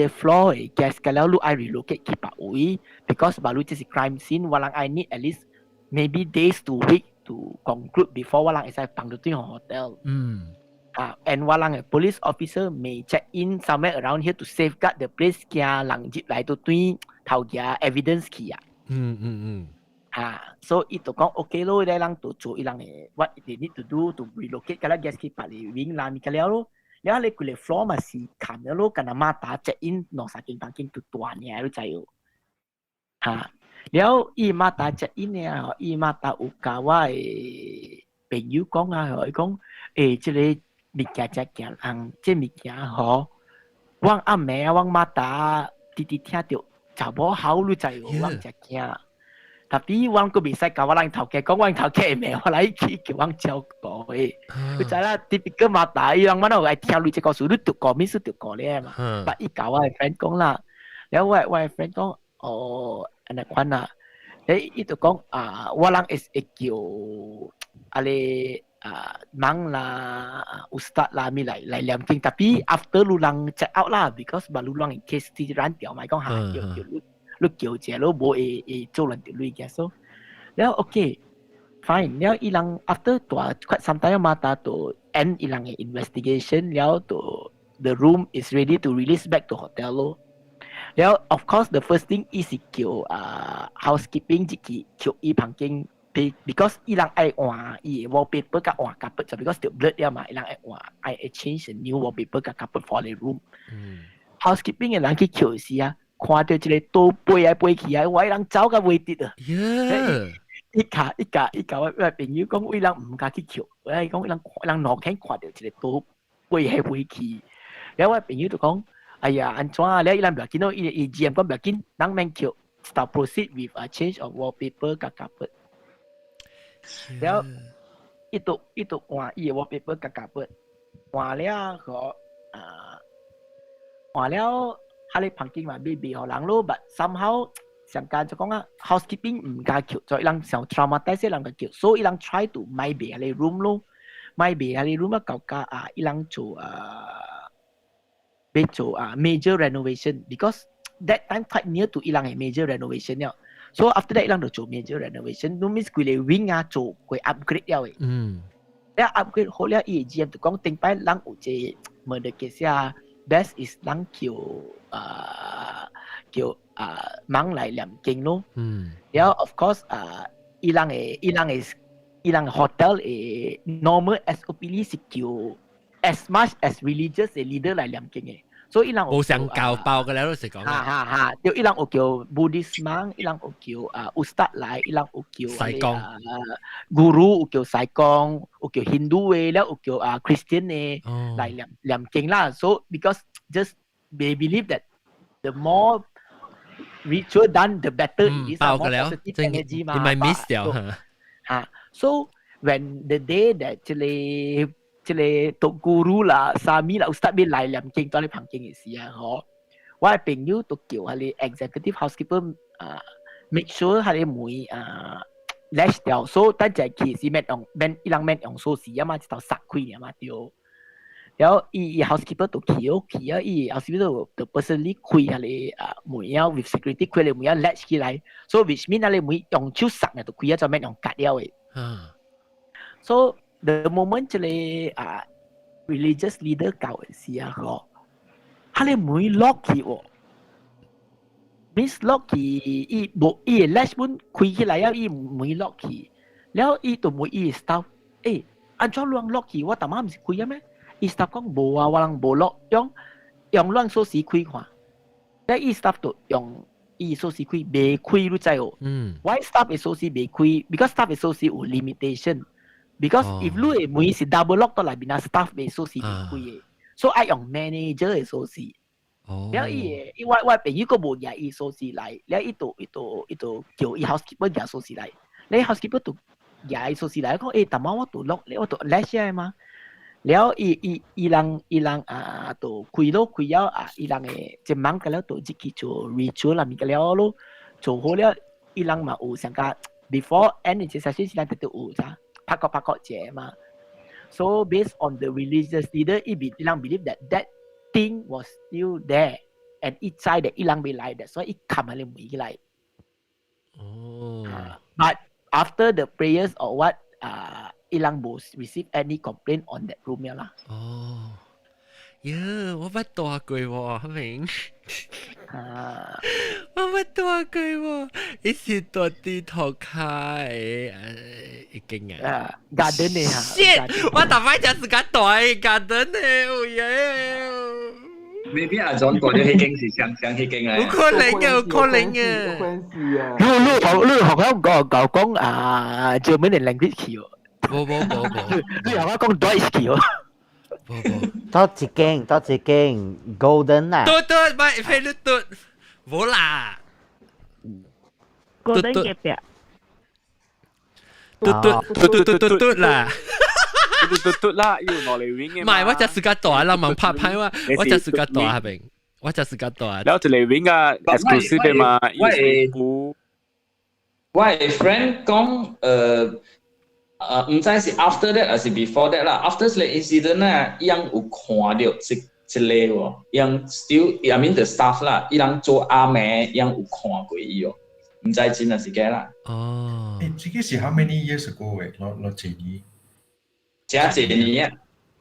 floor 嘅 guest 嘅了，你愛 relocate 去別位 ，because 馬路這是 crime scene，我人愛 need at least maybe days to week to conclude before 我人會使放到對 hotel。and 我人嘅 police officer may check in somewhere around here to safeguard the place， 驚人入來到對頭嘅 evidence 去啊。所以伊就講 OK 咯，你人就做伊人嘅 what they need to do to relocate 嘅啦 guest 去別嚟 wing 啦，咪嘅了咯。แล้ว你佢哋 floor 嘛是砍咗咯，กันมาตา check in นอกจาก房間ตัวเนี่ยรู้ใจอยู่แล้วอีมาตา check in เนี่ยอีมาตาอุกาว่าเป็นยู講啊，佢講即係物件只件人，即物件嗬，我阿妹我มาตา啲聽到就冇好รู้ใจอยู่我只件。tapi 我個比賽教我人頭家講，我頭家唔係我來去叫我照顧嘅。佢就啦 typical 馬大，伊人我都愛聽你這個數，你讀過咩書讀過咧嘛？但伊教我嘅 friend 講啦，然後我嘅 friend 講哦，安尼款啊，伊就講我人會叫你忙啦，ustad啦，咪來念經，tapi after 路人 check out 啦 ，because 把路人 case 啲人掉，咪講叫你叫者，你冇會做人條女嘅，so แล้วโอเค fine แล้วอีหลัง after ตัว quite some time มาตาตัว end อีหลัง investigation แล้วตัว the room is ready to release back to hotel แล้ว of course the first thing is เกี่ยวhousekeeping จิกิเกี่ยวอีพังกิ้ง because อีหลังไอ้ว่าอี wallpaper กับว่ากับจะ because เดี๋ยว blood เนี่ยมาอีหลังไอ้ว่าไอ้ change a new wallpaper กับ for the room housekeeping อีหลังที่เกี่ยวสิ啊看到一個刀飛來飛去啊，我人走甲袂得啊。伊甲我朋友講，我人唔敢去撬，我講人攞起看到一個刀飛來飛去，然後我朋友就講，哎呀，安怎啊？然後伊人唔要緊咯，伊 GM 講唔要緊，人免撬 ，start proceed with a change of wallpaper 甲 carpet。然後伊就換伊個 wallpaper 甲 carpet，換了個換了。佢哋旁邊話俾俾人咯，但 somehow 上間就講啊 ，housekeeping 唔加橋，所以人想 traumatize 人嘅橋，所以人 try to 買俾佢哋 room 咯，買俾佢哋 room 啊，搞加伊人做俾做major renovation，because that time quite near to 伊人嘅 major renovation 了，so after that 伊人就做 major renovation，no means 佢哋 wing 做佢 upgrade 了嘅，แล้ว upgrade 好了，伊 GM 就講頂擺人有隻 murder case 啊。Best is 人叫忙來念經咯。然後 of course 伊人嘅 hotel 嘅 normal SOP 是叫 as much as religious 嘅 leader 來念經嘅。所以伊人冇上教爆嘅咧，老實講。對，伊人有叫 Buddhist monk，伊人有叫ustad 來，伊人有叫西公guru，有叫西公，有叫 Hindu 嘅，แล้ว有叫Christian 嘅嚟念經啦。So because just they believe that the more ritual done, the better it is. 爆嘅了，真係你咪 miss 掉嚇。So when the day that 即係讀 guru 啦、沙彌啦、ustad 俾嚟念經，當你旁經嘅時啊，我嘅朋友都叫佢哋 executive housekeeper make sure 佢哋每lash 掉，所以等陣其實伊人免用鎖匙啊嘛，直到殺開啊嘛掉。然後伊 housekeeper 都去啊，伊 housekeeper 都 personally 開佢哋門啊 with security 開佢哋門啊 latch 起來，所以 which mean 佢哋門用手殺嘅都開啊，就免用割掉嘅。So the moment 即係religious leader 教嘅時啊，佢哋門 lock 起喎 ，miss lock 起伊冇伊 latch 門開起來啊，伊門 lock 起，然後伊就門伊 staff， 安怎亂 lock 起？我當晚唔是開啊咩？伊 staff 講無啊，我人無 lock， 用亂鎖匙開看，但伊 staff 就用伊鎖匙開，未開你知喎。Why staff 嘅鎖匙未開 ？Because staff 嘅鎖匙有 limitation。Because if 你嘅門是 double lock 到內邊啊 ，staff 嘅鎖匙未開嘅，所以愛用 manager 嘅鎖匙。然後伊我朋友個無嘢伊鎖匙來，然後伊就叫伊 housekeeper 嘅鎖匙來，你 housekeeper 就嘢伊鎖匙來，講當晚我就 lock， 我就 latch 嘅嘛。แล้วอีหลังตัวคุยแล้วอีหลังจะมั่งกันแล้วตัวจิกิโจ ritual ละมีกันแล้วลูโจโหแล้วอีหลังมาอูสังกัด before end จะ session สิหลังตัวอูจ้ะพักเจมา so based on the religious leader อีหลัง believe that thing was still there and อีใจthat อีหลังไม่ไล่ that's why อีคำอะไรไม่ไล่ but after the prayers or what ilang boss receive any complaint on that room 呀啦。哦，呀，我捌大過喎，係咪？我捌大過喎，伊是大啲頭開已經啊。garden 嘅嚇。shit，我頭擺就是個大 garden 嘅，哦耶！Maybe 阿 John 過咗迄間是上迄間啊。有可能嘅，有可能嘅。你學香港講German language 喎。冇，你又講多一條，多一間 golden 啊，對，咪飛你對，冇啦 ，golden 嘅邊，對啦，對啦，要攞嚟 wing 嘅。唔係，我只是個大啦，問拍牌我只是個大係咪？我就是咁大。แล้วจะเลยวิ่ง啊 exclusive 嘅嘛，我嘅 friend 講唔知是 after that 還是 before that 啦。After 呢個 incident 啊，伊人有看到一個喎，伊人 still I mean the staff 啦，伊人做阿妹，伊人有看過伊喎，唔知真係是假啦。哦，這個是 how many years ago 嘅？攞幾年？真幾年啊，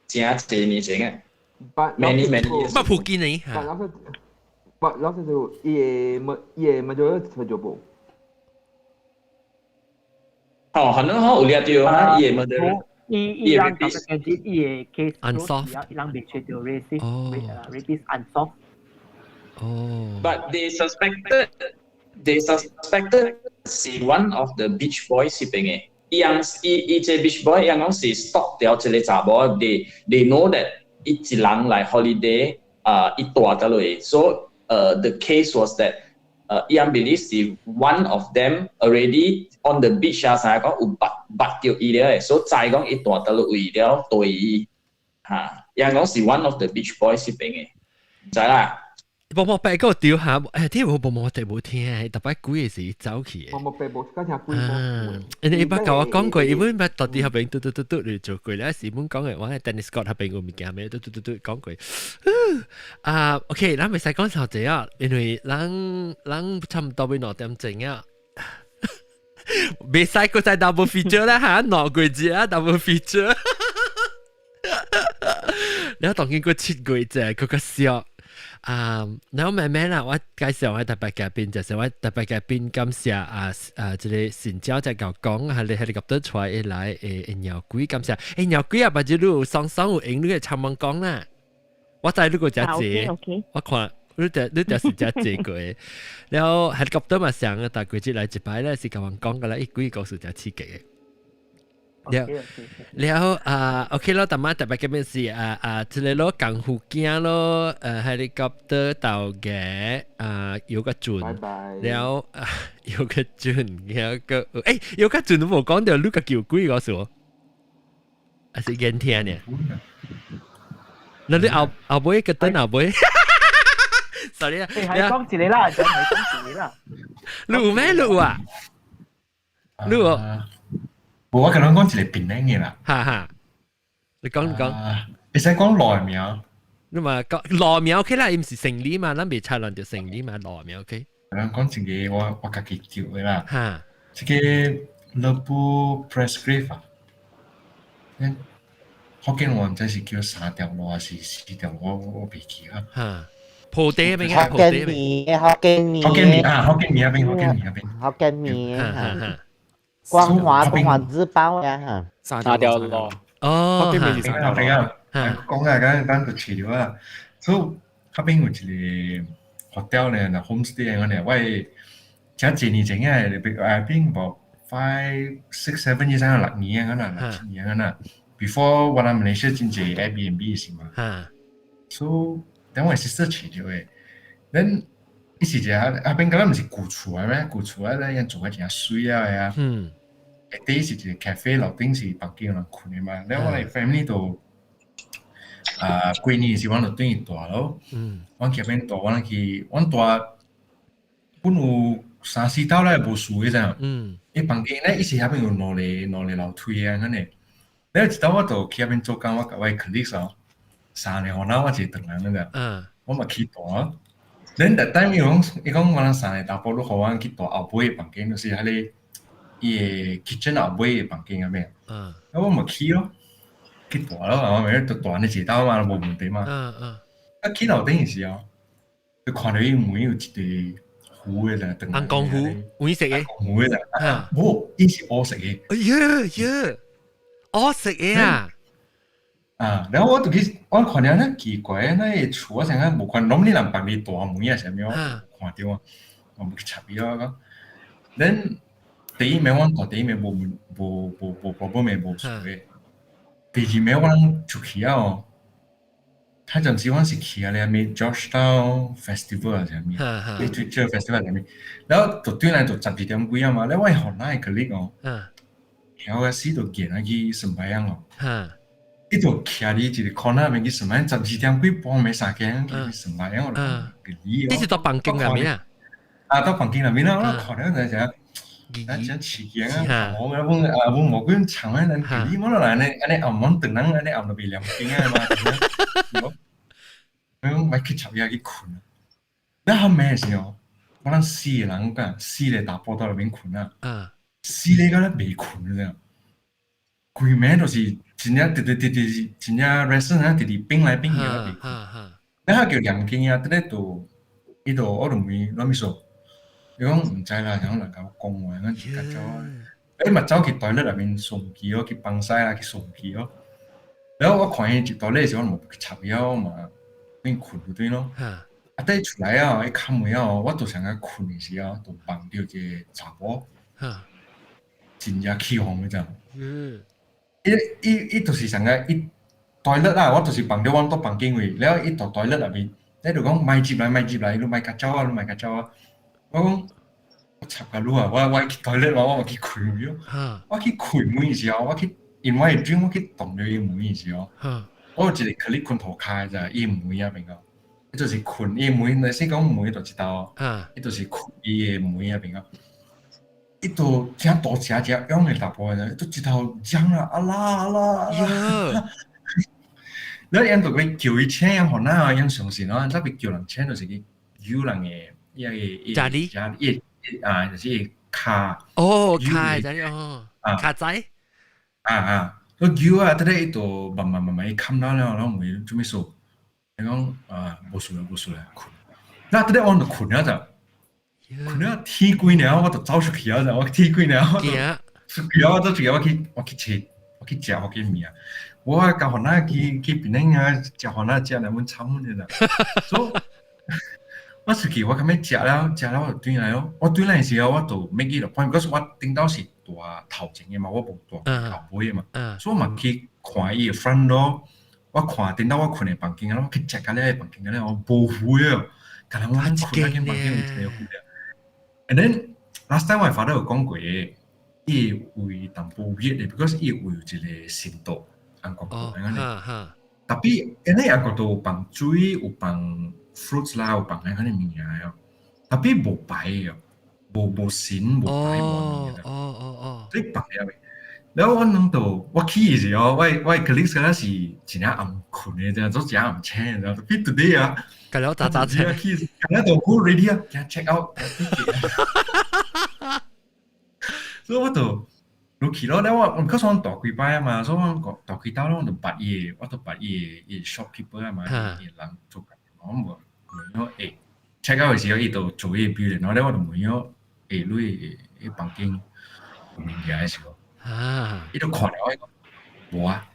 真幾年前嘅。many years。乜附近你？老實就也咪做做步。哦，可能好有掠到啊，也冇得。伊人特別嘅啲嘢 case unsolved，伊人被吹到 rapist unsolved。哦。But they suspected是 one of the beach boys 是邊嘅。伊隻 beach boy 伊講是 stop 掉一個查某 ，they know that 伊一人來 holiday 伊帶得落去 ，so the case was that Ian believes one of them already on the beach 啊，成日講有拔掉伊了，所以再講伊帶得落位了對伊嚇，Ian講是 one of the beach boys 是邊嘅，唔知啦。薄薄白嗰個調下，啲我薄薄地冇聽，特別鬼嘅時走起嘅。薄薄白冇家下鬼冇。你不教我講過，因為乜到底後邊嘟嚟做過咧，時本講嘅話係 Dennis Scott 後邊個物件咩，嘟講過。OK，咱未使講頭仔啊，因為咱差唔多要6點鐘啊。未使個再 double feature 啦嚇，6個字啊 double feature。然後當然個7個字，嗰個笑。然後慢慢啦，我介紹我特別嘉賓，就是我特別嘉賓感謝這個新招在搞講，係你喺個度出來鳥鬼感謝，鳥鬼啊，或者你雙有影你嘅長文講啦，我知你個只字，我看你就是只字句，然後喺個度嘛想啊，但係佢嚟一擺咧是咁樣講嘅啦，鬼故事就刺激嘅。แล้วโอเคแล้วแต่มาแต่ไปกันเป็นสิที่เรากังหูเกียร์แล้วเฮลิคอปเตอร์เต่าแก่有個轉แล้ว有個轉แล้วก็有個轉都冇講到你個叫鬼嗰時候係是驚聽呢แล้ว你後尾個燈後尾sorry 啊係講住你啦就係講住你啦錄咩錄啊錄啊我跟侬講一個便領嘅啦，哈，你講，你使講羅苗，你嘛講羅苗 OK 啦，唔是成語嘛，咱未查論就成語嘛，羅苗 OK。我講一個我家己叫嘅啦，哈，這個 Lebu Prescrive 啊，福建話唔知是叫3條路還是4條路，我未記啊。哈，莆地邊嘅，福建麵，福建麵啊。光華日報啊嚇，3條路。哦，係啊，講下咁單獨治療啊，所以嗰邊有一個 hotel 咧，嗱 homestay 嗰啲，喂，真係年前啊，邊部5、6、7 years 啊，6年啊，嗰嗱，7年啊，嗰嗱 ，before 我哋Malaysia 真係 Airbnb 先嘛，所以等我 sister 治療嘅，then 一時就嗰邊嗰唔是舊厝啊咩？舊厝啊，咧做嘅真係水啊呀。第一是一個 cafe 樓頂是房間有人困嘅嘛，然後我哋 family 度幾年是我哋等於大咯，我去邊大，我去我大本有3、4棟咧無事嘅啫，伊房間咧伊是下邊有兩個樓梯啊咁嘅，然後一到我度去下邊做工，我甲我 colleague 哦，3年後嗱我一個長人嘅，我咪去大咯，然後但係伊講我哋3個大波都好我去大後背嘅房間，就是喺你。伊個 kitchen 後尾嘅房間咁樣，我咪去咯，去大咯，我咪都大你知道嘛，冇問題嘛。去樓頂時候，佢看到伊門有一個湖嘅啦，燈光湖，會食嘅，湖嘅啦，冇，伊是我食嘅。我食嘅啊！然後我看到咧奇怪，那個厝成日冇看，normally人白你大門啊，上面我看到啊，我冇去插伊咯，then。第一名我第一名冇problem冇事嘅，第二名我出去啊，他陣時我是去啊，你係咪 Georgetown Festival 啊？係咪？你去 festival 係咪？然後就對嚟就12點幾啊嘛，你我係學哪個 colleague 哦，然後嗰時就見啊去上班哦，一度徛喺一個 corner 面去上班，12點幾半咪3點去上班，我就你是到房間入面啊？到房間入面啦，我看到就真刺激啊！我冇嗰種長啊，你冇啦，你暗門等人，你暗到被兩邊啊嘛，我咪去插嘢去困啊！你後尾時候，我諗4個人㗎，4個打波到入邊困啊，4個咧未困嘅，佢名就是真正真正 restaurant 啊，冰來冰去啦未困，你係叫兩間啊，呢度我同佢諗咩數？你講唔制啦，有能夠講話，跟住就誒咪走去袋咧入面送機咯，去幫曬啦，去送機咯。然後我看見袋咧時候冇插腰嘛，變困嗰啲咯。啊，等出來啊，一開門啊，我都想講困嘅時候，都幫到隻查某，真正起哄嗰陣。伊就是想講伊袋咧啦，我就是幫到我到房間位，然後伊袋咧入面，你就講買接來，你買膠啊。我講我插個路啊！我去台咧，我去開門咯。我去開門嘅時候，我去因為轉我去動咗伊門嘅時候，我有一個 click 困頭開咋，伊門入邊個，伊就是困伊門，你先講門就知道，伊就是困伊嘅門入邊個，伊就正大隻隻樣嘅大波嘅，都知道講啦，啊啦，然後人就會叫伊請人可能啊，人上線咯，特別叫人請就是佢有人嘅。家裡就是卡卡仔卡仔個魚啊，得一度慢慢冚到了，然後咪做咩數？你講冇數啦，困。那得我就困咗就，困咗天光了，我就走出去啊！我天光了，出去啊！我走出去，我去食我嘅麵啊！我教學那去邊啲啊？教學那食兩碗炒飯嘅咋，所以。我出去我咁樣食了我就轉來咯。我轉來嘅時候我就 make it a point，because 我頂到是大頭前嘅嘛，我冇大後背嘅嘛，所以我咪去看伊個 front door，我看頂到我困嘅房間咯，我去 check 下呢個房間咧，我冇灰啊，但係我困喺間房間唔知有灰啊。And then last time 我 father 有講過嘅，伊會淡薄 weird 嘅 ，because 伊會有一個深度，按講過咁樣。特別，因為按講到放水有放。fruits 啦，有放喺嗰啲物件啊，特別無白嘅，無鮮無白無嘅，所以放入去。然後我諗到我去嘅時候，我 colleague 嗰陣時真係暗困嘅啫，都真係暗青嘅，特別 today 啊，隔咗喳青，隔咗到好 ready 啊，驚 check out，所以我就落去咯。然後我嗰時我大幾擺啊嘛，所以我大幾兜咯，我就八夜，我都八夜 shopkeeper 啊嘛，嘢人做緊，我冇。誒 check out 嘅時候，伊就做嘢表現，然後咧我就問咗你房間有物件嘅時候，伊就看了我，無啊，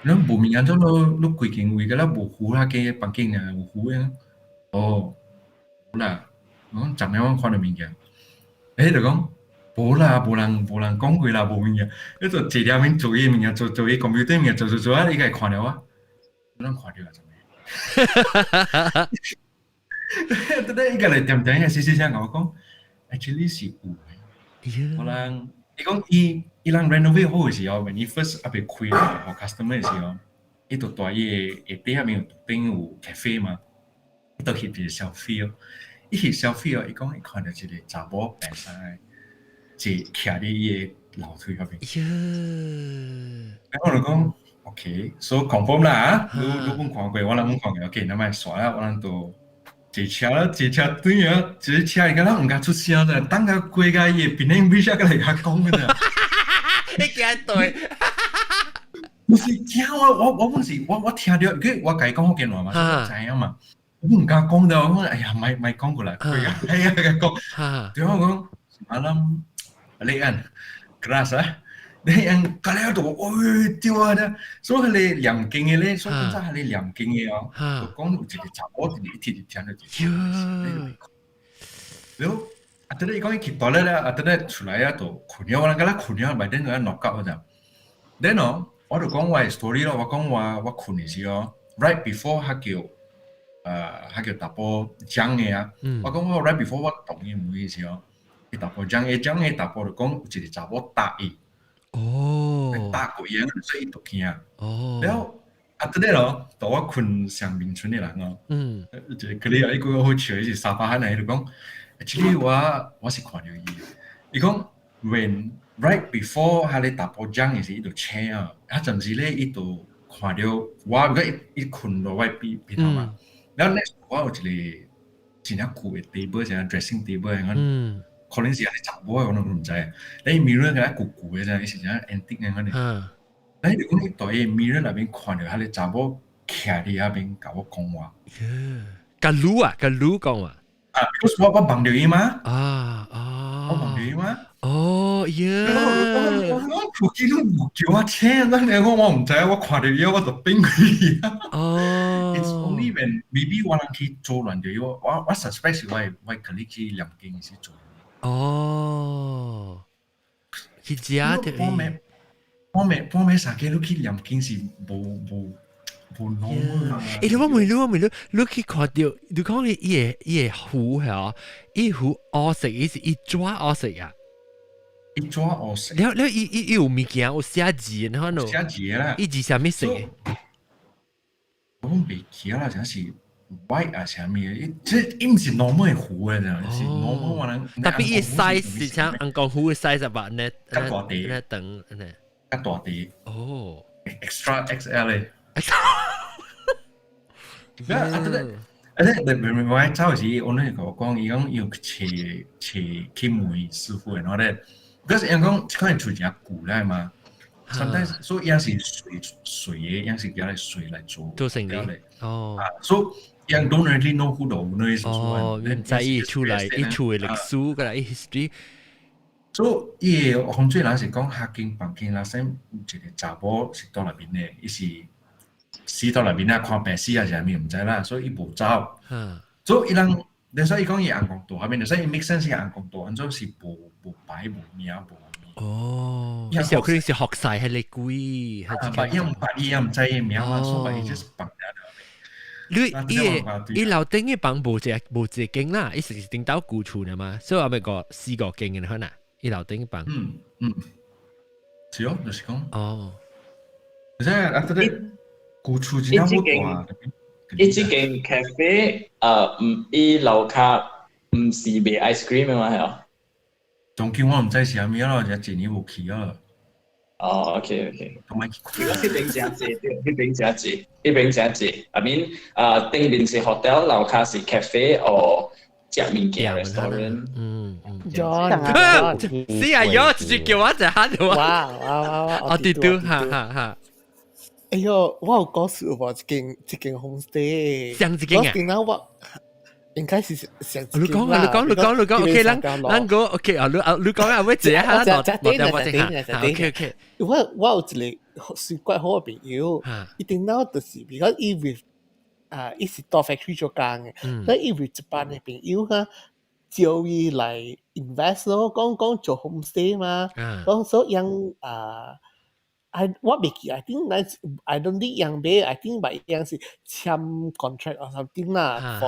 你無物件咗你規間位嘅啦，無糊啦嘅房間啊，無糊嘅，哦，好啦，我講昨日我看到物件，就講無啦，無人講過啦，無物件，你就坐條面做嘢物件，做嘢 computer 物件，做啊，你個看了我，你看到啦，做咩？特登依個嚟點點嘅少少聲同我講 ，actually 是有嘅。可能你講伊人 renovate 好嘅時候，when 伊 first 阿被開俾 customer 嘅時候，伊就帶伊下底下面有 cafe 嘛，伊就翕住 selfie 咯。伊翕 selfie 哦，伊講伊看到一個查某白衫，坐徛喺伊個樓梯嗰邊。我就講 ，OK，so confirm 啦嚇，你冇看過，我冇看過 ，OK，那咪算啦，我哋都。坐車對啊，坐車而家都唔敢出聲啦，等佢過架嘢，邊啲 bridge 個嚟講嘅咋？你驚對？唔是聽我本時我聽到，佢我計講福建話嘛，就係啊嘛，我唔敢講到，我哎呀咪講過嚟，佢啊係啊佢講，對我講，malam balikan keras ah。你人隔離喺度，喂屌啊！所以你兩經嘅咧，所以真係你兩經嘅哦，就講有一個查某，一直聽到就。然後啊，等你講伊去到咧，啊，等你出來啊，就困咗，我諗佢困咗，咪等佢落覺嗰陣。Then 哦，我就講我嘅 story 咯，我講我困嘅時候 ，right before 佢叫大波講嘅啊，我講我 right before 我同伊妹嘅時候，佢大波講嘅大波就講有一個查某答伊。哦，打過嘢，所以讀驚。แล้วอัตเดอร์ตัวคน上面村的人就佢哋有一個好似係沙發喺度講 actually 我是看到伊，伊講 when right before 佢哋打波仗嘅時，伊度車啊，佢陣時咧伊度看到我而家伊困落位邊頭嘛，แล้ว next 我有一個真係酷嘅 table， 真係 dressing table 咁樣，可能是係雜波我都唔知，你 mirror 嘅酷酷嘅真係是真係 antique 咁樣。你如果你對 mirror 那邊看到，佢哋查某徛喺那邊甲我講話，甲擼講話。because 我望到伊嘛，我望到伊嘛。哦呀！我附近都冇叫我聽，但係我唔知，我看到伊我就變佢。It's only when maybe 我人去做亂咗，我 suspect 是我 colleague 去念經時做。哦，佢只係。我咩啥嘅都去念經是冇 normal 啊！你我問你去看到，你講伊個湖係伊湖黑色，伊是伊抓黑色啊！伊抓黑色。了伊有物件有寫字，然後寫字啦。伊字啥物色嘅？我未記啦，真係 white 啊，啥物嘅？即伊唔是 normal 嘅湖嘅，真係 normal 我能。特別伊 size 是像紅光湖嘅 size 吧？呢大地，呢等呢。大地。哦 ，extra XL 嘅。我走時，我咧講，伊講要去問師傅，然後咧，嗰時人講可能出隻古來嘛，甚至所以有時水嘅，有時叫嚟水嚟做生意。哦，所以人 don't really know who the owner is。哦，唔知伊出嘅歷史，個嚟 history。所以洪水人是講客經房經啦，先一個查某是到那邊嘅，伊是。死到那邊啊，看病死啊，就係咪唔知啦，所以伊無走。所以伊人，所以講伊紅光島下面，所以 make sense 是紅光島，咁就是無擺無名無。哦，有時候佢哋是學晒係你貴，係白伊唔白伊唔知伊名嘛，所以伊就是白你伊樓頂嘅房無一間啦，伊是頂到古厝嘅嘛，所以我咪個四個間嘅可能，伊樓頂嘅房。是哦，就是講。哦，即係啊，古厝真係好大。伊即間 cafe，伊樓下唔是賣 ice cream 嘅嘛係啊？總叫我唔知是啥物咯，就一年無去啊。哦 ，OK，同埋嗰邊正濟，嗰邊正濟。I mean，頂邊是 hotel，樓下是 cafe，或食物件 restaurant。John，是啊，有直接叫我就喊我。哇！我哋都哈。哎呦，我有告訴我一間 homestay，上一間啊？我見到我應該是上一間你講 ，OK， 咱個 OK 啊，你講啊，我一下哈，OK，我有一個算怪好嘅朋友，伊電腦就是，because 伊為伊是到 factory 做工嘅，所以伊為一班嘅朋友哈，叫伊嚟 invest 咯，講做 homestay 嘛，講所以我未記 I think I don't think 樣俾 I think 咪樣是簽 contract or something 啦，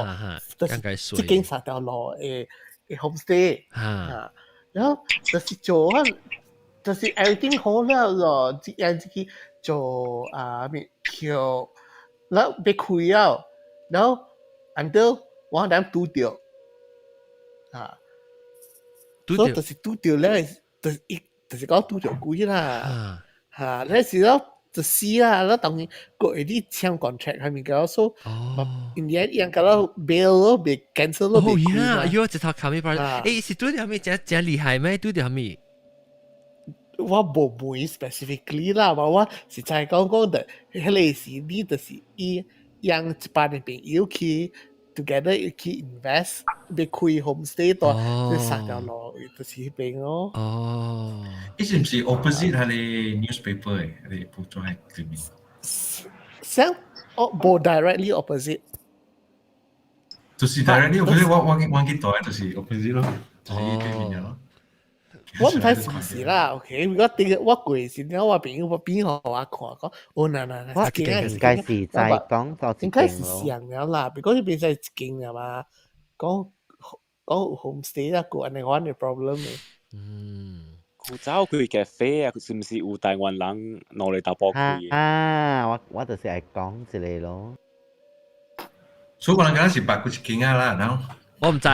就是即間三條路嘅 homestay，然後就是做就是 everything 好了咯，即樣自己做咩橋，然後被開了，然後 until 我哋拄到，所以就是拄到咧，就是講拄到貴啦。那時候就死啦，那當然個啲簽 contract 係咪搞所以，in the end 樣搞到 bail 咯，被 cancel 咯，被虧嘛。喲，這套卡咪包，誒是對條咪真厲害咩？對條咪？我冇問 specifically 啦，我實在講的，迄個是你就是以讓一班嘅朋友去 together 去 invest， 被開 homestay 度，你三條路就是迄邊咯。哦，伊是唔是 opposite 係你 newspaper 嘅？你報章係對面？像冇 directly opposite， 就是 directly opposite。我記到就是 opposite 咯，就是伊對面咯。我唔睇時事啦 ，OK。如果點我過時咧，我朋友邊個我看講，嗱，我應該是在講到應該是上了啦，because 呢邊係一間嘅嘛，講 homestay 啦，個人嘅 problem 嘅。走去咖啡啊，是唔是有台灣人攞嚟打波開啊，我就是係講一個咯。所以可能嗰陣時白骨一間啦，然後我唔知，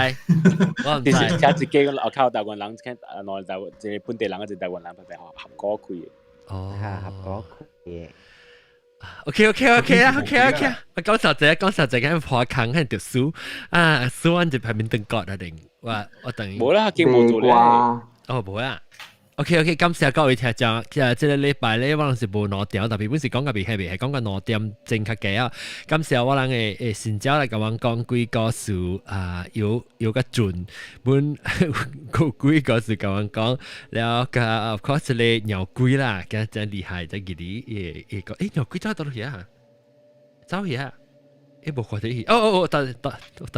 我唔知。車一間我靠台灣人，攞嚟台即係本地人，一隻台灣人嚟合果開嘅。哦，合果開嘅。OK 啦，OK 啦。我講實際，咁破坑喺條書啊，書安就排面登角啊定，我等於。冇啦，見冇做咧。哦，冇啊。OK， 感謝各位聽眾。即係這個禮拜咧，我哋是無攞掉，特別本是講個別係係講個攞點正確嘅啊。感謝我哋嘅先招嚟講幾個數啊，有個準本幾個數講，แล้วก็ of course 咧鳥龜啦，咁真厲害，真幾啲個鳥龜走到到here啊，走here啊。冇看到哦，等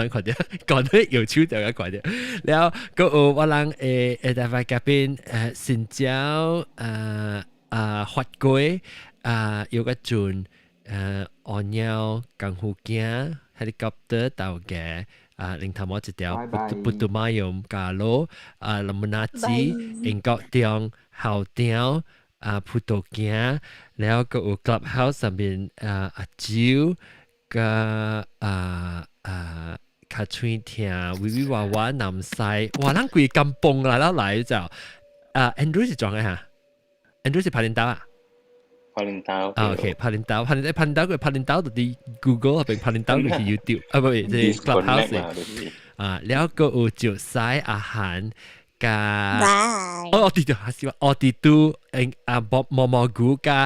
看到，講到有手就有看到。然後個我人大塊嗰邊新椒發龜有個轉鵝鳥江湖鏡 helicopter 到嘅另頭冇一條putu mayum 咖喱lemonade 英國中後條葡萄鏡，然後個 clubhouse 上面阿蕉。個卡吹聽娃娃南西，哇！咱規咁蹦來就Andrew 是裝嘅嚇 ，Andrew 是拍電刀啊？拍電刀。OK， 拍電刀就啲 Google 並拍電刀就係 YouTube 啊，唔係即係 Clubhouse 啊，แล้วก็จุดซ้ายอาหารกับออติตูมอกูกั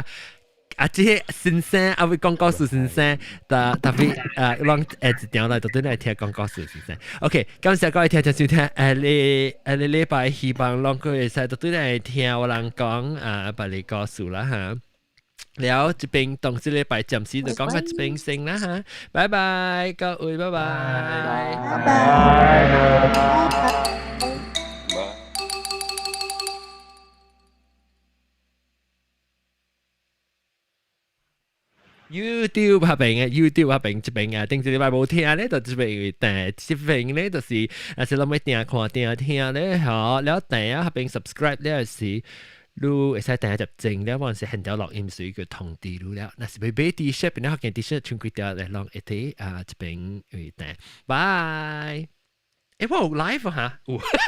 บ即先生會講故事先生，特別讓一條來到對嚟聽講故事先生。OK， 感謝各位聽眾收聽。你禮拜希望讓各位使到對嚟聽我人講把你故事啦嚇。แล้วจะเป็นตรงที่禮拜暫時就講緊เป็น先啦嚇。拜拜，各位拜拜。拜拜。YouTube 下邊嘅 YouTube 下邊這邊定時禮拜冇聽咧，就這邊但這邊咧就是是諗咩聽看聽咧嚇，แล้วแต่下邊 subscribe 咧是รู้會使第一集正咧，或者係條錄音水叫通知รู้แล้ว，嗱是被 T-shirt 變咗件 T-shirt 穿佢條嚟ลอง一睇這邊會แต่ bye。我有 live 嚇。